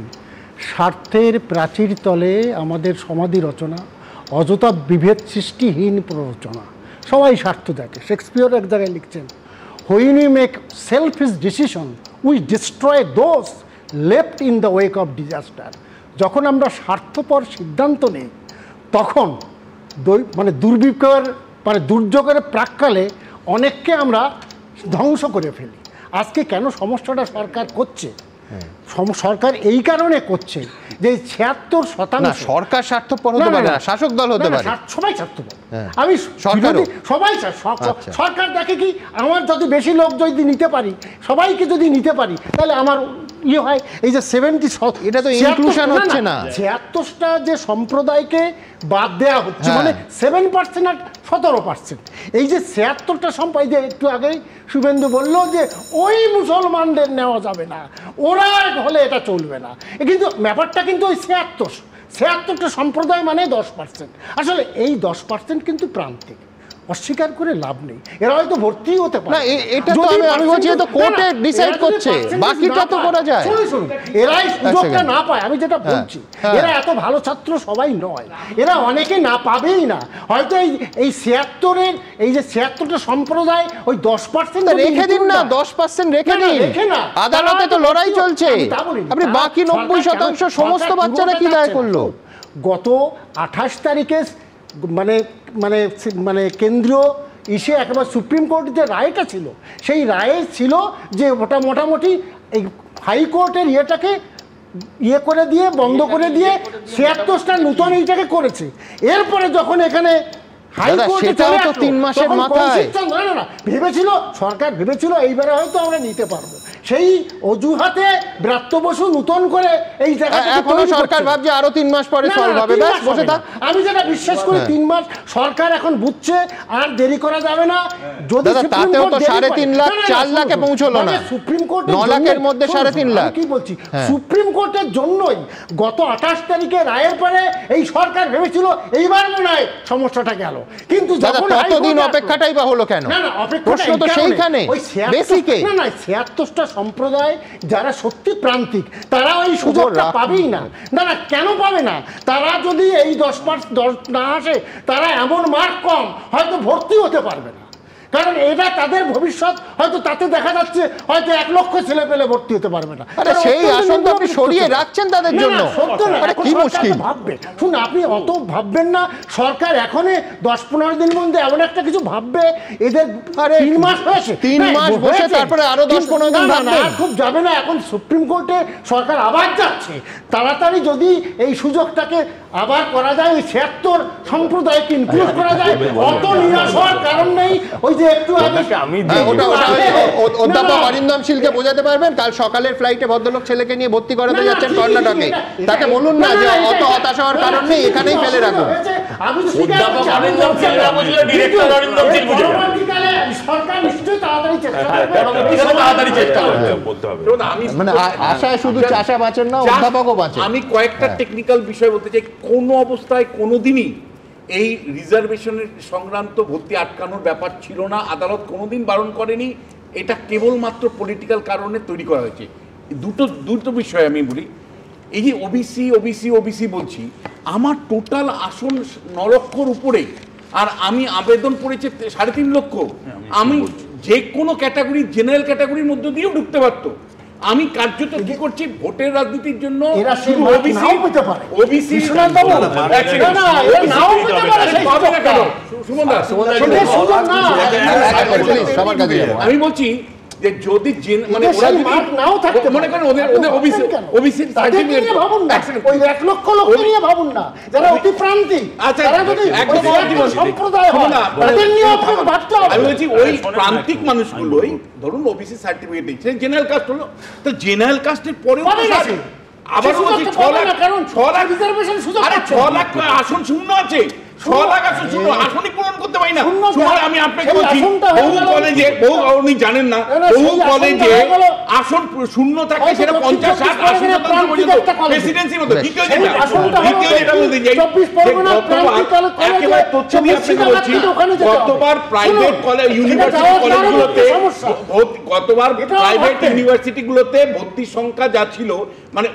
স্বার্থের প্রাচীর তলে আমাদের সমাধি রচনা, অযথা বিভেদ সৃষ্টিহীন প্ররোচনা। সবাই স্বার্থ দেখে। শেক্সপিয়র এক জায়গায় লিখছেন, when we make selfish decision we destroy those left in the wake of disaster. যখন আমরা স্বার্থপর সিদ্ধান্ত নিই তখন মানে দুর্যোগের প্রাক্কালে অনেককে আমরা ধ্বংস করে ফেলি। আজকে কেন সমস্যাটা সরকার করছে? সরকার এই কারণে করছে যে 76% সরকার স্বার্থপর হতে পারে না, শাসক দল হতে পারে, সবাই স্বার্থপর। আমি সবাই সরকার দেখে কি, আমার যদি বেশি লোক যদি নিতে পারি, সবাইকে যদি নিতে পারি, তাহলে আমার ইয়ে হয়। এই যে 70, এটা তো ইনক্লুশন হচ্ছে না। 76টা যে সম্প্রদায়কে বাদ দেওয়া হচ্ছে, মানে 7% আর 17%। এই যে 76টা সম্প্রদায়, যে একটু আগেই শুভেন্দু বললো যে ওই মুসলমানদের নেওয়া যাবে না, ওরা হলে এটা চলবে না, কিন্তু ব্যাপারটা কিন্তু ওই 76টা সম্প্রদায় মানে 10%। আসলে এই 10% কিন্তু প্রান্তিক, অস্বীকার করে লাভ নেই। এরা হয়তো ভর্তি হতে পারে না, এটা তো আমি বলছি তো কোর্টে ডিসাইড করছে, বাকিটা তো করা যায়। এরাই সুযোগটা না পায়, আমি যেটা বলছি, এরা এত ভালো ছাত্র সবাই নয়, এরা অনেকে না পাবেই না। হয়তো এই 76-এর এই যে 76টা সম্প্রদায় ওই 10% রেখে দিন না, 10% রেখে দিন, আদালতে তো লড়াই চলছে। আপনি বাকি 90% সমস্ত বাচ্চারা কি দায় করলো? গত 28 তারিখে মানে মানে মানে কেন্দ্রীয় একেবারে সুপ্রিম কোর্টের যে রায়টা ছিল, সেই রায়ে ছিল যে ওটা মোটামুটি এই হাইকোর্টের ইয়েটাকে ইয়ে করে দিয়ে, বন্ধ করে দিয়ে 76টা নতুন এইটাকে করেছে। এরপরে যখন এখানে ভেবেছিল সরকার, ভেবেছিল এইবারে হয়তো আমরা নিতে পারবো, সেই অজুহাতে ব্রাত্য বসু নতুন করে এই জায়গাটা সরকার ভাবছে আরো 3 মাস পরে সলভ হবে। আমি যেটা বিশ্বাস করি 3 মাস সরকার এখন বুঝছে আর দেরি করা যাবে না। যদি তাতেও তো 3.5 লাখ 4 লাখে পৌঁছলো না, সুপ্রিম কোর্ট 9 লাখের মধ্যে 3.5 লাখ। কি বলছি, সুপ্রিম কোর্টের জন্যই গত 28 তারিখে রায়ের পরে এই সরকার ভেবেছিল এইবার মনে হয় সমস্যাটা গেল, কিন্তু ততদিন অপেক্ষাটাই বা হলো কেন? প্রশ্ন তো সেইখানে বেসিকে। না 76টা সম্প্রদায় যারা সত্যি প্রান্তিক তারা ওই সুযোগটা পাবেই না। না কেন পাবে না? তারা যদি এই 10% না আসে, তারা এমন মার্ক কম হয়তো ভর্তি হতে পারবে না, কারণ এটা তাদের ভবিষ্যৎ। হয়তো তাতে দেখা যাচ্ছে হয়তো 1 লক্ষ ছেলে পেলে ভর্তি হতে পারবে না। সেই আশঙ্কা আপনি সরিয়ে রাখছেন তাদের জন্য। কি মুশকিল ভাববে, শুনুন আপনি অত ভাববেন না। সরকার এখনই 10-15 দিন মধ্যে এমন একটা কিছু ভাববে, এদের 3 মাস হয়েছে, 3 মাস বসে তারপরে আরো 10-15 দিন ভাববে, খুব যাবে না। এখন সুপ্রিম কোর্টে সরকার আবার যাচ্ছে, তাড়াতাড়ি যদি এই সুযোগটাকে আবার করা যায়, ওই 76 সম্প্রদায়কে ইনক্লুড করা যায়, অত নিরাশ হওয়ার কারণ নেই। ওই যে একটু আগে অধ্যাপক অরিন্দম শীলকে বোঝাতে পারবেন, কাল সকালের ফ্লাইটে ভদ্রলোক ছেলেকে নিয়ে ভর্তি করাতে যাচ্ছেন কর্ণাটকে, তাকে বলুন না যে অত হতাশ হওয়ার কারণ নেই, এখানেই ফেলে রাখুন। সরকার নিশ্চয়ই তাড়াতাড়ি চেষ্টা করবে। মানে আশায় শুধু চাষা বাঁচেন না, অধ্যাপকও বাঁচেন। আমি কয়েকটা টেকনিক্যাল বিষয় বলতে চাই। কোনো অবস্থায় কোনোদিনই এই রিজার্ভেশনের সংক্রান্ত ভর্তি আটকানোর ব্যাপার ছিল না, আদালত কোনোদিন বারণ করেনি। এটা কেবলমাত্র পলিটিক্যাল কারণে তৈরি করা হয়েছে। দুটো বিষয় আমি বলি। এই যে ওবিসি বলছি, আমার টোটাল আসন 9 লক্ষর উপরে, আর আমি আবেদন করেছি 3.5 লক্ষ। আমি যে কোনো ক্যাটাগরি, জেনারেল ক্যাটাগরির মধ্যে দিয়েও ঢুকতে পারতো। আমি কার্যত কি করছি, ভোটের রাজনীতির জন্য আমি বলছি যে যদি মানে ওরা নাও থাকতে মনে করেন ওদের ওবিসি ভাবুন না, ওই 1 লক্ষ লোক নিয়ে ভাবুন না যারা অতি প্রান্তিক, তারা যদি সম্প্রদায় হয় তাদের নিয়ে আপনাকে ভাবতে হবে। আমি বলছি ওই প্রান্তিক মানুষগুলোই ধরুন ওবিসি সার্টিফিকেট দিচ্ছে, জেনারেল কাস্ট হলো, তো জেনারেল কাস্টের পরেও আবার 6 লাখ আসন শূন্য আছে, আসনই পূরণ করতে পারি না। আমি আপনাকে বলছি বহু কলেজে আপনি জানেন না, বহু কলেজে আসন শূন্য থাকে, সেটা 50-60 প্রেসিডেন্সির মতো। দ্বিতীয় যেটা বলতে চাই, একেবারে তথ্য দিয়ে আপনাকে বলছি, গতবার প্রাইভেট কলেজ ইউনিভার্সিটি কলেজগুলোতে ভর্তির সংখ্যা যা ছিল, মানে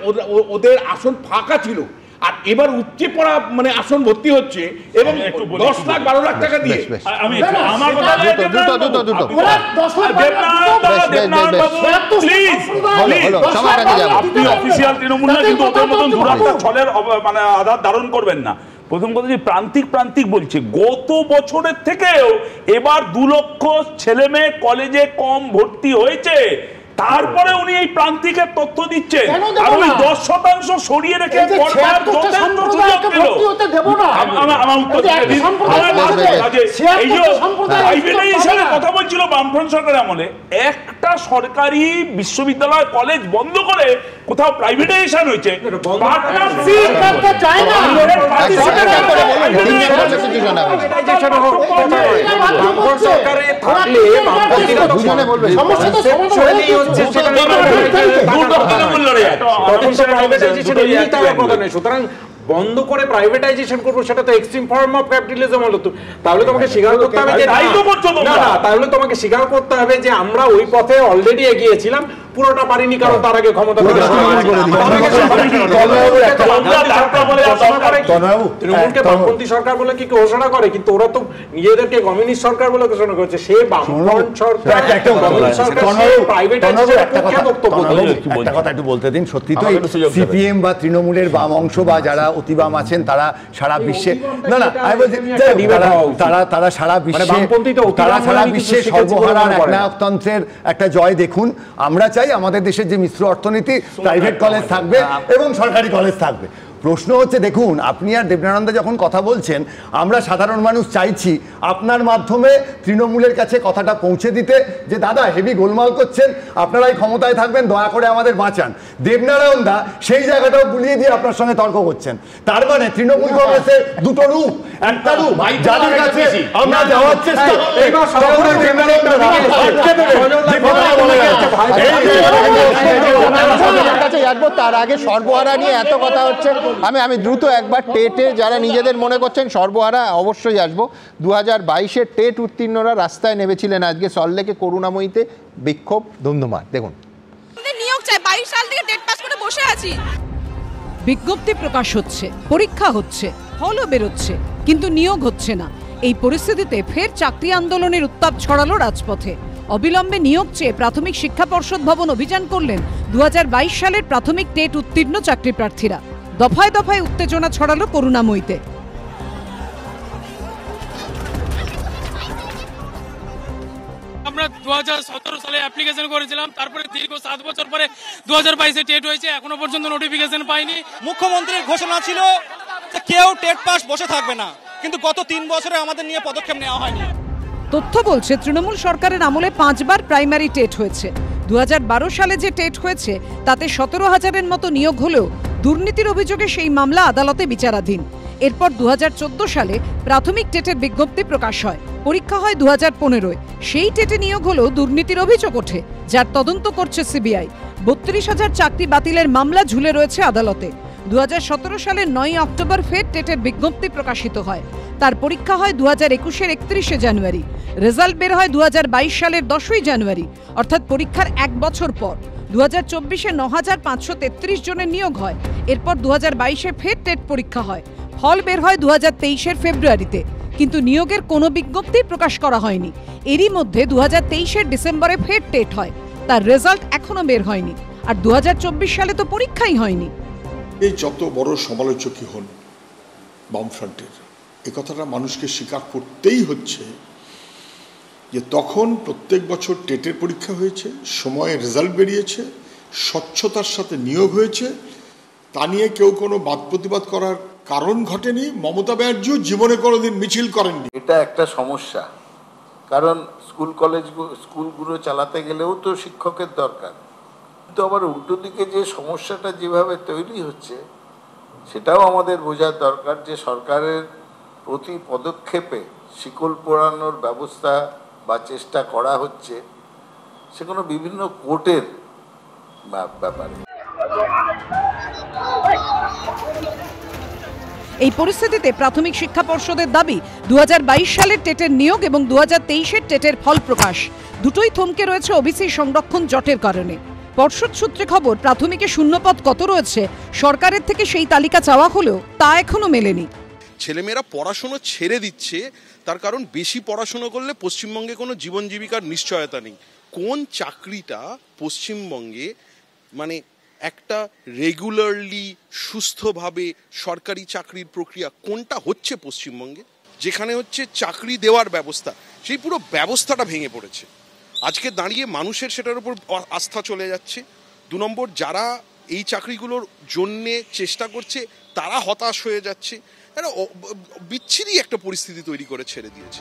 ওদের আসন ফাঁকা ছিল, আর এবার উচ্চে পড়া মানে আসন ভর্তি হচ্ছে এবং 10 লাখ 12 লাখ টাকা দিয়ে। আমি আমার কথা আপনি অফিসিয়াল তৃণমূল না, কিন্তু ওদের মতন দুরাত্মা ছলের মানে আধার ধারণ করবেন না। প্রথম কথা যে প্রান্তিক বলছে, গত বছরের থেকেও এবার 2 লক্ষ ছেলে মেয়ে কলেজে কম ভর্তি হয়েছে, তারপরে উনি এই প্রান্তিকের তথ্য দিচ্ছেন, আর ওই 10% সরিয়ে রেখে কথা বলছিল বামফ্রন্ট সরকার আমলে, একটা সরকারি বিশ্ববিদ্যালয় কলেজ বন্ধ করে কোথাও প্রাইভেটাইজেশন হয়েছে। সুতরাং বন্ধ করে প্রাইভেটাইজেশন করবো, সেটা তো এক্সট্রিম ফর্ম অফ ক্যাপিটালিজম হলো। তাহলে তোমাকে স্বীকার করতে হবে যে তাহলে তোমাকে স্বীকার করতে হবে যে আমরা ওই পথে অলরেডি এগিয়েছিলাম, পুরোটা পারিনি, কারণ তার আগে ক্ষমতা তৃণমূলকে বামপন্থী সরকার বলে কি ঘোষণা করে, কিন্তু ওরা তো নিজেদেরকে কমিউনিস্ট সরকার বলে ঘোষণা করেছে। সে বামফ্রন্ট সরকার একটা কথা একটু বলতে দিন। সত্যি তো সিপিএম বা তৃণমূলের বাম অংশ বা যারা অতিবাম আছেন তারা সারা বিশ্বে তারা সারা বিশ্বে সর্বহারার একনায়কতন্ত্রের একটা জয় দেখুন। আমরা চাই আমাদের দেশের যে মিশ্র অর্থনীতি, প্রাইভেট কলেজ থাকবে এবং সরকারি কলেজ থাকবে। প্রশ্ন হচ্ছে, দেখুন আপনি আর দেবনানন্দ যখন কথা বলছেন, আমরা সাধারণ মানুষ চাইছি আপনার মাধ্যমে তৃণমূলের কাছে কথাটা পৌঁছে দিতে যে দাদা হেভি গোলমাল করছেন, আপনারাই ক্ষমতায় থাকবেন, দয়া করে আমাদের বাঁচান। দেবনারায়ণ দা সেই জায়গাটাও গুলিয়ে দিয়ে আপনার সঙ্গে তর্ক করছেন। তার মানে তৃণমূল কংগ্রেসের দুটো রূপ, একটা রূপ যাদের কাছে আমরা যাওয়ার চেষ্টা, তার আগে সর্বহারা নিয়ে এত কথা হচ্ছে, আমি দ্রুত একবার টেটে যারা নিজেদের মনে করছেন সর্বহারা অবশ্যই আসবো। 2022-এর টেট উত্তীর্ণরা রাস্তায় নেমেছিলেন আজকে সল্টলেকে করুণাময়ীতে, বিক্ষোভ ধুমধুমার। দেখুন, নিয়োগ চাই, 22 সাল থেকে টেট পাস করে বসে আছি। বিজ্ঞপ্তি প্রকাশ হচ্ছে, পরীক্ষা হচ্ছে, ফলও বেরোচ্ছে, কিন্তু নিয়োগ হচ্ছে না। এই পরিস্থিতিতে ফের চাকরি আন্দোলনের উত্তাপ ছড়ালো রাজপথে। অবিলম্বে নিয়োগ চেয়ে প্রাথমিক শিক্ষা পর্ষদ ভবন অভিযান করলেন 2022 সালের প্রাথমিক টেট উত্তীর্ণ চাকরি প্রার্থীরা। দফায় দফায় উত্তেজনা ছড়ালো করুণাময়ীতে। আমরা 2017 সালে অ্যাপ্লিকেশন করেছিলাম, তারপরে দীর্ঘ 7 বছর পরে 2022-এ টেট হয়েছে, এখনো পর্যন্ত নোটিফিকেশন পাইনি। মুখ্যমন্ত্রীর ঘোষণা ছিল যে কেউ টেট পাস বসে থাকবে না, কিন্তু গত 3 বছরে আমাদের নিয়ে পদক্ষেপ নেওয়া হয়নি। তথ্য বলছে তৃণমূল সরকারের আমলে 5 বার প্রাইমারি টেট হয়েছে। 2012 সালে যে টেট হয়েছে তাতে 17,000-এর মতো নিয়োগ হলেও দুর্নীতির অভিযোগে সেই মামলা আদালতে বিচারাধীন। এরপর 2014 সালে প্রাথমিক টেটের বিজ্ঞপ্তি প্রকাশ হয়, পরীক্ষা হয় 2015-এ। সেই টেটে নিয়োগ হলেও দুর্নীতির অভিযোগ ওঠে, যার তদন্ত করছে সিবিআই। 32,000 চাকরি বাতিলের মামলা ঝুলে রয়েছে আদালতে। 2017 সালের 9 অক্টোবর ফের টেটের বিজ্ঞপ্তি প্রকাশিত হয়। তার পরীক্ষা হয় 2021-এর 31শে জানুয়ারি। রেজাল্ট বের হয় 2022 সালের 10ই জানুয়ারি, অর্থাৎ পরীক্ষার 1 বছর পর। 2024-এ 9,533 জনের নিয়োগ হয়। এরপর 2022-এ ফের টেট পরীক্ষা হয়, ফল বের হয় 2023-এর ফেব্রুয়ারিতে, কিন্তু নিয়োগের কোনো বিজ্ঞপ্তি প্রকাশ করা হয়নি। এরই মধ্যে 2023-এর ডিসেম্বরে ফের টেট হয়, তার রেজাল্ট এখনো বের হয়নি। আর 2024 সালে তো পরীক্ষাই হয়নি। এই যত বড় সমালোচকই হন বামফ্রন্টের, এ কথাটা মানুষকে স্বীকার করতেই হচ্ছে যে তখন প্রত্যেক বছর টেটের পরীক্ষা হয়েছে, সময়ে রেজাল্ট বেরিয়েছে, স্বচ্ছতার সাথে নিয়োগ হয়েছে, তা নিয়ে কেউ কোনো বাদ প্রতিবাদ করার কারণ ঘটেনি। মমতা ব্যানার্জিও জীবনে কোনোদিন মিছিল করেননি। এটা একটা সমস্যা, কারণ স্কুলগুলো চালাতে গেলেও তো শিক্ষকের দরকার, কিন্তু আবার উল্টো দিকে যে সমস্যাটা যেভাবে তৈরি হচ্ছে সেটাও আমাদের বোঝার দরকার যে সরকারের প্রতি পদক্ষেপে শিকল পোড়ানোর ব্যবস্থা বা চেষ্টা করা হচ্ছে, সেগুলো বিভিন্ন কোর্টের ব্যাপারে। এই পরিস্থিতিতে প্রাথমিক শিক্ষা পর্ষদের দাবি 2022 সালের টেটের নিয়োগ এবং 2023-এর টেটের ফল প্রকাশ দুটোই থমকে রয়েছে ওবিসি সংরক্ষণ জটের কারণে। পর্ষদ সূত্রে খবর, প্রাথমিকে শূন্যপদ কত রয়েছে সরকারের থেকে সেই তালিকা চাওয়া হলেও তা এখনো মেলেনি। ছেলেমেয়েরা পড়াশুনো ছেড়ে দিচ্ছে, তার কারণ বেশি পড়াশুনো করলে পশ্চিমবঙ্গে কোনো জীবন জীবিকার নিশ্চয়তা নেই। কোন চাকরিটা পশ্চিমবঙ্গে মানে একটা রেগুলারলি সুস্থভাবে সরকারি চাকরির প্রক্রিয়া কোনটা হচ্ছে পশ্চিমবঙ্গে, যেখানে হচ্ছে চাকরি দেওয়ার ব্যবস্থা, সেই পুরো ব্যবস্থাটা ভেঙে পড়েছে। আজকে দাঁড়িয়ে মানুষের সেটার উপর আস্থা চলে যাচ্ছে। 2 নম্বর, যারা এই চাকরিগুলোর জন্যে চেষ্টা করছে তারা হতাশ হয়ে যাচ্ছে। একটা বিচ্ছিরি একটা পরিস্থিতি তৈরি করে ছেড়ে দিয়েছে।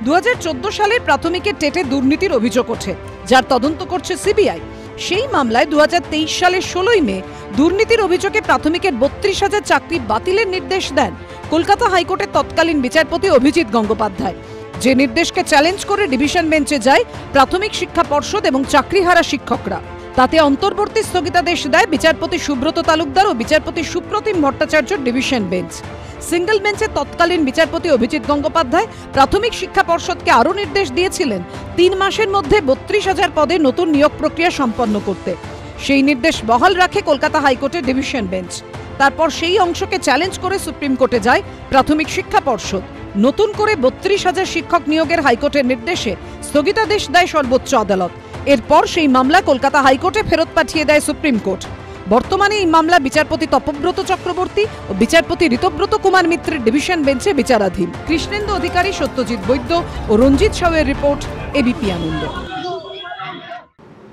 2014 সালের প্রাথমিকের টেটে দুর্নীতির অভিযোগ ওঠে, যার তদন্ত করছে সিবিআই। সেই মামলায় 2023 সালের 16ই মে দুর্নীতির অভিযোগে প্রাথমিকের 32,000 চাকরি বাতিলের নির্দেশ দেন কলকাতা হাইকোর্টের তৎকালীন বিচারপতি অভিজিৎ গঙ্গোপাধ্যায়। যে নির্দেশকে চ্যালেঞ্জ করে ডিভিশন বেঞ্চে যায় প্রাথমিক শিক্ষা পর্ষদ এবং চাকরিহারা শিক্ষকরা। তাতে অন্তর্বর্তী স্থগিতাদেশ দেয় বিচারপতি সুব্রত তালুকদার ও বিচারপতি সুপ্রতিম ভট্টাচার্যর ডিভিশন বেঞ্চ। সিঙ্গল বেঞ্চে তৎকালীন বিচারপতি অভিজিৎ গঙ্গোপাধ্যায় প্রাথমিক শিক্ষা পর্ষদকে আরও নির্দেশ দিয়েছিলেন 3 মাসের মধ্যে 32,000 পদে নতুন নিয়োগ প্রক্রিয়া সম্পন্ন করতে। সেই নির্দেশ বহাল রাখে কলকাতা হাইকোর্টের ডিভিশন বেঞ্চ। তারপর সেই অংশকে চ্যালেঞ্জ করে সুপ্রিম কোর্টে যায় প্রাথমিক শিক্ষা পর্ষদ। নতুন করে 32,000 শিক্ষক নিয়োগের হাইকোর্টের নির্দেশে স্থগিতাদেশ দেয় সর্বোচ্চ আদালত। এরপর সেই মামলা কলকাতা হাইকোর্টে ফেরত পাঠিয়ে দেয় সুপ্রিম কোর্ট। বর্তমানে এই মামলা বিচারপতি তপব্রত চক্রবর্তী ও বিচারপতি ঋতব্রত কুমার মিত্রের ডিভিশন বেঞ্চে বিচারাধীন। কৃষ্ণেন্দু অধিকারী, সত্যজিৎ বৈদ্য ও রঞ্জিত সাউয়ের রিপোর্ট, এবিপি আনন্দ।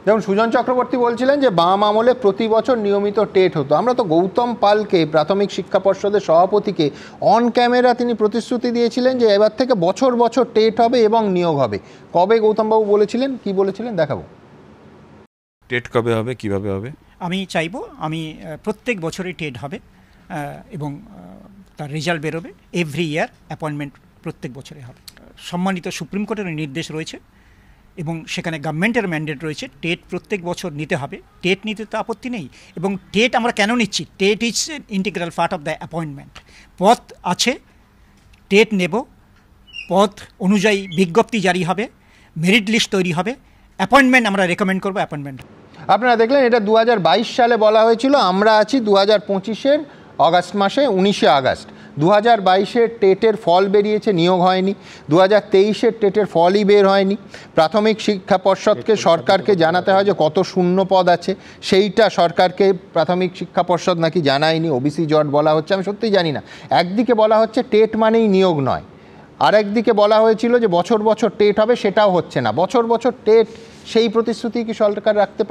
যেমন সুজন চক্রবর্তী বলছিলেন যে বাম আমলে প্রতি বছর নিয়মিত টেট হতো। আমরা তো গৌতম পালকে, প্রাথমিক শিক্ষা পর্ষদের সভাপতিকে, অন ক্যামেরা তিনি প্রতিশ্রুতি দিয়েছিলেন যে এবার থেকে বছর বছর টেট হবে এবং নিয়োগ হবে। কবে গৌতমবাবু বলেছিলেন, কি বলেছিলেন দেখাবো। টেট কবে হবে, কিভাবে হবে? আমি চাইবো প্রত্যেক বছরই টেট হবে এবং তার রেজাল্ট বেরোবে। এভরি ইয়ার অ্যাপয়েন্টমেন্ট প্রত্যেক বছরে হবে। সম্মানিত সুপ্রিম কোর্টের নির্দেশ রয়েছে এবং সেখানে গভর্নমেন্টের ম্যান্ডেট রয়েছে, টেট প্রত্যেক বছর নিতে হবে। টেট নিতে তো আপত্তি নেই। এবং টেট আমরা কেন নিচ্ছি? TET is integral part of the appointment. পদ আছে, টেট নেব, পদ অনুযায়ী বিজ্ঞপ্তি জারি হবে, মেরিট লিস্ট তৈরি হবে, অ্যাপয়েন্টমেন্ট আমরা রেকমেন্ড করবো, অ্যাপয়েন্টমেন্ট। আপনারা দেখলেন এটা 2022 সালে বলা হয়েছিল। আমরা আছি 2025-এর অগাস্ট মাসে, 19শে আগস্ট। 2022-এর টেটের ফল বেরিয়েছে, নিয়োগ হয়নি। 2023-এর টেটের ফলই বের হয়নি। প্রাথমিক শিক্ষা পর্ষদকে সরকারকে জানাতে হয় যে কত শূন্য পদ আছে, সেইটা সরকারকে প্রাথমিক শিক্ষা পর্ষদ নাকি জানায়নি। ওবিসি জট বলা হচ্ছে, আমি সত্যিই জানি না। একদিকে বলা হচ্ছে টেট মানেই নিয়োগ নয়, আর একদিকে বলা হয়েছিল যে বছর বছর টেট হবে, সেটাও হচ্ছে না। বছর বছর টেট, সেই প্রতিশ্রুতি কি সরকার রাখতে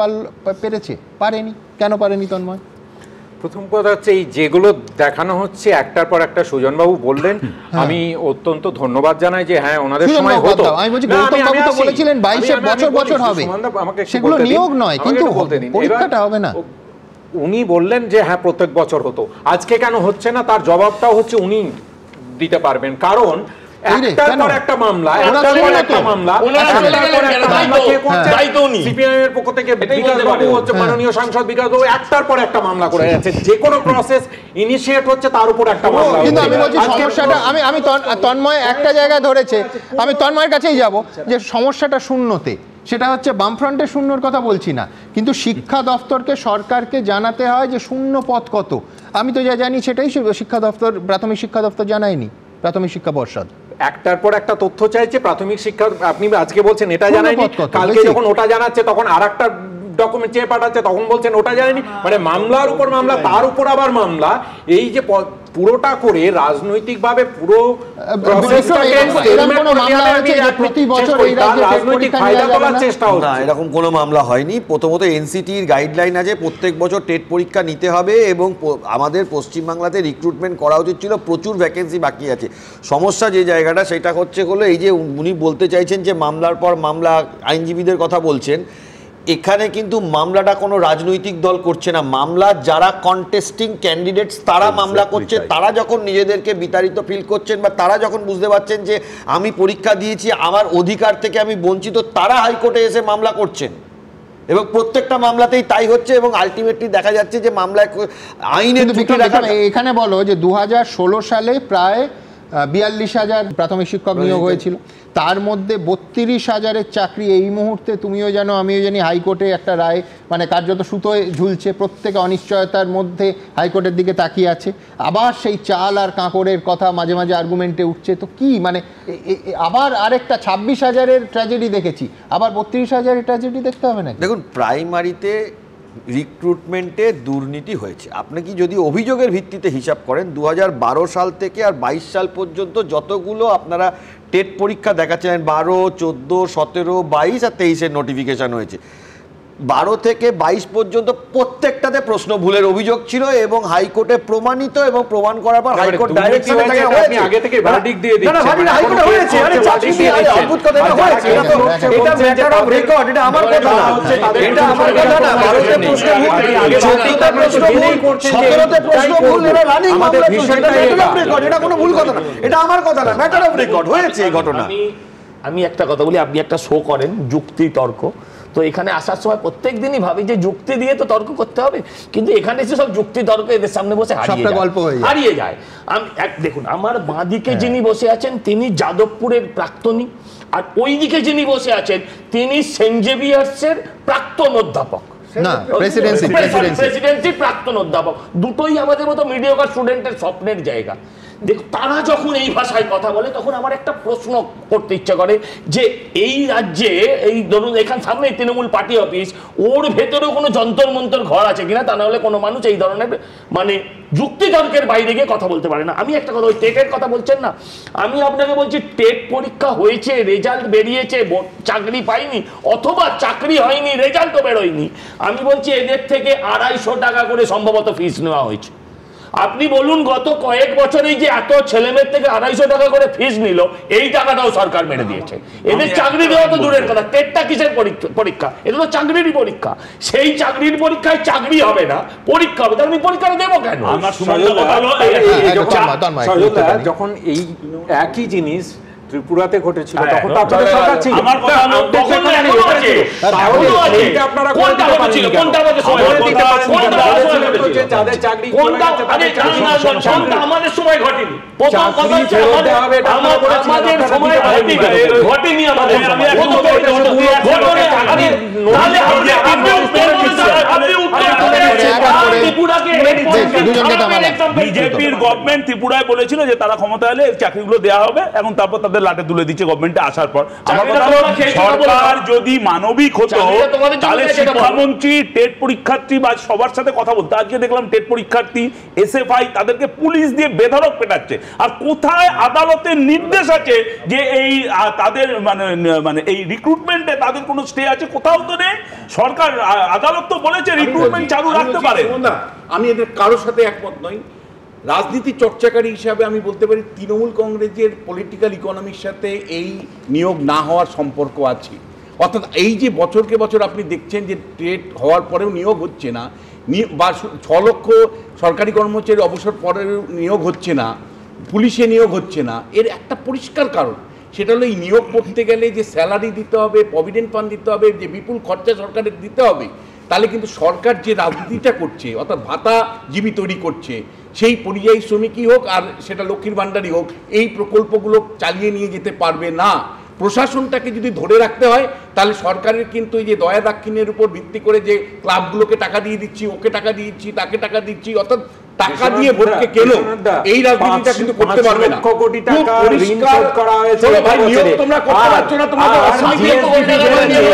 পেরেছে? পারেনি। কেন পারেনি তন্ময়? প্রথম কথা হচ্ছে এই যেগুলো দেখানো হচ্ছে একটার পর একটা, সুজনবাবু বললেন, আমি অত্যন্ত ধন্যবাদ জানাই যে হ্যাঁ ওনাদের সময় হতো। আমি বলছি গৌতমবাবু তো বলেছিলেন 22-এ বছর বছর হবে, সেগুলো নিয়োগ নয়, কিন্তু পরীক্ষাটা হবে না। উনি বললেন যে হ্যাঁ প্রত্যেক বছর হতো, আজকে কেন হচ্ছে না তার জবাবটাও হচ্ছে উনি দিতে পারবেন। কারণ একটার পর একটা মামলা, একটার পর একটা মামলা, সিপিআইএমের পক্ষ থেকে বিকাশবাবু হচ্ছে, মাননীয় সাংসদ বিকাশবাবু একটার পর একটা মামলা করে যাচ্ছে। যে কোনো প্রসেস ইনিশিয়েট হচ্ছে তার উপর একটা মামলা। কিন্তু আমি বলছি সমস্যাটা, আমি তন্ময় একটা জায়গায় ধরেছে, আমি তন্ময়ের কাছেই যাব যে সমস্যাটা শূন্যতে। সেটা হচ্ছে বামফ্রন্টের শূন্যর কথা বলছি না, কিন্তু শিক্ষা দপ্তরকে, সরকারকে জানাতে হয় যে শূন্য পদ কত। আমি তো যা জানি সেটাই শিক্ষা দপ্তর, প্রাথমিক শিক্ষা দপ্তর জানায়নি, প্রাথমিক শিক্ষা পর্ষদ। একটার পর একটা তথ্য চাইছে প্রাথমিক শিক্ষা। আপনি আজকে বলছেন এটা জানায়নি, কালকে যখন ওটা জানাচ্ছে তখন আর একটা ডকুমেন্ট চেয়ে পাঠাচ্ছে, তখন বলছেন ওটা জানায়নি। মানে মামলার উপর মামলা, তার উপর আবার মামলা। এই যে পুরোটা করে রাজনৈতিকভাবে পুরো এরকম কোনো মামলা হয়নি। প্রথমত এনসিটির গাইডলাইন আছে প্রত্যেক বছর টেট পরীক্ষা নিতে হবে এবং আমাদের পশ্চিমবাংলাতে রিক্রুটমেন্ট করা উচিত ছিল, প্রচুর ভ্যাকেন্সি বাকি আছে। সমস্যা যে জায়গাটা সেটা হচ্ছে হলো এই যে উনি বলতে চাইছেন যে মামলার পর মামলা, আইনজীবীদের কথা বলছেন, এখানে কিন্তু মামলাটা কোনো রাজনৈতিক দল করছে না, মামলা যারা কন্টেস্টিং ক্যান্ডিডেটস তারা মামলা করছে। তারা যখন নিজেদেরকে বিতাড়িত ফিল করছেন বা তারা যখন বুঝতে পারছেন যে আমি পরীক্ষা দিয়েছি, আমার অধিকার থেকে আমি বঞ্চিত, তারা হাইকোর্টে এসে মামলা করছেন এবং প্রত্যেকটা মামলাতেই তাই হচ্ছে। এবং আলটিমেটলি দেখা যাচ্ছে যে মামলায় আইনের এখানে বলো যে 2016 সালে প্রায় 42,000 প্রাথমিক শিক্ষক নিয়োগ হয়েছিল, তার মধ্যে 32,000-এর চাকরি এই মুহূর্তে তুমিও জানো আমিও জানি হাইকোর্টে একটা রায় মানে কার্যত সুতোয় ঝুলছে, প্রত্যেকে অনিশ্চয়তার মধ্যে হাইকোর্টের দিকে তাকিয়ে আছে। আবার সেই চাল আর কাঁকড়ের কথা মাঝে মাঝে আর্গুমেন্টে উঠছে, তো কি মানে আবার আরেকটা 26,000-এর ট্র্যাজেডি দেখেছি, আবার 32,000-এর ট্র্যাজেডি দেখতে হবে না? দেখুন, প্রাইমারিতে রিক্রুটমেন্টে দুর্নীতি হয়েছে। আপনি কি যদি অভিযোগের ভিত্তিতে হিসাব করেন 2012 সাল থেকে আর 22 সাল পর্যন্ত যতগুলো আপনারা টেট পরীক্ষা দেখাচ্ছেন, 12, 14, 17, 22 আর 23-এর নোটিফিকেশান হয়েছে, 12 থেকে 22 পর্যন্ত প্রত্যেকটাতে প্রশ্ন ভুলের অভিযোগ ছিল এবং হাইকোর্টে প্রমাণিত এবং প্রমাণ করার পর হাইকোর্ট ডাইরেকশন আপনি আগে থেকে ভার্ডিক্ট দিয়ে দিচ্ছেন। হাইকোর্টে হয়েছে, আরে চাকরি আরে অদ্ভুত কথা, এটা হয়েছে, এটা ম্যাটার অফ রেকর্ড, এটা আমার কথা না, এটা আমার কথা না। 12তে প্রশ্ন ভুল, 14তে প্রশ্ন ভুল, 17তে প্রশ্ন ভুল, এটা রানিং মামলা চলছে, এটা ম্যাটার অফ রেকর্ড, এটা কোনো ভুল কথা না, এটা আমার কথা না, ম্যাটার অফ রেকর্ড হয়েছে এই ঘটনা। আমি একটা কথা বলি, আপনি একটা শো করেন যুক্তি তর্ক, তো এখানে আসার সময় প্রত্যেক দিনই ভাবি যে যুক্তি দিয়ে তো তর্ক করতে হবে, কিন্তু এখানে এসে সব যুক্তি তর্ক এদের সামনে বসে হারিয়ে যায়। আমি দেখুন, আমার বাঁদিকে যিনি বসে আছেন তিনি যাদবপুরের প্রাক্তনী, আর ওই দিকে যিনি বসে আছেন তিনি সেন্ট জেভিয়ার্সের প্রাক্তন অধ্যাপক, প্রেসিডেন্সির প্রাক্তন অধ্যাপক, দুটোই আমাদের মতো মিডিয়াকার স্টুডেন্টের স্বপ্নের জায়গা। দেখো, তারা যখন এই ভাষায় কথা বলে তখন আমার একটা প্রশ্ন করতে ইচ্ছা করে যে এই রাজ্যে এই ধরুন এখান সামনে তৃণমূল পার্টি অফিস, ওর ভেতরেও কোনো যন্তর মন্তর ঘর আছে কিনা, তা নাহলে কোনো মানুষ এই ধরনের মানে যুক্তিতর্কের বাইরে গিয়ে কথা বলতে পারে না। আমি একটা কথা, ওই টেটের কথা বলছেন না, আমি আপনাকে বলছি টেট পরীক্ষা হয়েছে, রেজাল্ট বেরিয়েছে, চাকরি পাইনি অথবা চাকরি হয়নি, রেজাল্টও বেরোয়নি, আমি বলছি এদের থেকে 250 টাকা করে সম্ভবত ফিস নেওয়া হয়েছে। আপনি বলুন গত কয়েক বছরেই যে এত ছেলেমেয়ের থেকে 250 টাকা করে ফিস নিল, এই টাকাটাও সরকার মেরে দিয়েছে। এদের চাকরি দেওয়া তো দূরের কথা, টেটটা কিসের পরীক্ষা? এটা তো চাকরিরই পরীক্ষা, সেই চাকরির পরীক্ষায় চাকরি হবে না, পরীক্ষা হবে, তাহলে আমি পরীক্ষাটা দেবো কেন? যখন এই একই জিনিস ত্রিপুরাতে ঘটেছিল তখন তো আপনাদের সরকার ছিল, আমার কথা তখন এখনো আছে, আপনারা কোনটা হয়েছিল, কোনটা আমাদের সময় ঘটেছিল, যাদের চাকরি কোনটা আমাদের সময় ঘটেনি? প্রথম কথা হচ্ছে আমাদের সময় ঘটেনি, আমাদের বিজেপির গভর্নমেন্ট ত্রিপুরায় বলেছিল যে তারা ক্ষমতা এলে চাকরিগুলো দেওয়া হবে এবং তারপর তাদের লাটে তুলে দিচ্ছে গভর্নমেন্টে আসার পর। আমার কথা হলো, সরকার যদি মানবিক হতো তাহলে শিক্ষামন্ত্রী টেট পরীক্ষার্থী বা সবার সাথে কথা বলতো। আজকে দেখলাম টেট পরীক্ষার্থী এসএফআই তাদেরকে পুলিশ দিয়ে বেধড়ক পেটাচ্ছে। আর কোথায় আদালতের নির্দেশ আছে যে এই তাদের মানে এই রিক্রুটমেন্টে তাদের কোনো স্টে আছে? কোথাও তো নেই। সরকার আদালত তো বলেছে রিক্রুটমেন্ট চালু রাখতে পারে। আমি এদের কারোর সাথে একমত নই। রাজনীতি চর্চাকারী হিসাবে আমি বলতে পারি তৃণমূল কংগ্রেসের পলিটিক্যাল ইকোনমির সাথে এই নিয়োগ না হওয়ার সম্পর্ক আছে। অর্থাৎ এই যে বছরকে বছর আপনি দেখছেন যে টেট হওয়ার পরেও নিয়োগ হচ্ছে না, বা 6 লক্ষ সরকারি কর্মচারী অবসর পরেও নিয়োগ হচ্ছে না, পুলিশে নিয়োগ হচ্ছে না, এর একটা পরিষ্কার কারণ, সেটা হলো এই নিয়োগ করতে গেলে যে স্যালারি দিতে হবে, প্রভিডেন্ট ফান্ড দিতে হবে, যে বিপুল খরচা সরকারের দিতে হবে, তাহলে কিন্তু সরকার যে রাজনীতিটা করছে অর্থাৎ ভাতাজীবী তৈরি করছে, সেই পরিযায়ী শ্রমিকই হোক আর সেটা লক্ষ্মীর ভাণ্ডারই হোক, এই প্রকল্পগুলো চালিয়ে নিয়ে যেতে পারবে না। প্রশাসনটাকে যদি ধরে রাখতে হয় তাহলে সরকারের কিন্তু এই যে দয়া দাক্ষিণ্যের উপর ভিত্তি করে যে ক্লাবগুলোকে টাকা দিয়ে দিচ্ছি, ওকে টাকা দিচ্ছি, তাকে টাকা দিচ্ছি, অর্থাৎ টাকা দিয়ে ভোটকে কেন, এই রাজনীতিটা কিন্তু করতে পারবে না। কোটি টাকা ঋণ শোধ করা হয়েছে, ভাই নিয়োগ তোমরা করতে পারছো না, তোমাদের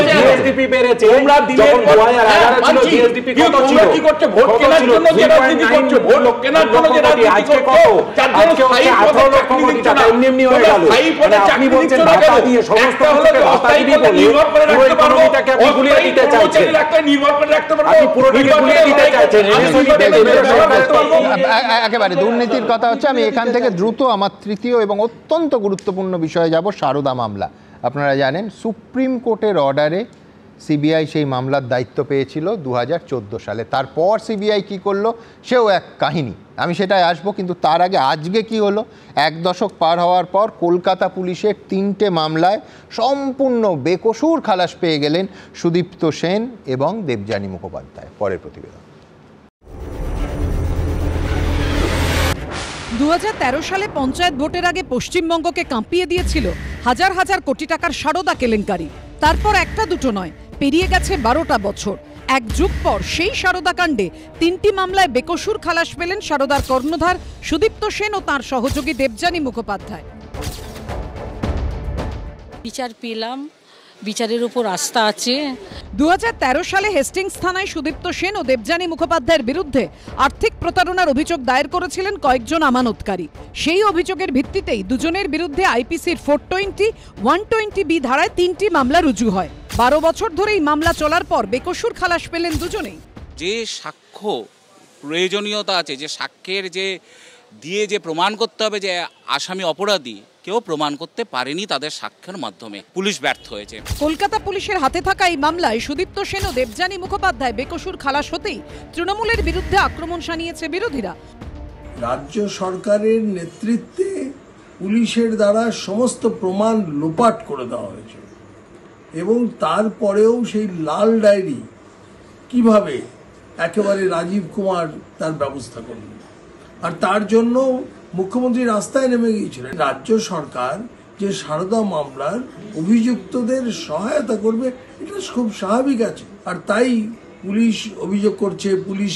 জিএসডিপি বেড়েছে, তোমরা দিনের পর 2011 ছিল জিএসডিপি কত ছিল? কি করছো? ভোট কেনার জন্য যে রাজনীতি করছো, ভোট কেনার জন্য যে রাজনীতি করছো, চারজন স্থায়ী পদে চাকরি দিচ্ছ না, এমনি হয়ে গেল। স্থায়ী পদে চাকরি দিচ্ছ না কেন? দিয়ে সমস্ত কিছুকে অস্থায়ী পদে নির্ভর করে রাখতে পারবো, আপনি গুলিয়ে দিতে চাইছেন, নির্ভর করে রাখতে পারবো, আপনি পুরোটাকে গুলিয়ে দিতে চাইছেন। একেবারে দুর্নীতির কথা হচ্ছে। আমি এখান থেকে দ্রুত আমার তৃতীয় এবং অত্যন্ত গুরুত্বপূর্ণ বিষয়ে যাব, সারদা মামলা। আপনারা জানেন সুপ্রিম কোর্টের অর্ডারে সিবিআই সেই মামলার দায়িত্ব পেয়েছিল 2014 সালে। তারপর সিবিআই কি করলো সেও এক কাহিনী, আমি সেটাই আসবো। কিন্তু তার আগে আজকে কি হলো, 1 দশক পার হওয়ার পর কলকাতা পুলিশের 3টে মামলায় সম্পূর্ণ বেকসুর খালাস পেয়ে গেলেন সুদীপ্ত সেন এবং দেবযানী মুখোপাধ্যায়। পরের প্রতিবেদন। 2013 সালে পঞ্চায়েত ভোটের আগে পশ্চিমবঙ্গকে কাঁপিয়ে দিয়েছিল হাজার হাজার কোটি টাকার সারদা কেলেঙ্কারি। তারপর একটা দুটো নয়, পেরিয়ে গেছে 12টা বছর। 1 যুগ পর সেই সারদা কাণ্ডে 3টি মামলায় বেকসুর খালাস পেলেন সারদার কর্ণধার সুদীপ্ত সেন ও তাঁর সহযোগী দেবযানী মুখোপাধ্যায়। বিচার পেলাম, বিচারের উপর আস্থা আছে। 2013 সালে হেস্টিংস থানায় সুদীপ্ত সেন ও দেবযানী মুখোপাধ্যায়ের বিরুদ্ধে আর্থিক প্রতারণার অভিযোগ দায়ের করেছিলেন কয়েকজন আমানতকারী। সেই অভিযোগের ভিত্তিতেই দুজনের বিরুদ্ধে আইপিসির 420, 120B ধারায় 3টি মামলা রুজু হয়। 12 বছর ধরে এই মামলা চলার পর বেকসুর খালাস পেলেন দুজনেই। যে সাক্ষ্য প্রয়োজনীয়তা আছে, যে সাক্ষ্যের দিয়ে যে প্রমাণ করতে হবে যে আসামি অপরাধী, কেউ প্রমাণ করতে পারেনি তাদের সাক্ষ্যের মাধ্যমে। পুলিশ ব্যর্থ হয়েছে। কলকাতা পুলিশের হাতে থাকা এই মামলায় সুদীপ্ত সেন ও দেবযানী মুখোপাধ্যায় বেকসুর খালাস হতেই তৃণমূলের বিরুদ্ধে আক্রমণ শানিয়েছে বিরোধীরা। রাজ্য সরকারের নেতৃত্বে পুলিশের দ্বারা সমস্ত প্রমাণ লোপাট করে দেওয়া হয়েছে এবং তারপরেও সেই লাল ডায়েরি কিভাবে একেবারে রাজীব কুমার তার ব্যবস্থা করলেন, আর তার জন্য মুখ্যমন্ত্রী রাস্তায় নেমে গিয়েছিলেন। রাজ্য সরকার যে সারদা মামলার অভিযুক্তদের সহায়তা করবে এটা খুব স্বাভাবিক আছে, আর তাই পুলিশ অভিযোগ করছে, পুলিশ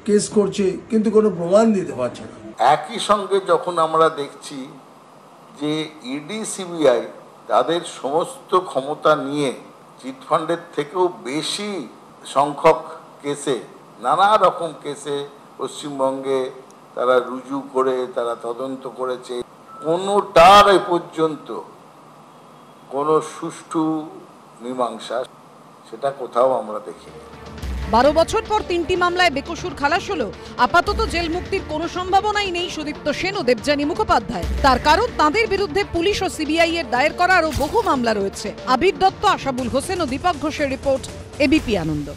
কেস করছে, কিন্তু কোনো প্রমাণ দিতে পারছে না। একই সঙ্গে যখন আমরা দেখছি যে ইডি সিবিআই তাদের সমস্ত ক্ষমতা নিয়ে চিটফান্ডের থেকেও বেশি সংখ্যক কেসে, নানা রকম কেসে পশ্চিমবঙ্গে তারা রুজু করে তারা তদন্ত করেছে, কোনোটার এ পর্যন্ত কোনো সুষ্ঠু মীমাংসা সেটা কোথাও আমরা দেখিনি। 12 বছর পর 3টি মামলায় বেকসুর খালাস হলো। আপাতত জেল মুক্তির কোনো সম্ভাবনাই নেই সুদীপ্ত সেন ও দেবযানী মুখোপাধ্যায়। তার কারণ তাদের বিরুদ্ধে পুলিশ ও সিবিআই এর দায়ের করা আরও বহু মামলা রয়েছে। আবির দত্ত, আশাবুল হোসেন ও দীপক ঘোষের রিপোর্ট, এবিপি আনন্দ।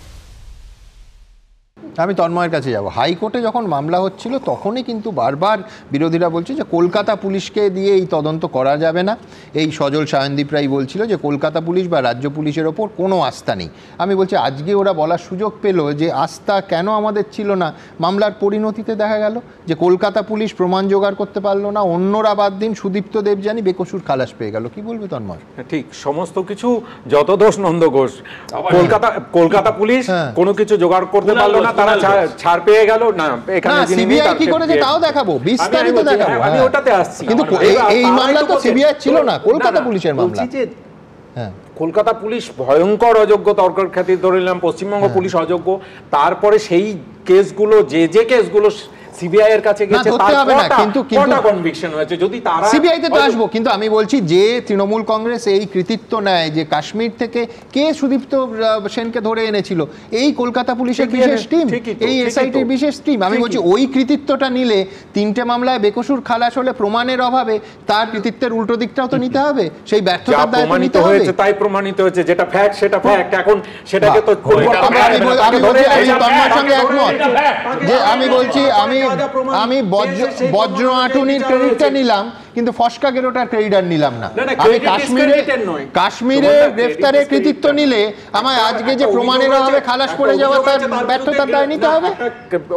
আমি তন্ময়ের কাছে যাব। হাইকোর্টে যখন মামলা হচ্ছিল তখনই কিন্তু বারবার বিরোধীরা বলছে যে কলকাতা পুলিশকে দিয়ে এই তদন্ত করা যাবে না। এই সজল সায়নদীপ রায় বলছিল যে কলকাতা পুলিশ বা রাজ্য পুলিশের ওপর কোনো আস্থা নেই। আমি বলছি আজকে ওরা বলার সুযোগ পেল যে আস্থা কেন আমাদের ছিল না। মামলার পরিণতিতে দেখা গেল যে কলকাতা পুলিশ প্রমাণ জোগাড় করতে পারলো না, অন্যরা বাদ দিন সুদীপ্ত দেবযানী বেকসুর খালাস পেয়ে গেল। কি বলবে তন্ময়? ঠিক, সমস্ত কিছু যত দোষ নন্দ ঘোষ। কলকাতা পুলিশ কোনো কিছু জোগাড় করতে পারলো না, তারা ছাড় পেয়ে গেল না। এখানে সিবিআই কি করেছে তাও দেখাবো, বিস্তারিত দেখাবো। আমি ওটাতে আসছি, কিন্তু এই মামলা তো সিবিআই ছিল না, কলকাতা পুলিশের মামলা। কলকাতা পুলিশ ভয়ঙ্কর অযোগ্য, তর্কের খ্যাতি ধরে নিলাম, পশ্চিমবঙ্গ পুলিশ অযোগ্য। তারপরে সেই কেসগুলো যে কেসগুলো সিবিআই এর কাছে গেছে কটা কনভিকশন হয়েছে, যদি তারা সিবিআই তে তো আসবো। কিন্তু আমি বলছি যে তৃণমূল কংগ্রেস এই কৃতিত্ব নেয় যে কাশ্মীর থেকে কে সুদীপ্ত সেনকে ধরে এনেছিল, এই কলকাতা পুলিশের বিশেষ টিম, এই এসআইটির বিশেষ টিম। আমি বলছি ওই কৃতিত্বটা নিলে 3টে মামলায় বেকসুর খালাস হলে প্রমাণের অভাবে তার কৃতিত্বের উল্টো দিকটাও তো নিতে হবে। সেই ব্যর্থতার দায় নিতে হবে। তাই প্রমাণিত হয়েছে, যেটা ফ্যাক্ট সেটা ফ্যাক্ট। এখন সেটাকে তো আমি বলছি আমি বজ্র আঁটুনির ক্রেডিটটা নিলাম, কিন্তু ফসকা গেরোটার ক্রেডিট নিলাম না। আমি কাশ্মীরে গ্রেফতারের কৃতিত্ব নিলে আমায় আজকে যে প্রমাণের অভাবে খালাস পড়ে যাওয়া তার ব্যর্থতার দায় নিতে হবে।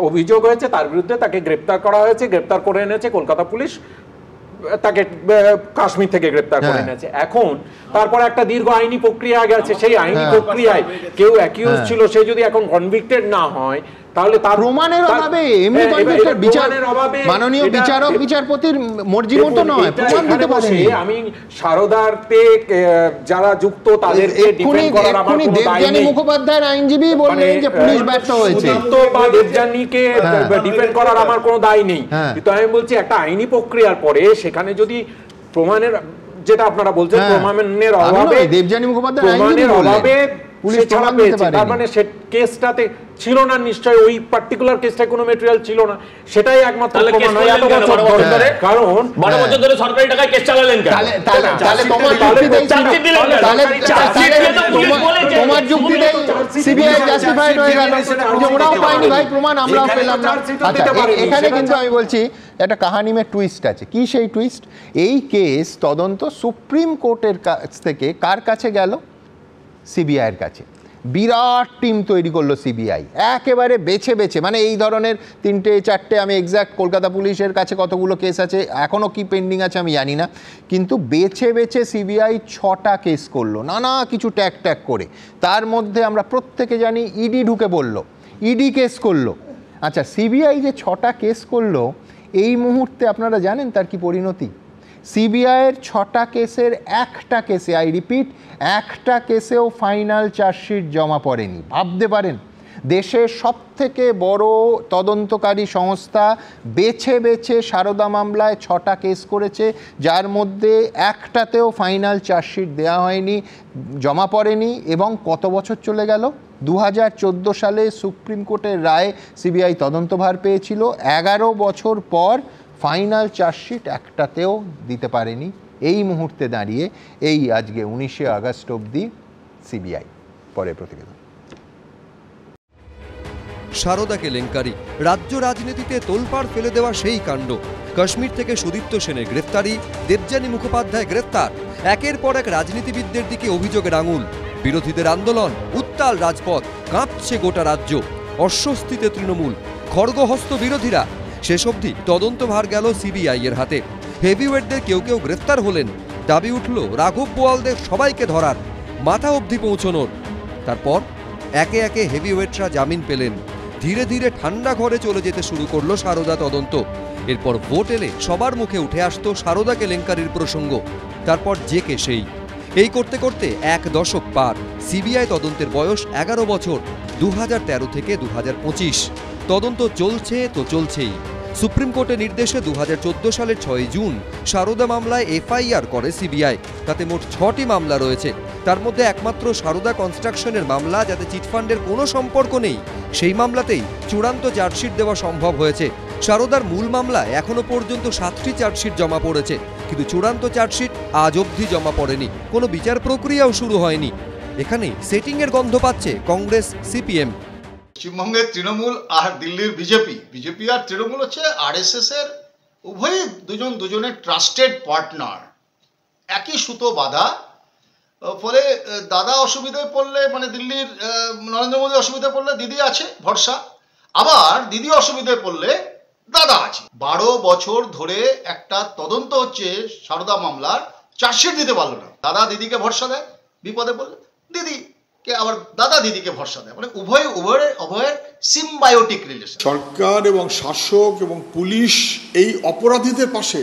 অভিযোগ হয়েছে, তার বিরুদ্ধে তাকে গ্রেফতার করা হয়েছে, গ্রেফতার করে এনেছে কলকাতা পুলিশ, তাকে কাশ্মীর থেকে গ্রেফতার করে এনেছে। এখন তারপর একটা দীর্ঘ আইনি প্রক্রিয়া গেছে, সেই আইনি প্রক্রিয়ায় কেউ অ্যাকিউজ ছিল, সে যদি এখন কনভিক্টেড না হয় তাহলে তার প্রমাণের অভাবে এমনি কনভিক্টেড মাননীয় বিচারক বিচারপতির মর্জি মতো নয়, প্রমাণ দিতে পারেনি। আমি সারদাতে যারা যুক্ত তাদেরকে ডিফেন্ড করার আমার কোনো দায় নেই। দেবযানী মুখোপাধ্যায়ের আইনজীবী বললেন যে পুলিশ ব্যর্থ হয়েছে, বা দেবযানীকে ডিফেন্ড করার আমার কোনো দায় নেই। কিন্তু আমি বলছি একটা আইনি প্রক্রিয়ার পরে সেখানে যদি প্রমাণের, যেটা আপনারা বলছেন প্রমাণের অভাবে, দেবযানী মুখোপাধ্যায় প্রমাণের অভাবে পুলিশ সে ছাড়া প্রমাণ দিতে পেয়েছে, পারেনি। তার মানে সে কেসটাতে ছিল না, নিশ্চয় ওই পার্টিকুলার কেসটায় কোনো ম্যাটেরিয়াল ছিল না, সেটাই একমাত্র তাহলে প্রমাণ কেস হয় এত করলেন কেন বছর 12 বছর ধরে? কারণ 12 বছর ধরে সরকারি টাকায় কেস চালালেন কেন? তাহলে তোমার যুক্তিতেই চার্জশিট দিলেন কেন? চার্জশিট দিয়ে তো পুলিশ বলেছে, তোমার যুক্তিতেই সিবিআই জাস্টিফাইড হয়ে গেল যে ওরাও পায়নি ভাই প্রমাণ, আমরাও পেলাম না। আচ্ছা, এখানে কিন্তু আমি বলছি একটা কাহিনী মে টুইস্ট আছে। কি সেই টুইস্ট? এই কেস তদন্ত সুপ্রিম কোর্টের কাছ থেকে কার কাছে গেল? সিবিআইয়ের কাছে। বিরাট টিম তৈরি করলো সিবিআই, একেবারে বেছে বেছে, মানে এই ধরনের 3টে 4টে, আমি এক্স্যাক্ট কলকাতা পুলিশের কাছে কতগুলো কেস আছে এখনও কি পেন্ডিং আছে আমি জানি না, কিন্তু বেছে বেছে সিবিআই 6টা কেস করলো নানা কিছু ট্যাগ ট্যাগ করে। তার মধ্যে আমরা প্রত্যেকে জানি ইডি ঢুকে পড়লো, ইডি কেস করলো। আচ্ছা, সিবিআই যে 6টা কেস করলো এই মুহূর্তে আপনারা জানেন তার কি পরিণতি? সিবিআইয়ের 6টা কেসের একটা কেসে, আই রিপিট, একটা কেসেও ফাইনাল চার্জশিট জমা পড়েনি। ভাবতে পারেন, দেশের সবথেকে বড় তদন্তকারী সংস্থা বেছে বেছে সারদা মামলায় 6টা কেস করেছে, যার মধ্যে একটাতেও ফাইনাল চার্জশিট দেওয়া হয়নি, জমা পড়েনি। এবং কত বছর চলে গেল? 2014 সালে সুপ্রিম কোর্টের রায়ে সিবিআই তদন্তভার পেয়েছিল, 11 বছর পর ফাইনাল চার্জশিট একটাতেও দিতে পারেনি। এই মুহূর্তে দাঁড়িয়ে এই আজকে 19শে আগস্ট অবধি সিবিআই। পরে প্রতিবেদন। সারদা কেলেঙ্কারি, রাজ্য রাজনীতিতে তোলপাড় ফেলে দেওয়া সেই কাণ্ড। কাশ্মীর থেকে সুদীপ্ত সেনের গ্রেফতারি, দেবযানী মুখোপাধ্যায় গ্রেফতার, একের পর এক রাজনীতিবিদদের দিকে অভিযোগের আঙুল। বিরোধীদের আন্দোলন, উত্তাল রাজপথ, কাঁপছে গোটা রাজ্য। অস্বস্তিতে তৃণমূল, খড়গহস্ত বিরোধীরা। শেষ অবধি তদন্তভার গেল সিবিআই এর হাতে। হেভিওয়েটদের কেউ কেউ গ্রেফতার হলেন, দাবি উঠল রাঘব বোয়ালদের সবাইকে ধরার, মাথা অবধি পৌঁছনোর। তারপর একে একে হেভিওয়েটরা জামিন পেলেন। ধীরে ধীরে ঠান্ডা ঘরে চলে যেতে শুরু করলো সারদা তদন্ত। এরপর ভোট এলে সবার মুখে উঠে আসতো সারদা কেলেঙ্কারির প্রসঙ্গ। তারপর যে কে সেই। এই করতে করতে 1 দশক পার। সিবিআই তদন্তের বয়স 11 বছর, 2013 থেকে 2025। তদন্ত চলছে তো চলছেই। সুপ্রিম কোর্টের নির্দেশে 2014 সালের 6 জুন সারদা মামলায় এফআইআর করে সিবিআই। তাতে মোট 6টি মামলা রয়েছে। তার মধ্যে একমাত্র সারদা কনস্ট্রাকশনের মামলা, যাতে চিটফান্ডের কোনো সম্পর্ক নেই, সেই মামলাতেই চূড়ান্ত চার্জশিট দেওয়া সম্ভব হয়েছে। সারদার মূল মামলায় এখনো পর্যন্ত 7টি চার্জশিট জমা পড়েছে, কিন্তু চূড়ান্ত চার্জশিট আজ অবধি জমা পড়েনি, কোনো বিচার প্রক্রিয়াও শুরু হয়নি। এখানে সেটিংয়ের গন্ধ পাচ্ছে কংগ্রেস, সিপিএম। পশ্চিমবঙ্গের তৃণমূল আর দিল্লির বিজেপি আর তৃণমূল হচ্ছে আরএসএস এর উভয়ই দুজনের ট্রাস্টেড পার্টনার। একই সুতো বাঁধা, ফলে দাদা অসুবিধায় পড়লে, মানে দিল্লির নরেন্দ্র মোদী অসুবিধায় পড়লে দিদি আছে ভরসা, আবার দিদি অসুবিধায় পড়লে দাদা আছে। 12 বছর ধরে একটা তদন্ত হচ্ছে সারদা মামলার, চার্জশিট দিতে পারলো না। দাদা দিদিকে ভরসা দেয়, বিপদে পড়লে দিদিকে আবার দাদা দিদিকে ভরসা দেয়, মানে উভয়ের সিম্বায়োটিক রিলেশন। সরকার এবং শাসক এবং পুলিশ এই অপরাধীদের পাশে।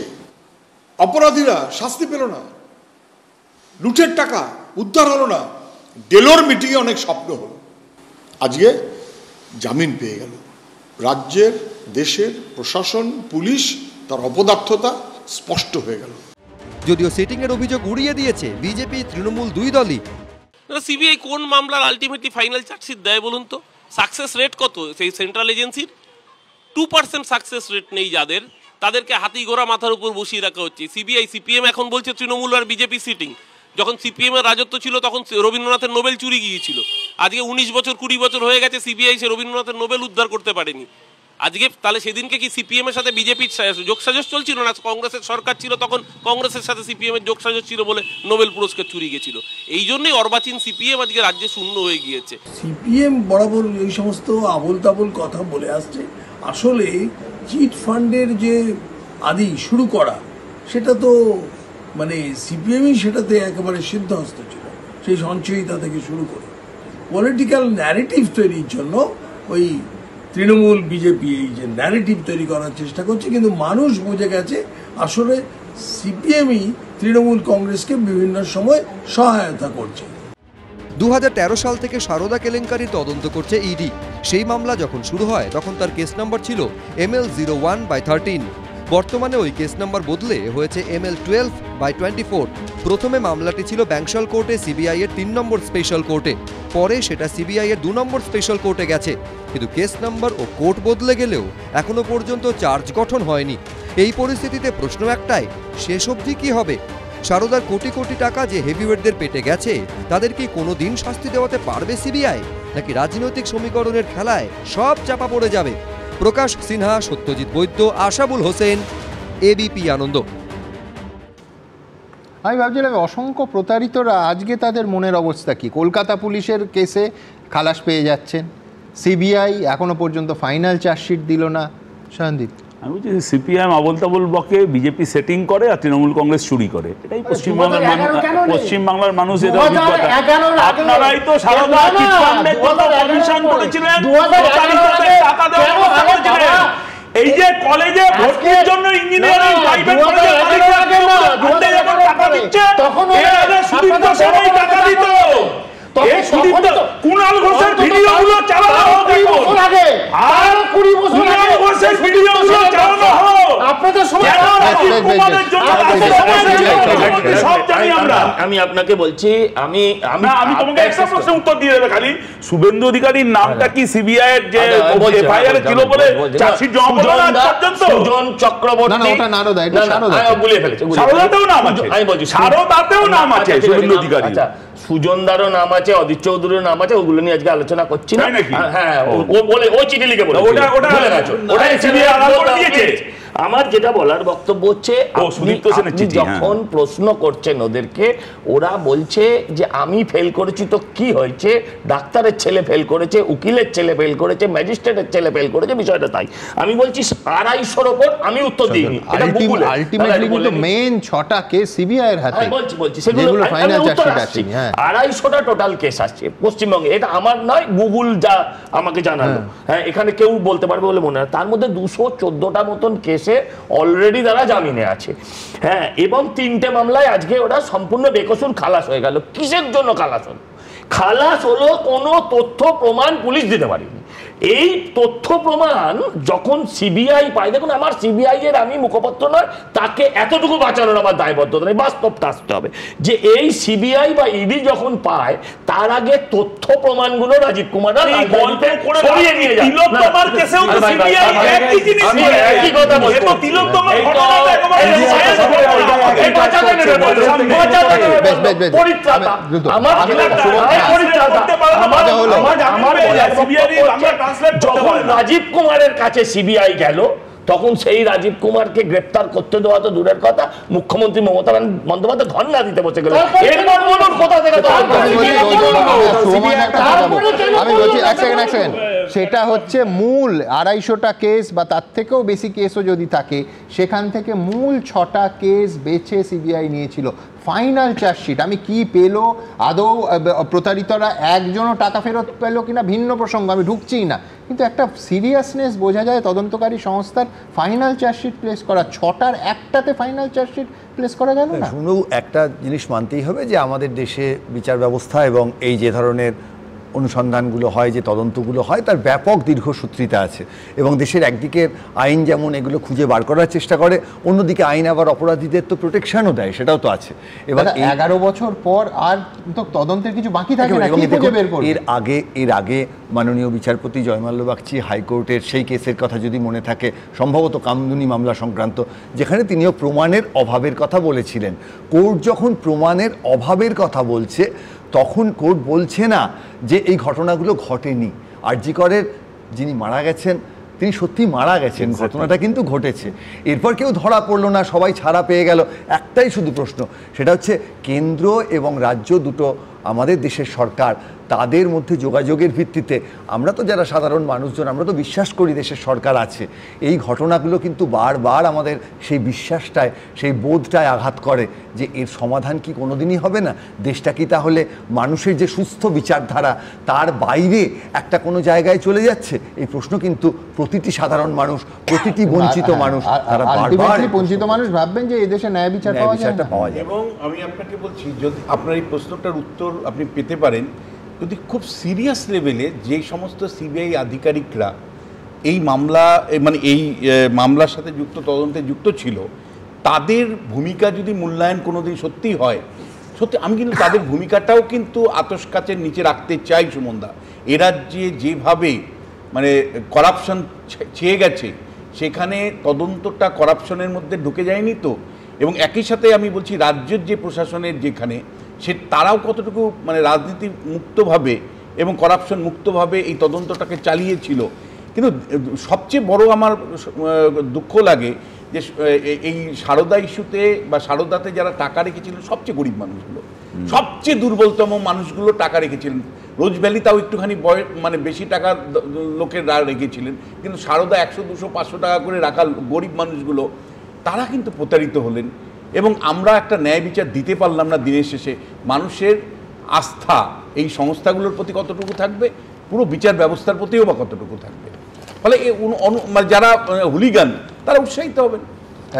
অপরাধীরা শাস্তি পেল না, লুটের টাকা উদ্ধার হলো না, ডেলোর মিটিংয়ে অনেক স্বপ্ন হলো, আজকে জামিন পেয়ে গেল। রাজ্যের, দেশের প্রশাসন, পুলিশ তার অপদার্থতা স্পষ্ট হয়ে গেল। যদিও সেটিংয়ের অভিযোগ উড়িয়ে দিয়েছে বিজেপি, তৃণমূল দুই দলই। সিবিআই কোন মামলার আলটিমেটলি ফাইনাল চার্জশিট দেয় বলুন তো? সাকসেস রেট কত সেই সেন্ট্রাল এজেন্সির? 2% সাকসেস রেট নেই যাদের, তাদেরকে হাতি ঘোড়া মাথার উপর বসিয়ে রাখা হচ্ছে। সিবিআই, সিপিএম এখন বলছে তৃণমূল আর বিজেপি সিটিং। যখন সিপিএম এর রাজত্ব ছিল তখন রবীন্দ্রনাথের নোবেল চুরি গিয়েছিল। আজকে 19 বছর 20 বছর হয়ে গেছে, সিবিআই সে রবীন্দ্রনাথের নোবেল উদ্ধার করতে পারেনি। আজকে তাহলে সেদিনকে কি সিপিএম এর সাথে বিজেপির যোগসাজশ চলছিল না? কংগ্রেসের সরকার ছিল তখন, কংগ্রেসের সাথে সিপিএম এর যোগসাজশ ছিল বলে নোবেল পুরস্কার চুরি গেছিল। এই জন্যই অর্বাচীন সিপিএম আজকে রাজ্যে শূন্য হয়ে গিয়েছে। সিপিএম বরাবর এই সমস্ত আবোল তাবোল কথা বলে আসছে। আসলে চিট ফান্ডের যে আদি শুরু করা, সেটা তো মানে সিপিএমই সেটাতে একেবারে সিদ্ধহস্ত ছিল, সেই সঞ্চয়িতা থেকে শুরু করে। পলিটিক্যাল ন্যারেটিভ তৈরির জন্য ওই তৃণমূল বিজেপি এই যে ন্যারেটিভ তৈরি করার চেষ্টা করছে, কিন্তু মানুষ বুঝে গেছে আসলে সিপিএমই তৃণমূল কংগ্রেসকে বিভিন্ন সময় সহায়তা করছে। 2013 সাল থেকে সারদা কেলেঙ্কারি তদন্ত করছে ইডি। সেই মামলা যখন শুরু হয় তখন তার কেস নম্বর ছিল ML01/13। বর্তমানে ওই কেস নম্বর বদলে হয়েছে ML12/24। প্রথমে মামলাটি ছিল ব্যাংশাল কোর্টে, সিবিআই এর 3 নম্বর স্পেশাল কোর্টে। পরে সেটা সিবিআই এর 2 নম্বর স্পেশাল কোর্টে গেছে, কিন্তু কেস নাম্বার ও কোর্ট বদলে গেলেও এখনো পর্যন্ত চার্জ গঠন হয়নি। এই পরিস্থিতিতে প্রশ্ন একটাই, শেষ অবধি কি হবে? সারদার কোটি কোটি টাকা যে হেভিওয়েটদের পেটে গেছে, তাদের কি কোনোদিন শাস্তি দেওয়াতে পারবে সিবিআই, নাকি রাজনৈতিক সমীকরণের খেলায় সব চাপা পড়ে যাবে? প্রকাশ সিনহা, সত্যজিৎ বৈদ্য, আশাবুল হোসেন, এবিপি আনন্দ। আমি ভাবছিলাম অসংখ্য প্রতারিতরা আজকে তাদের মনের অবস্থা কি? কলকাতা পুলিশের কেসে খালাস পেয়ে যাচ্ছেন, সিবিআই এখনো পর্যন্ত ফাইনাল চার্জশিট দিল না। সন্দীপ, আমি বলছি সিপিআইএম আবল তাবল বকে, বিজেপি সেটিং করে আর তৃণমূল কংগ্রেস চুরি করে। এটাই পশ্চিমবাংলার মানুষ এর অভিজ্ঞতা। আপনারাই তো সারদা চিটফান্ডের জন্য কমিশন করেছিলেন, টাকা দেওয়ার কথা বলেছিলেন। এই যে কলেজে ভর্তির জন্য ইঞ্জিনিয়ারিং প্রাইভেট কলেজে মালিকরা যখন টাকা দিচ্ছে, তখন এরা সুদীপ্ত সেনাই টাকা দিত। কুণাল ঘোষের ভিডিওগুলো চালানো হোক, আর কুণাল ঘোষের ভিডিওগুলো চালানো হোক। আপনাদের আমি আপনাকে বলছি, আমি তোমাকে একটা প্রশ্নের উত্তর দিয়ে দেবে খালি, শুভেন্দু অধিকারীর নামটা কি সিবিআই এর যে এফআইআর ছিল বলে চার্জশিট জমা পড়লো না পর্যন্ত? সুজন চক্রবর্তী, না ওটা নারদা, এটা সারদা ভুলে ফেলেছে। সারদাতেও নাম আছে, আমি বলছি সারদাতেও নাম আছে শুভেন্দু অধিকারী। আচ্ছা, সুজনদারও নাম আছে, অদিত চৌধুরীর নাম আছে, ওগুলো নিয়ে আজকে আলোচনা করছি না। হ্যাঁ, ও বলে ও চিঠি লিখে বলে আমার যেটা বলার বক্তব্য হচ্ছে, আপনি যখন প্রশ্ন করছেন ওদেরকে, ওরা বলছে যে আমি ফেল করেছি তো কি হয়েছে, ডাক্তারের ছেলে ফেল করেছে, উকিলের ছেলে ফেল করেছে, ম্যাজিস্ট্রেটের ছেলে ফেল করেছে, বিষয়টা তাই। আমি বলছি 250-র ওপর আমি উত্তর দিইনি। আলটিমেটলি কিন্তু মেইন 6টা কেস সিবিআই এর হাতে, বলছি সেগুলো ফাইনাল চার্জশিট আছে। 250টা টোটাল কেস আসছে পশ্চিমবঙ্গে, এটা আমার নয়, গুগল যা আমাকে জানালো। হ্যাঁ, এখানে কেউ বলতে পারবে বলে মনে হয়। তার মধ্যে 214টা মতন কেসে অলরেডি তারা জামিনে আছে। হ্যাঁ, এবং 3টে মামলায় আজকে ওরা সম্পূর্ণ বেকসুর খালাস হয়ে গেল। কিসের জন্য খালাস হলো? খালাস হলো কোনো তথ্য প্রমাণ পুলিশ দিতে পারেনি। এই তথ্য প্রমাণ যখন সিবিআই পায়, দেখুন আমার সিবিআই এর আমি মুখপাত্র নয়, তাকে এতটুকু বাঁচানোর আমার দায়বদ্ধতা নেই, বাস্তবটা আসতে হবে যে এই সিবিআই বা ইডি যখন পায়, তার আগে তথ্য প্রমাণগুলো রাজীব কুমার সরিয়ে নিয়ে যায়। একই কথা বলছি, যখন রাজীব কুমারের কাছে সিবিআই গেল, তখন সেই রাজীব কুমারকে গ্রেপ্তার করতে দেওয়া তো দূরের কথা, মুখ্যমন্ত্রী মমতা বন্দ্যোপাধ্যায় ধর্ণা দিতে বসে গেল। এরপর বলুন কোথা থেকে সেটা হচ্ছে মূল 250টা কেস বা তার থেকেও বেশি কেসও যদি থাকে, সেখান থেকে মূল 6টা কেস বেছে সিবিআই নিয়েছিল। ফাইনাল চার্জশিট আমি কি পেলো, আদৌ প্রতারিতরা একজনও টাকা ফেরত পেলো কিনা ভিন্ন প্রসঙ্গ, আমি ঢুকছিই না, কিন্তু একটা সিরিয়াসনেস বোঝা যায় তদন্তকারী সংস্থার। ফাইনাল চার্জশিট প্লেস করা, 6টার একটাতে ফাইনাল চার্জশিট প্লেস করা গেল না। শুধু একটা জিনিস মানতেই হবে যে আমাদের দেশে বিচার ব্যবস্থা এবং এই যে ধরনের অনুসন্ধানগুলো হয়, যে তদন্তগুলো হয়, তার ব্যাপক দীর্ঘসূত্রিতা আছে এবং দেশের একদিকে আইন যেমন এগুলো খুঁজে বার করার চেষ্টা করে, অন্যদিকে আইন আবার অপরাধীদের তো প্রোটেকশনও দেয়, সেটাও তো আছে। এবার 11 বছর পর আর তো তদন্তের কিছু বাকি থাকে না, কি খুঁজে বের করবে? এর আগে মাননীয় বিচারপতি জয়মাল্য বাগচি হাইকোর্টের সেই কেসের কথা যদি মনে থাকে, সম্ভবত কামদুনি মামলা সংক্রান্ত, যেখানে তিনিও প্রমাণের অভাবের কথা বলেছিলেন। কোর্ট যখন প্রমাণের অভাবের কথা বলছে, তখন কোর্ট বলছে না যে এই ঘটনাগুলো ঘটেনি। আরজি করের যিনি মারা গেছেন, তিনি সত্যি মারা গেছেন, ঘটনাটা কিন্তু ঘটেছে। এরপর কেউ ধরা পড়লো না, সবাই ছাড়া পেয়ে গেল। একটাই শুধু প্রশ্ন, সেটা হচ্ছে কেন্দ্র এবং রাজ্য দুটো আমাদের দেশের সরকার, তাদের মধ্যে যোগাযোগের ভিত্তিতে আমরা তো যারা সাধারণ মানুষজন, আমরা তো বিশ্বাস করি দেশের সরকার আছে। এই ঘটনাগুলো কিন্তু বারবার আমাদের সেই বিশ্বাসটায়, সেই বোধটায় আঘাত করে যে এর সমাধান কি কোনোদিনই হবে না? দেশটা কি তাহলে মানুষের যে সুস্থ বিচারধারা, তার বাইরে একটা কোনো জায়গায় চলে যাচ্ছে? এই প্রশ্ন কিন্তু প্রতিটি সাধারণ মানুষ, প্রতিটি বঞ্চিত মানুষ, তারা বারবার বঞ্চিত মানুষ ভাববেন যে এই দেশে ন্যায় বিচার পাওয়া যায়। এবং আমি আপনাকে বলছি, যদি আপনার এই প্রশ্নটার উত্তর আপনি পেতে পারেন, যদি খুব সিরিয়াস লেভেলে যে সমস্ত সিবিআই আধিকারিকরা এই মামলা, মানে এই মামলার সাথে যুক্ত, তদন্তে যুক্ত ছিল, তাদের ভূমিকা যদি মূল্যায়ন কোনোদিন সত্যি হয়, সত্যি আমি কিন্তু তাদের ভূমিকাটাও কিন্তু আতশ কাচের নিচে রাখতে চাই সুমনদা। এ রাজ্যে যেভাবে মানে করাপশন ছেয়ে গেছে, সেখানে তদন্তটা করাপশনের মধ্যে ঢুকে যায়নি তো। এবং একই সাথে আমি বলছি রাজ্যের যে প্রশাসনের যেখানে তারাও কতটুকু মানে রাজনীতি মুক্তভাবে এবং করাপশন মুক্তভাবে এই তদন্তটাকে চালিয়েছিল। কিন্তু সবচেয়ে বড় আমার দুঃখ লাগে যে এই সারদা ইস্যুতে বা সারদাতে যারা টাকা রেখেছিলেন সবচেয়ে গরিব মানুষগুলো, সবচেয়ে দুর্বলতম মানুষগুলো টাকা রেখেছিলেন। রোজ ভ্যালি তাও একটুখানি মানে বেশি টাকা লোকের রেখেছিলেন, কিন্তু সারদা 100, 200, 500 টাকা করে রাখা গরিব মানুষগুলো তারা কিন্তু প্রতারিত হলেন। এবং আমরা একটা ন্যায় বিচার দিতে পারলাম না। দিনের শেষে মানুষের আস্থা এই সংস্থাগুলোর প্রতি কতটুকু থাকবে, পুরো বিচার ব্যবস্থার প্রতিও বা কতটুকু থাকবে। ফলে যারা হুলিগান তারা উৎসাহিত হবেন।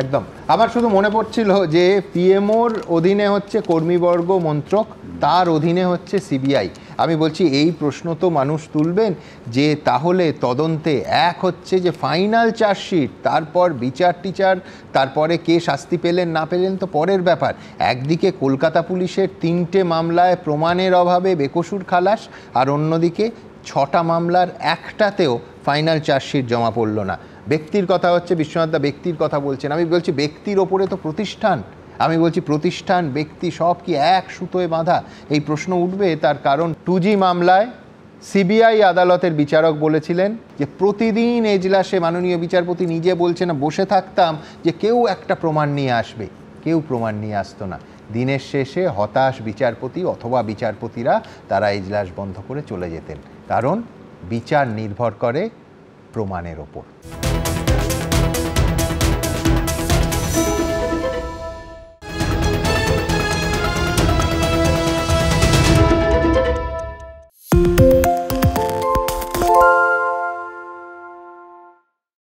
একদম। আমার শুধু মনে পড়ছিল যে পিএমওর অধীনে হচ্ছে কর্মীবর্গ মন্ত্রক, তার অধীনে হচ্ছে সিবিআই। আমি বলছি এই প্রশ্ন তো মানুষ তুলবেন যে তাহলে তদন্তে এক হচ্ছে যে ফাইনাল চার্জশিট, তারপর বিচার টিচার, তারপরে কে শাস্তি পেলেন না পেলেন তো পরের ব্যাপার। একদিকে কলকাতা পুলিশের 3টে মামলায় প্রমাণের অভাবে বেকসুর খালাস, আর অন্যদিকে 6টা মামলার একটাতেও ফাইনাল চার্জশিট জমা পড়ল না। ব্যক্তির কথা হচ্ছে বিশ্বনাথদা ব্যক্তির কথা বলছেন, আমি বলছি ব্যক্তির ওপরে তো প্রতিষ্ঠান। আমি বলছি প্রতিষ্ঠান ব্যক্তি সব কি এক সুতোয় বাঁধা? এই প্রশ্ন উঠবে তার কারণ 2G মামলায় সিবিআই আদালতের বিচারক বলেছিলেন যে প্রতিদিন এজলাসে মাননীয় বিচারপতি নিজে বলছেন বসে থাকতাম যে কেউ একটা প্রমাণ নিয়ে আসবে, কেউ প্রমাণ নিয়ে আসতো না। দিনের শেষে হতাশ বিচারপতি অথবা বিচারপতিরা তারা এজলাস বন্ধ করে চলে যেতেন, কারণ বিচার নির্ভর করে প্রমাণের ওপর।